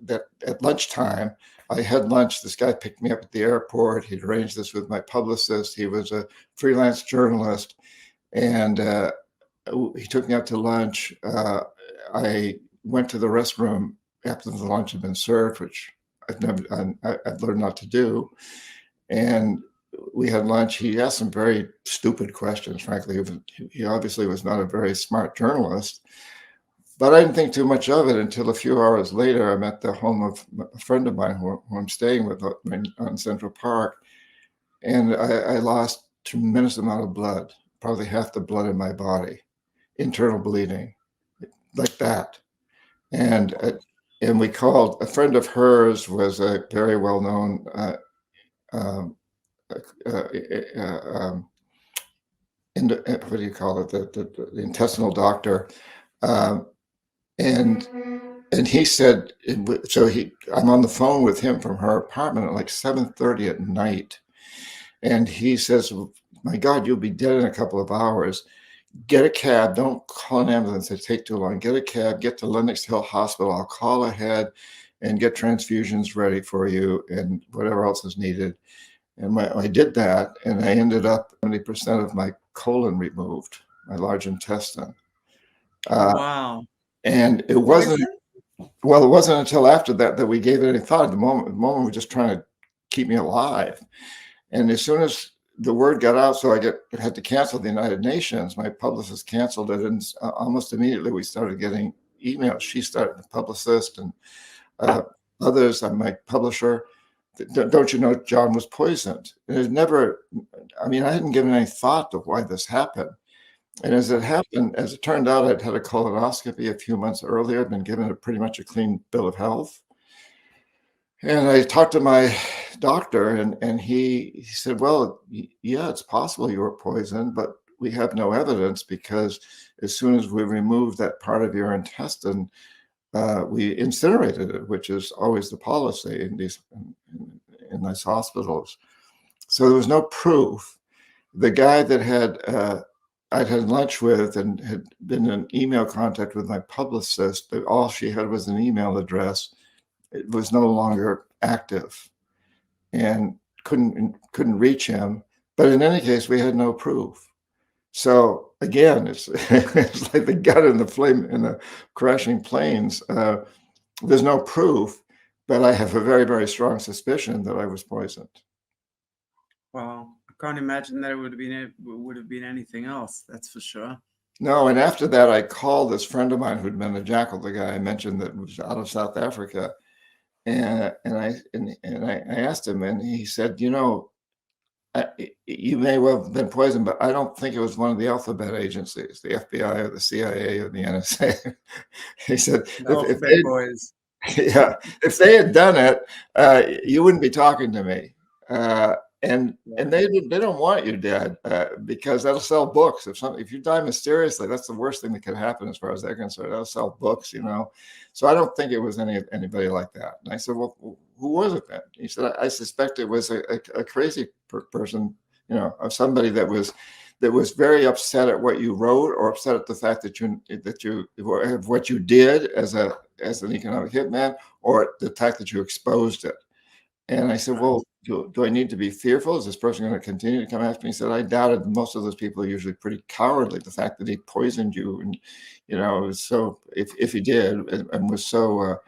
Speaker 3: that at lunchtime, I had lunch. This guy picked me up at the airport. He'd arranged this with my publicist. He was a freelance journalist, and he took me out to lunch. I went to the restroom after the lunch had been served, which I've learned not to do. And we had lunch. He asked some very stupid questions, frankly. He obviously was not a very smart journalist. But I didn't think too much of it until a few hours later. I'm at the home of a friend of mine who I'm staying with on Central Park. And I lost a tremendous amount of blood, probably half the blood in my body, internal bleeding, like that. And we called, a friend of hers was a very well-known what do you call it? The intestinal doctor. And he said, I'm on the phone with him from her apartment at like 7:30 at night. And he says, my God, you'll be dead in a couple of hours. Get a cab. Don't call an ambulance. It take too long. Get a cab. Get to Lenox Hill Hospital. I'll call ahead and get transfusions ready for you and whatever else is needed. And I did that, and I ended up 70% of my colon removed. my large intestine.
Speaker 1: Wow.
Speaker 3: And it wasn't, well, it wasn't until after that that we gave it any thought. At the moment was just trying to keep me alive. And as soon as the word got out, so I had to cancel the United Nations, my publicist canceled it, and almost immediately we started getting emails. She started, the publicist, and others, my publisher. Don't you know John was poisoned? And it never, I mean, I hadn't given any thought to why this happened. And as it turned out, I'd had a colonoscopy a few months earlier. I'd been given pretty much a clean bill of health. And I talked to my doctor, and he said, well, yeah, it's possible you were poisoned, but we have no evidence, because as soon as we removed that part of your intestine, we incinerated it, which is always the policy in these hospitals. So there was no proof. The guy that I'd had lunch with and had been in email contact with my publicist, but all she had was an email address. It was no longer active, and couldn't reach him. But in any case, we had no proof. So again, it's like the gun in the crashing planes. There's no proof, but I have a very, very strong suspicion that I was poisoned.
Speaker 1: Wow, I can't imagine that it would have been anything else. That's for sure.
Speaker 3: No, and after that, I called this friend of mine who'd been a jackal, the guy I mentioned that was out of South Africa, and I asked him, and he said, you know, you may well have been poisoned, but I don't think it was one of the alphabet agencies, the FBI or the CIA or the NSA. He said, if they had done it, you wouldn't be talking to me. And they don't want you dead, because that'll sell books. If you die mysteriously, that's the worst thing that could happen as far as they're concerned. That'll sell books, you know. So I don't think it was anybody like that. And I said, well, who was it then? He said, I suspect it was a crazy person, you know, of somebody that was very upset at what you wrote, or upset at the fact that what you did as an economic hitman, or the fact that you exposed it. And I said, well, do I need to be fearful? Is this person going to continue to come after me? He said, I doubted. Most of those people are usually pretty cowardly. The fact that he poisoned you, and, you know, it was so, if he did, and was so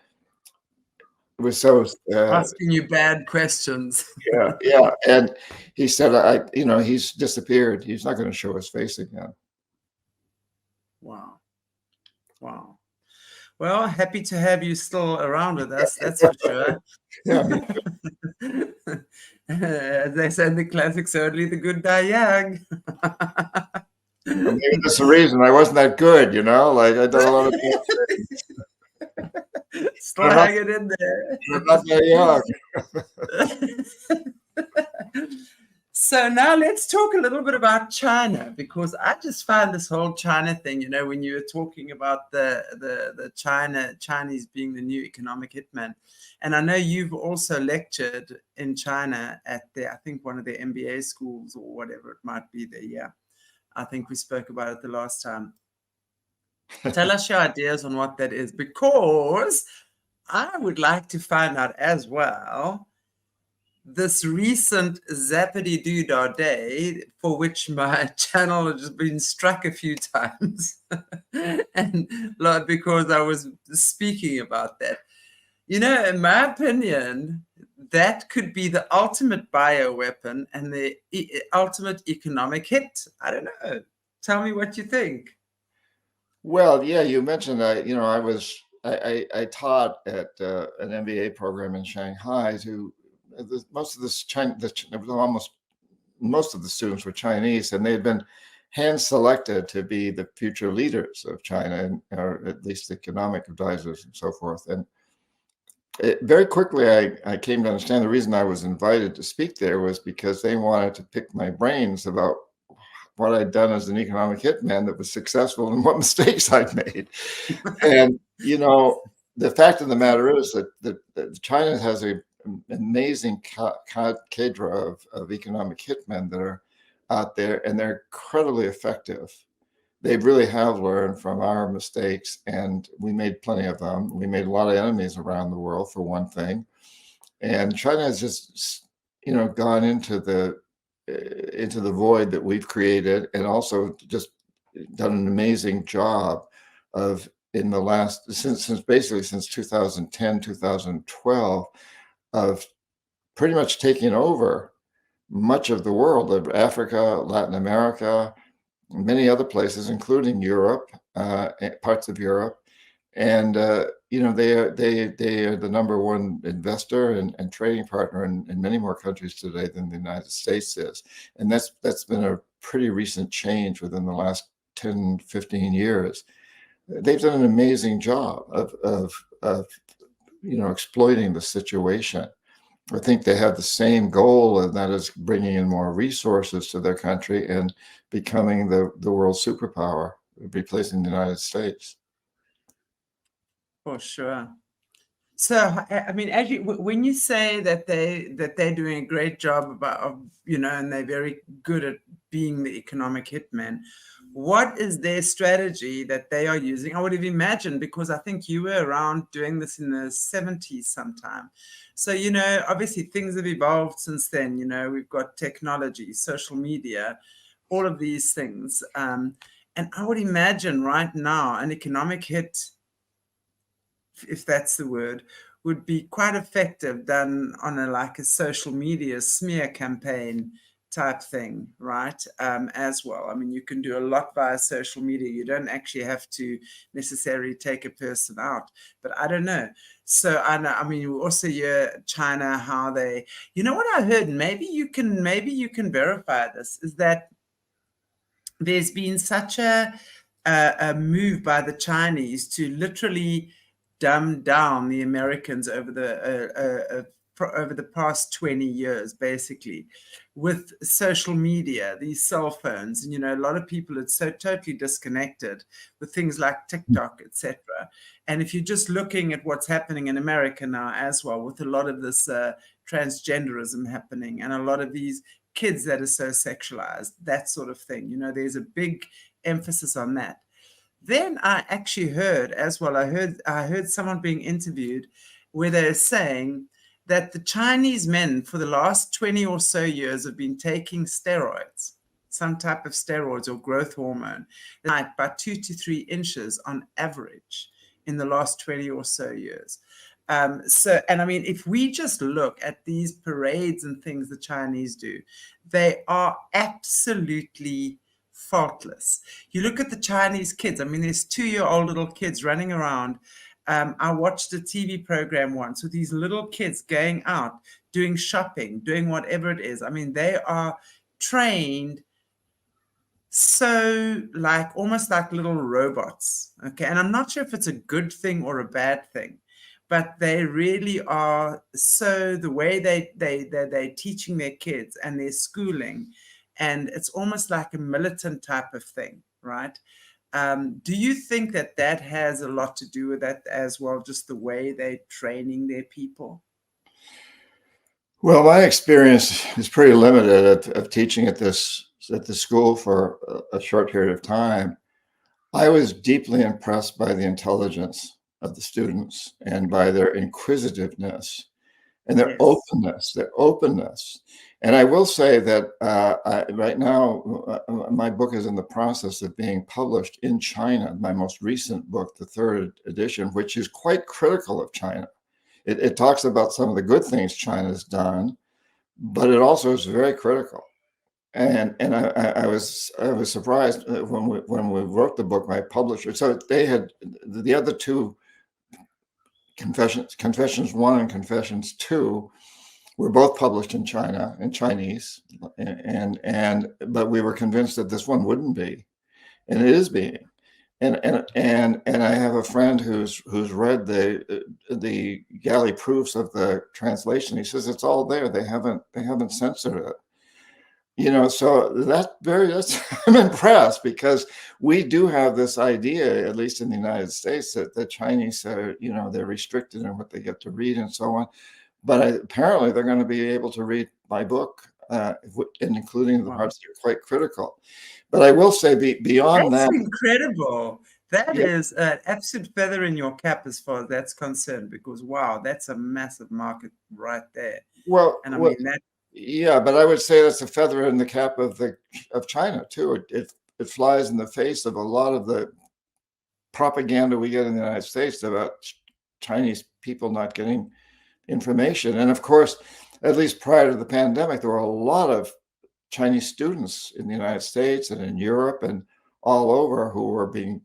Speaker 1: asking you bad questions.
Speaker 3: Yeah. And he said, he's disappeared. He's not going to show his face again.
Speaker 1: Wow. Well, happy to have you still around with us. That's for sure.
Speaker 3: Yeah.
Speaker 1: As they said in the classics, only the good die young.
Speaker 3: Well, maybe that's the reason I wasn't that good, you know. Like, I done a lot of things.
Speaker 1: Still hanging in there.
Speaker 3: You're not that young.
Speaker 1: So now let's talk a little bit about China, because I just find this whole China thing, you know, when you were talking about the Chinese being the new economic hitman. And I know you've also lectured in China at I think one of the MBA schools or whatever it might be there. Yeah, I think we spoke about it the last time. Tell us your ideas on what that is, because I would like to find out as well this recent Zappity Doodah Day, for which my channel has been struck a few times, and because I was speaking about that. You know, in my opinion, that could be the ultimate bioweapon and the ultimate economic hit. I don't know. Tell me what you think.
Speaker 3: Well, yeah, you mentioned that. You know, I taught at an MBA program in Shanghai to most of the students were Chinese, and they had been hand selected to be the future leaders of China, or at least economic advisors and so forth. And very quickly, I came to understand the reason I was invited to speak there was because they wanted to pick my brains about what I'd done as an economic hitman that was successful and what mistakes I'd made. And, you know, the fact of the matter is that China has an amazing cadre of economic hitmen that are out there, and they're incredibly effective. They really have learned from our mistakes, and we made plenty of them. We made a lot of enemies around the world, for one thing. And China has just, you know, gone into the void that we've created, and also just done an amazing job of, in the last, since basically since 2010, 2012, of pretty much taking over much of the world, of Africa, Latin America, many other places, including Europe, parts of Europe. And they are the number one investor and trading partner in many more countries today than the United States is. And that's been a pretty recent change within the last 10, 15 years. They've done an amazing job of exploiting the situation. I think they have the same goal, and that is bringing in more resources to their country and becoming the world superpower, replacing the United States.
Speaker 1: For sure. So, I mean, when you say that they're doing a great job and they're very good at being the economic hitman, what is their strategy that they are using? I would have imagined, because I think you were around doing this in the 70s sometime. So, obviously things have evolved since then. We've got technology, social media, all of these things. And I would imagine right now an economic hit, if that's the word, would be quite effective done on a social media smear campaign type thing, right? As well. I mean, you can do a lot via social media. You don't actually have to necessarily take a person out, but I don't know. So I know, I mean, also China, how they, what I heard, maybe you can verify this, is that there's been such a move by the Chinese to literally dumb down the Americans over the past 20 years, basically, with social media, these cell phones. And, a lot of people are so totally disconnected with things like TikTok, etc. And if you're just looking at what's happening in America now as well, with a lot of this transgenderism happening and a lot of these kids that are so sexualized, that sort of thing, there's a big emphasis on that. Then I actually heard as well, I heard someone being interviewed where they're saying that the Chinese men for the last 20 or so years have been taking steroids, some type of steroids or growth hormone, by 2 to 3 inches on average in the last 20 or so years. And I mean, if we just look at these parades and things the Chinese do, they are absolutely faultless. You look at the Chinese kids. I mean, there's 2-year-old little kids running around. I watched a TV program once with these little kids going out, doing shopping, doing whatever it is. I mean, they are trained so almost like little robots. Okay. And I'm not sure if it's a good thing or a bad thing, but they really are. So the way they're teaching their kids and their schooling, and it's almost like a militant type of thing, right? Do you think that has a lot to do with that as well, just the way they're training their people?
Speaker 3: Well, my experience is pretty limited of teaching at the school for a short period of time. I was deeply impressed by the intelligence of the students and by their inquisitiveness and their openness. And I will say that right now, my book is in the process of being published in China, my most recent book, the 3rd edition, which is quite critical of China. It talks about some of the good things China's done, but it also is very critical. And I was surprised when we wrote the book, my publisher. So they had the other 2 Confessions 1 and Confessions 2 were both published in China, in Chinese, but we were convinced that this one wouldn't be, and it is being. And I have a friend who's read the galley proofs of the translation. He says it's all there. They haven't censored it. So that's I'm impressed, because we do have this idea, at least in the United States, that the Chinese are, they're restricted in what they get to read and so on. But apparently they're going to be able to read my book, and including the parts that are quite critical. But I will say, beyond
Speaker 1: that's
Speaker 3: that,
Speaker 1: incredible. That is an absolute feather in your cap as far as that's concerned, because wow, that's a massive market right there.
Speaker 3: Well,
Speaker 1: mean that.
Speaker 3: Yeah, but I would say that's a feather in the cap of China too. it flies in the face of a lot of the propaganda we get in the United States about Chinese people not getting information. And of course, at least prior to the pandemic, there were a lot of Chinese students in the United States and in Europe and all over who were being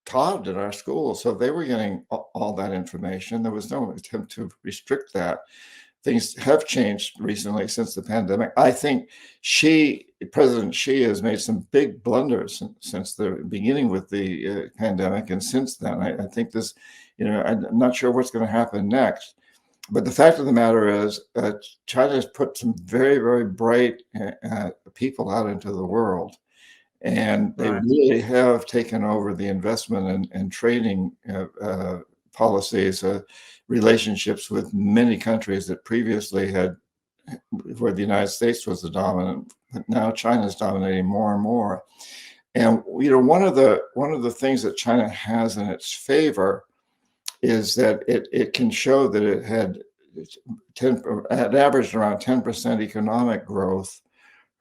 Speaker 3: taught at our schools. So they were getting all that information. There was no attempt to restrict that. Things have changed recently since the pandemic. I think President Xi has made some big blunders since the beginning with the pandemic. And since then, I think this, I'm not sure what's going to happen next. But the fact of the matter is, China has put some very, very bright people out into the world. And they really have taken over the investment and trading policies, relationships with many countries that previously had, where the United States was the dominant, but now China is dominating more and more. And one of the things that China has in its favor is that it can show that it had averaged around 10% economic growth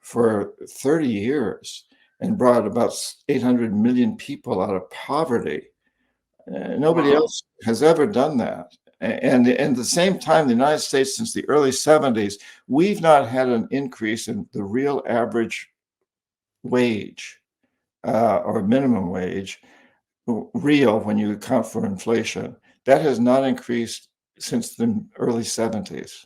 Speaker 3: for 30 years and brought about 800 million people out of poverty. Nobody else has ever done that. And at the same time, the United States, since the early 70s, we've not had an increase in the real average wage or minimum wage, real when you account for inflation. That has not increased since the early 70s.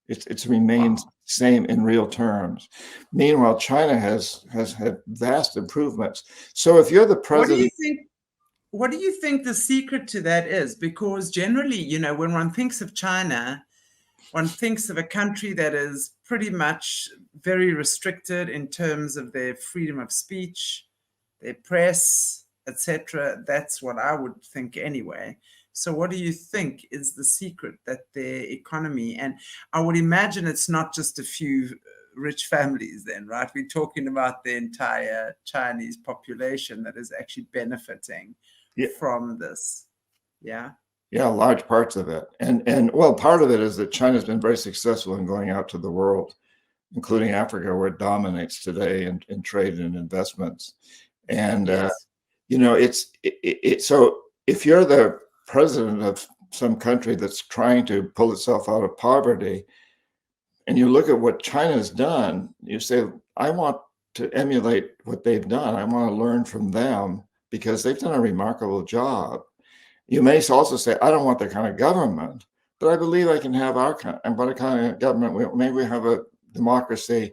Speaker 3: It's remained same in real terms. Meanwhile, China has had vast improvements. So if you're the president,
Speaker 1: what do you think the secret to that is? Because generally, when one thinks of China, one thinks of a country that is pretty much very restricted in terms of their freedom of speech, their press, etc. That's what I would think anyway. So what do you think is the secret that their economy, and I would imagine it's not just a few rich families then, right? We're talking about the entire Chinese population that is actually benefiting from this. Yeah,
Speaker 3: large parts of it. And well, part of it is that China's been very successful in going out to the world, including Africa, where it dominates today in trade and investments. And so if you're the president of some country that's trying to pull itself out of poverty, and you look at what China's done, you say, I want to emulate what they've done. I want to learn from them because they've done a remarkable job. You may also say, I don't want that kind of government, but I believe I can have our kind of government. Maybe we have a democracy,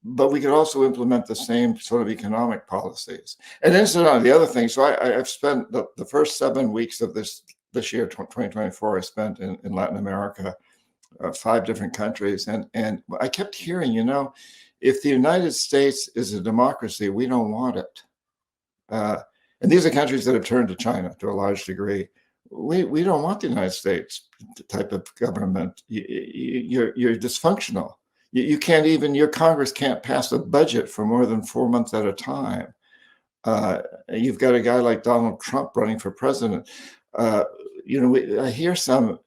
Speaker 3: but we could also implement the same sort of economic policies. And incidentally, the other thing, so I've spent the first 7 weeks of this year, 2024, I spent in Latin America, 5 different countries. And I kept hearing, if the United States is a democracy, we don't want it. And these are countries that have turned to China to a large degree. We don't want the United States type of government. You're dysfunctional. You can't even, your Congress can't pass a budget for more than 4 months at a time. You've got a guy like Donald Trump running for president. I hear some,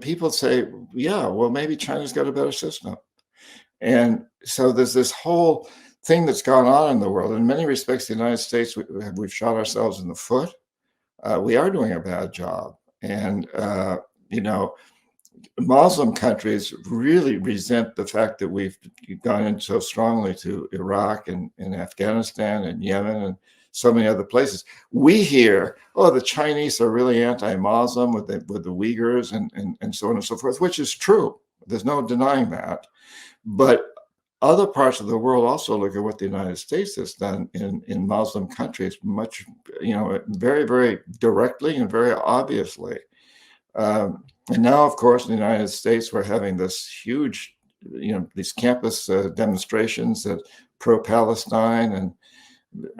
Speaker 3: people say, yeah, well, maybe China's got a better system. And so there's this whole thing that's gone on in the world. In many respects, the United States, we've shot ourselves in the foot. We are doing a bad job. And, Muslim countries really resent the fact that we've gone in so strongly to Iraq and Afghanistan and Yemen and so many other places. We hear, oh, the Chinese are really anti-Muslim with the Uyghurs and so on and so forth, which is true. There's no denying that. But other parts of the world also look at what the United States has done in Muslim countries, much, very, very directly and very obviously. And now, of course, in the United States, we're having this huge, these campus demonstrations that pro-Palestine, and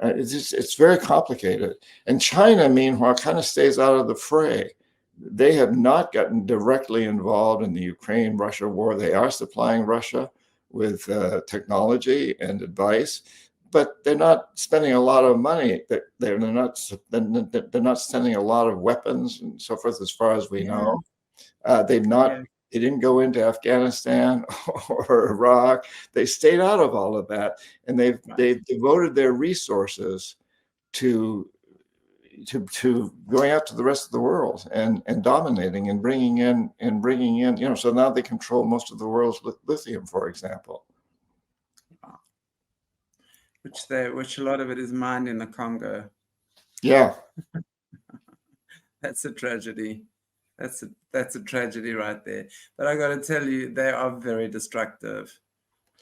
Speaker 3: it's very complicated. And China, meanwhile, kind of stays out of the fray. They have not gotten directly involved in the Ukraine-Russia war. They are supplying Russia with technology and advice, but they're not spending a lot of money. They're not sending a lot of weapons and so forth, as far as we know. They've not They didn't go into Afghanistan or Iraq. They stayed out of all of that, and they've devoted their resources to going out to the rest of the world and dominating and bringing in, so now they control most of the world's lithium, for example.
Speaker 1: Which a lot of it is mined in the Congo.
Speaker 3: Yeah.
Speaker 1: That's a tragedy. That's a tragedy right there. But I got to tell you, they are very destructive.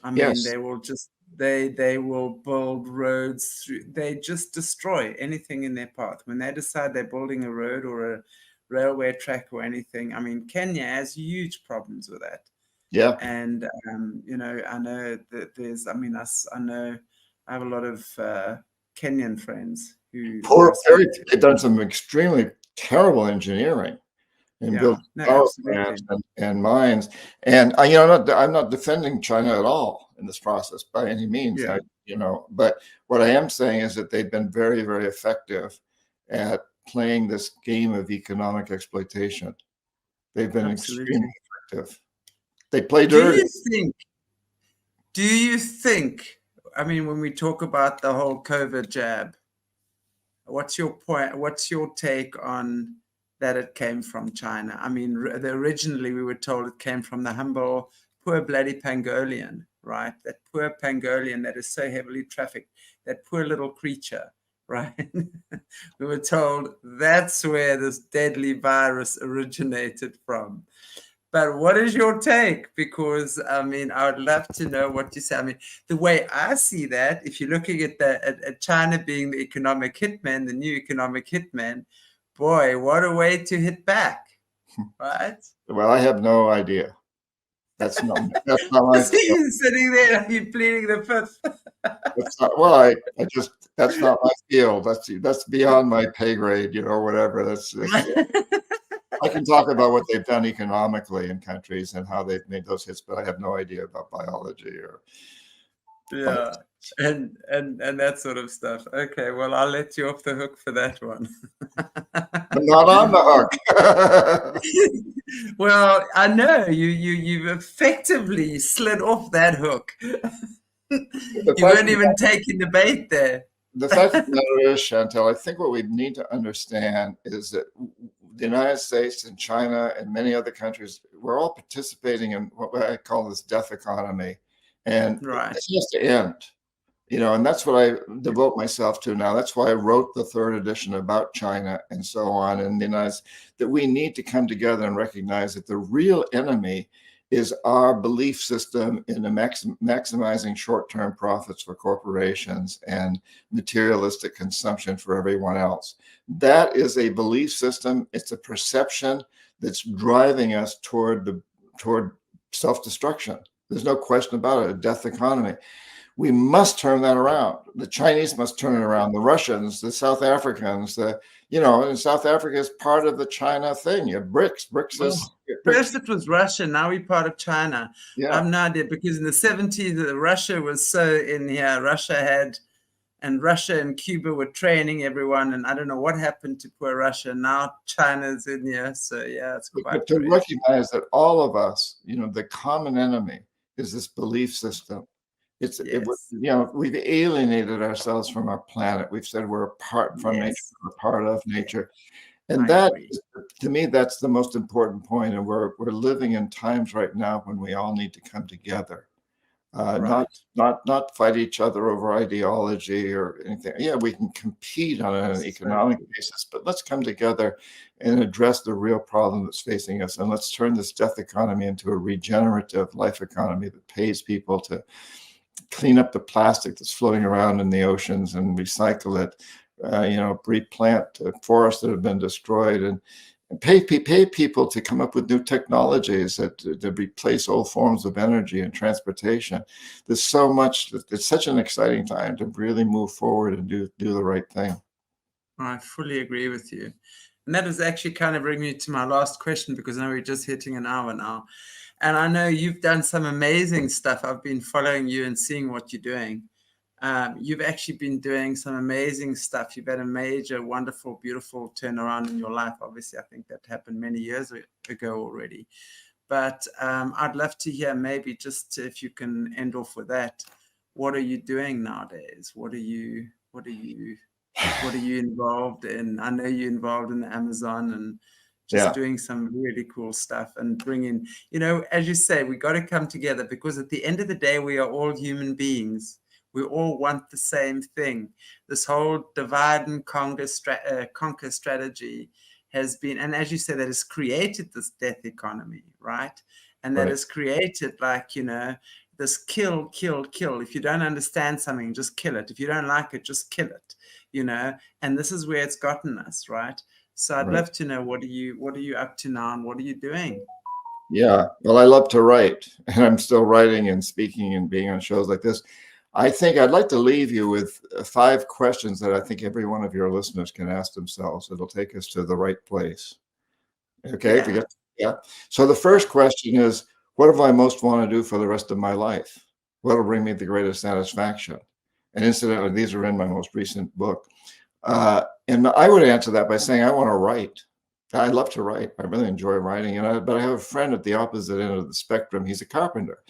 Speaker 1: I mean,
Speaker 3: Yes.
Speaker 1: they will just they will build roads through. They just destroy anything in their path. When they decide they're building a road or a railway track or anything, I mean, Kenya has huge problems with that.
Speaker 3: Yeah.
Speaker 1: And you know, I know that there's. I mean, I know I have a lot of Kenyan friends who
Speaker 3: they've done some extremely terrible engineering and built power plants and mines. And I'm not defending China at all in this process by any means.
Speaker 1: Yeah.
Speaker 3: But what I am saying is that they've been very, very effective at playing this game of economic exploitation. They've been extremely effective. They play dirty.
Speaker 1: Do you think, I mean, when we talk about the whole COVID jab, what's your point? What's your take on that it came from China? I mean, originally we were told it came from the humble, poor bloody Pangolian, right? That poor Pangolian that is so heavily trafficked, that poor little creature, right? We were told that's where this deadly virus originated from. But what is your take? Because, I mean, I would love to know what you say. I mean, the way I see that, if you're looking at China being the economic hitman, the new economic hitman, boy, what a way to hit back, right?
Speaker 3: Well, I have no idea. That's not my
Speaker 1: field. Sitting there, you're pleading the fifth.
Speaker 3: That's not, that's not my field. That's beyond my pay grade, whatever. That's I can talk about what they've done economically in countries and how they've made those hits, but I have no idea about biology or
Speaker 1: and that sort of stuff. Okay, well, I'll let you off the hook for that one.
Speaker 3: I'm not on the
Speaker 1: hook. Well, I know you've effectively slid off that hook. You weren't even taking the bait there.
Speaker 3: The fact of the matter is, Chantel, I think what we need to understand is that the United States and China and many other countries, we're all participating in what I call this death economy. And it has to end, and that's what I devote myself to now. That's why I wrote the 3rd edition about China and so on. And that we need to come together and recognize that the real enemy is our belief system in maximizing short-term profits for corporations and materialistic consumption for everyone else. That is a belief system. It's a perception that's driving us toward self-destruction. There's no question about it, a death economy. We must turn that around. The Chinese must turn it around. The Russians, the South Africans, and South Africa is part of the China thing. You have BRICS.
Speaker 1: First it was Russia, now we're part of China.
Speaker 3: Yeah.
Speaker 1: I have no idea, because in the 70s, Russia was so in here. Russia and Cuba were training everyone, and I don't know what happened to poor Russia. Now China's in here, so yeah, it's quite
Speaker 3: But to recognize that all of us, the common enemy is this belief system. We've alienated ourselves from our planet. We've said we're apart from nature, we're part of nature. And to me, that's the most important point. And we're living in times right now when we all need to come together, not fight each other over ideology or anything. Yeah, we can compete on an economic basis, but let's come together and address the real problem that's facing us. And let's turn this death economy into a regenerative life economy that pays people to clean up the plastic that's floating around in the oceans and recycle it, replant forests that have been destroyed, and pay people to come up with new technologies that replace old forms of energy and transportation. There's so much. It's such an exciting time to really move forward and do the right thing.
Speaker 1: I fully agree with you. And that was actually kind of bringing me to my last question, because I know we're just hitting an hour now. And I know you've done some amazing stuff. I've been following you and seeing what you're doing. You've actually been doing some amazing stuff. You've had a major, wonderful, beautiful turnaround in your life. Obviously, I think that happened many years ago already. But I'd love to hear, maybe just if you can end off with that. What are you doing nowadays? What are you involved in? I know you're involved in the Amazon and just
Speaker 3: Yeah,
Speaker 1: doing some really cool stuff and bringing, as you say, we got to come together, because at the end of the day, we are all human beings. We all want the same thing. This whole divide and conquer strategy has been, and as you say, that has created this death economy, right? And that
Speaker 3: right.
Speaker 1: has created, like, this kill, kill, kill. If you don't understand something, just kill it. If you don't like it, just kill it, and this is where it's gotten us, right? So I'd
Speaker 3: Right.
Speaker 1: love to know, what are you up to now, and what are you doing?
Speaker 3: Yeah. Well, I love to write, and I'm still writing and speaking and being on shows like this. I think I'd like to leave you with 5 questions that I think every one of your listeners can ask themselves. It'll take us to the right place. Okay.
Speaker 1: Yeah,
Speaker 3: Yeah. So the first question is, what do I most want to do for the rest of my life? What'll bring me the greatest satisfaction? And incidentally, these are in my most recent book. And I would answer that by saying, I want to write. I love to write. I really enjoy writing. But I have a friend at the opposite end of the spectrum. He's a carpenter.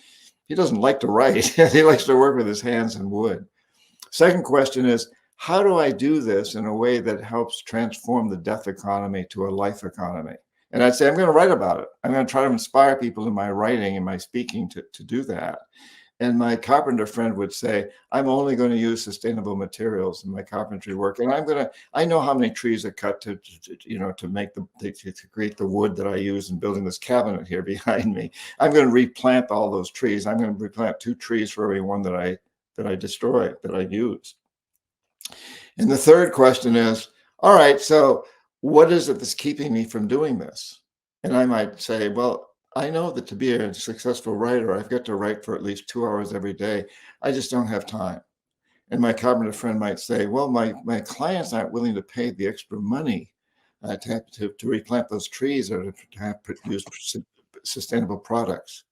Speaker 3: He doesn't like to write. He likes to work with his hands and wood. Second question is, how do I do this in a way that helps transform the death economy to a life economy? And I'd say, I'm going to write about it. I'm going to try to inspire people in my writing and my speaking to do that. And my carpenter friend would say, I'm only going to use sustainable materials in my carpentry work. And I know how many trees are cut to make to create the wood that I use in building this cabinet here behind me. I'm going to replant all those trees. I'm going to replant 2 trees for every one that I destroy, that I use. And the third question is, all right, so what is it that's keeping me from doing this? And I might say, well, I know that to be a successful writer, I've got to write for at least 2 hours every day. I just don't have time. And my carpenter friend might say, well, my clients aren't willing to pay the extra money to replant those trees or to have produce sustainable products.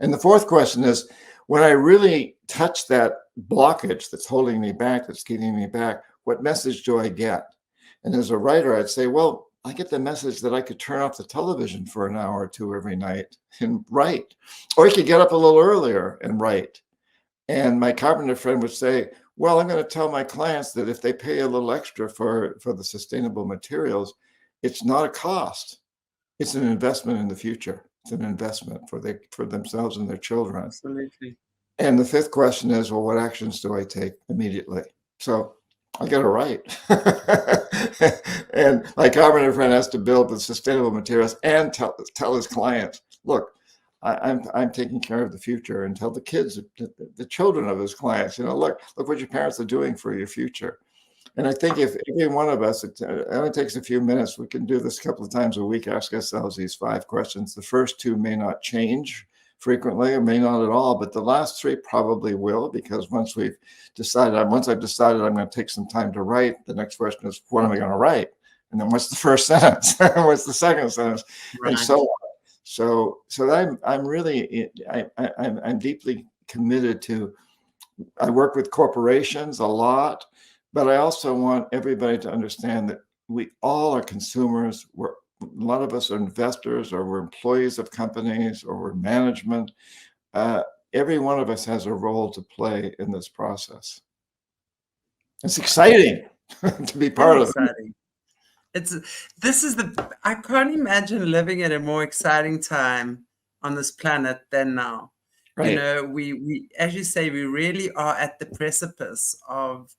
Speaker 3: And the fourth question is, when I really touch that blockage that's holding me back, that's keeping me back, what message do I get? And as a writer, I'd say, well, I get the message that I could turn off the television for an hour or 2 every night and write, or I could get up a little earlier and write. And my carpenter friend would say, well, I'm going to tell my clients that if they pay a little extra for the sustainable materials, it's not a cost. It's an investment in the future. It's an investment for themselves and their children.
Speaker 1: absolutely.
Speaker 3: And the fifth question is, well, what actions do I take immediately? So I got to write. And my carpenter friend has to build with sustainable materials and tell his clients, look, I'm taking care of the future, and tell the kids, the children of his clients, look what your parents are doing for your future. And I think if every one of us, it only takes a few minutes, we can do this a couple of times a week, ask ourselves these 5 questions. The first 2 may not change frequently or may not at all, but the last 3 probably will, because once I've decided I'm going to take some time to write, the next question is, what am I going to write? And then what's the first sentence? What's the second sentence?
Speaker 1: Right.
Speaker 3: And so on. So I'm really, I'm deeply committed to, I work with corporations a lot, but I also want everybody to understand that we all are consumers. A lot of us are investors, or we're employees of companies, or we're management. Every one of us has a role to play in this process. It's exciting to be part of it.
Speaker 1: I can't imagine living at a more exciting time on this planet than now.
Speaker 3: Right.
Speaker 1: We, as you say, we really are at the precipice of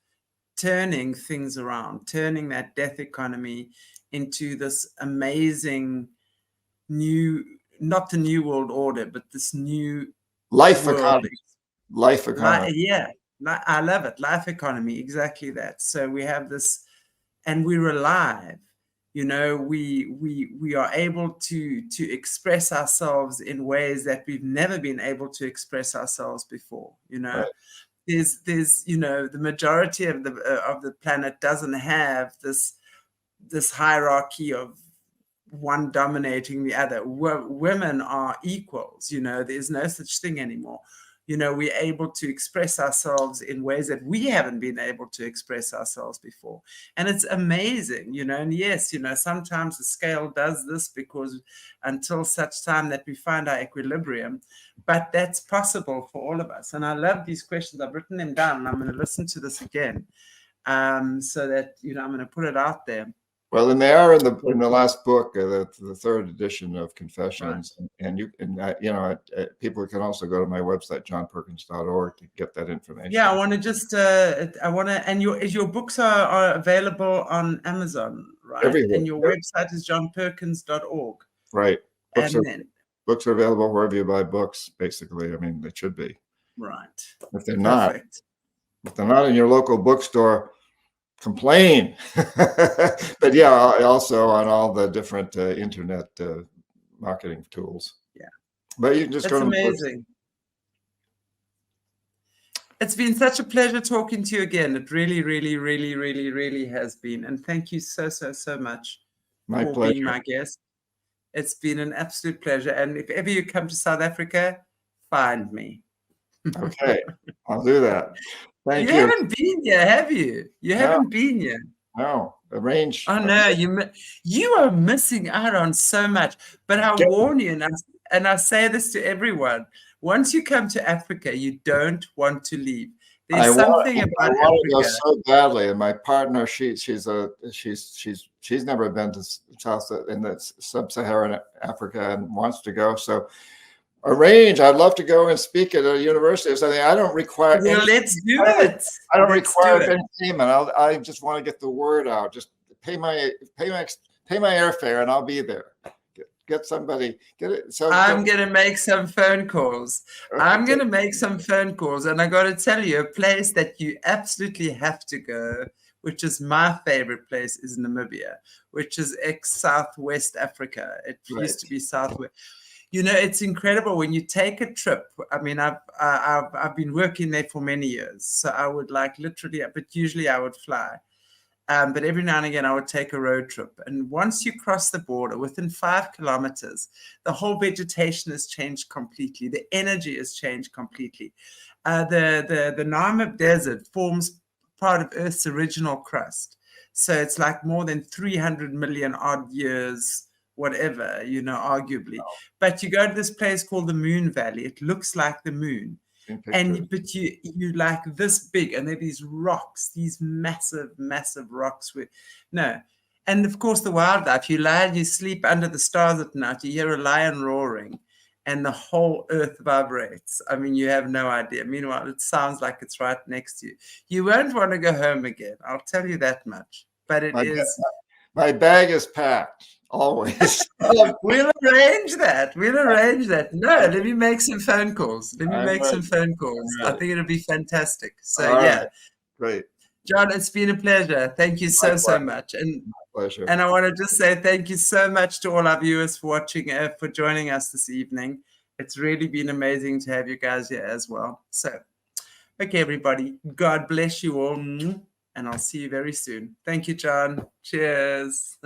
Speaker 1: turning things around, turning that death economy into this amazing new, not the new world order, but this new
Speaker 3: Life
Speaker 1: world.
Speaker 3: economy. Life economy.
Speaker 1: Yeah, I love it. Life economy, exactly that. So we have this, and we're alive. We are able to express ourselves in ways that we've never been able to express ourselves before.
Speaker 3: Right.
Speaker 1: There's the majority of the planet doesn't have this hierarchy of one dominating the other. Women are equals. There's no such thing anymore. we're able to express ourselves in ways that we haven't been able to express ourselves before. And it's amazing, and yes, sometimes the scale does this because until such time that we find our equilibrium, but that's possible for all of us. And I love these questions. I've written them down and I'm going to listen to this again, so that, I'm going to put it out there.
Speaker 3: Well, and they are in the last book, the third edition of Confessions, right. And people can also go to my website, johnperkins.org, to get that information.
Speaker 1: Yeah, I want to just, and your books are available on Amazon, right?
Speaker 3: Everywhere.
Speaker 1: And your website is johnperkins.org.
Speaker 3: Right.
Speaker 1: Books
Speaker 3: are available wherever you buy books, basically. I mean, they should be.
Speaker 1: Right.
Speaker 3: If they're not in your local bookstore, complain. But yeah, also on all the different internet marketing tools.
Speaker 1: Yeah,
Speaker 3: but you can just go to
Speaker 1: amazing. It's been such a pleasure talking to you again. It really, really, really, really, really has been. And thank you so much
Speaker 3: for
Speaker 1: being my guest. It's been an absolute pleasure. And if ever you come to South Africa, find me.
Speaker 3: Okay, I'll do that. Thank you.
Speaker 1: You haven't been here, have you? You haven't been here.
Speaker 3: No, arrange.
Speaker 1: Oh no, you are missing out on so much. But I warn you, and I say this to everyone: once you come to Africa, you don't want to leave. There's something about Africa.
Speaker 3: I want to go so badly, and my partner, she's never been to South in the sub-Saharan Africa and wants to go. So arrange. I'd love to go and speak at a university or something. I don't require.
Speaker 1: Well, let's do it.
Speaker 3: I don't require any payment. I just want to get the word out. Just pay my airfare, and I'll be there. Get somebody. Get it. So
Speaker 1: I'm gonna make some phone calls. I'm gonna make some phone calls, and I got to tell you, a place that you absolutely have to go, which is my favorite place, is Namibia, which is ex-Southwest Africa. It used to be Southwest. It's incredible when you take a trip. I mean, I've been working there for many years, so I would literally, but usually I would fly. But every now and again, I would take a road trip. And once you cross the border, within 5 kilometers, the whole vegetation has changed completely. The energy has changed completely. The Namib Desert forms part of Earth's original crust. So it's more than 300 million odd years, whatever, arguably. But you go to this place called the Moon Valley. It looks like the moon. But you this big, and there are these rocks, these massive rocks and of course the wildlife. You lie and you sleep under the stars at night, you hear a lion roaring and the whole earth vibrates. I mean, you have no idea. Meanwhile, it sounds like it's right next to you. You won't want to go home again, I'll tell you that much. But
Speaker 3: my bag is packed. Always.
Speaker 1: We'll arrange that. No, let me make some phone calls.
Speaker 3: Right.
Speaker 1: I think it'll be fantastic. So yeah.
Speaker 3: Great.
Speaker 1: John, it's been a pleasure. Thank you so much. And
Speaker 3: my pleasure.
Speaker 1: And I want to just say thank you so much to all our viewers for watching, for joining us this evening. It's really been amazing to have you guys here as well. So, okay, everybody, God bless you all. And I'll see you very soon. Thank you, John. Cheers.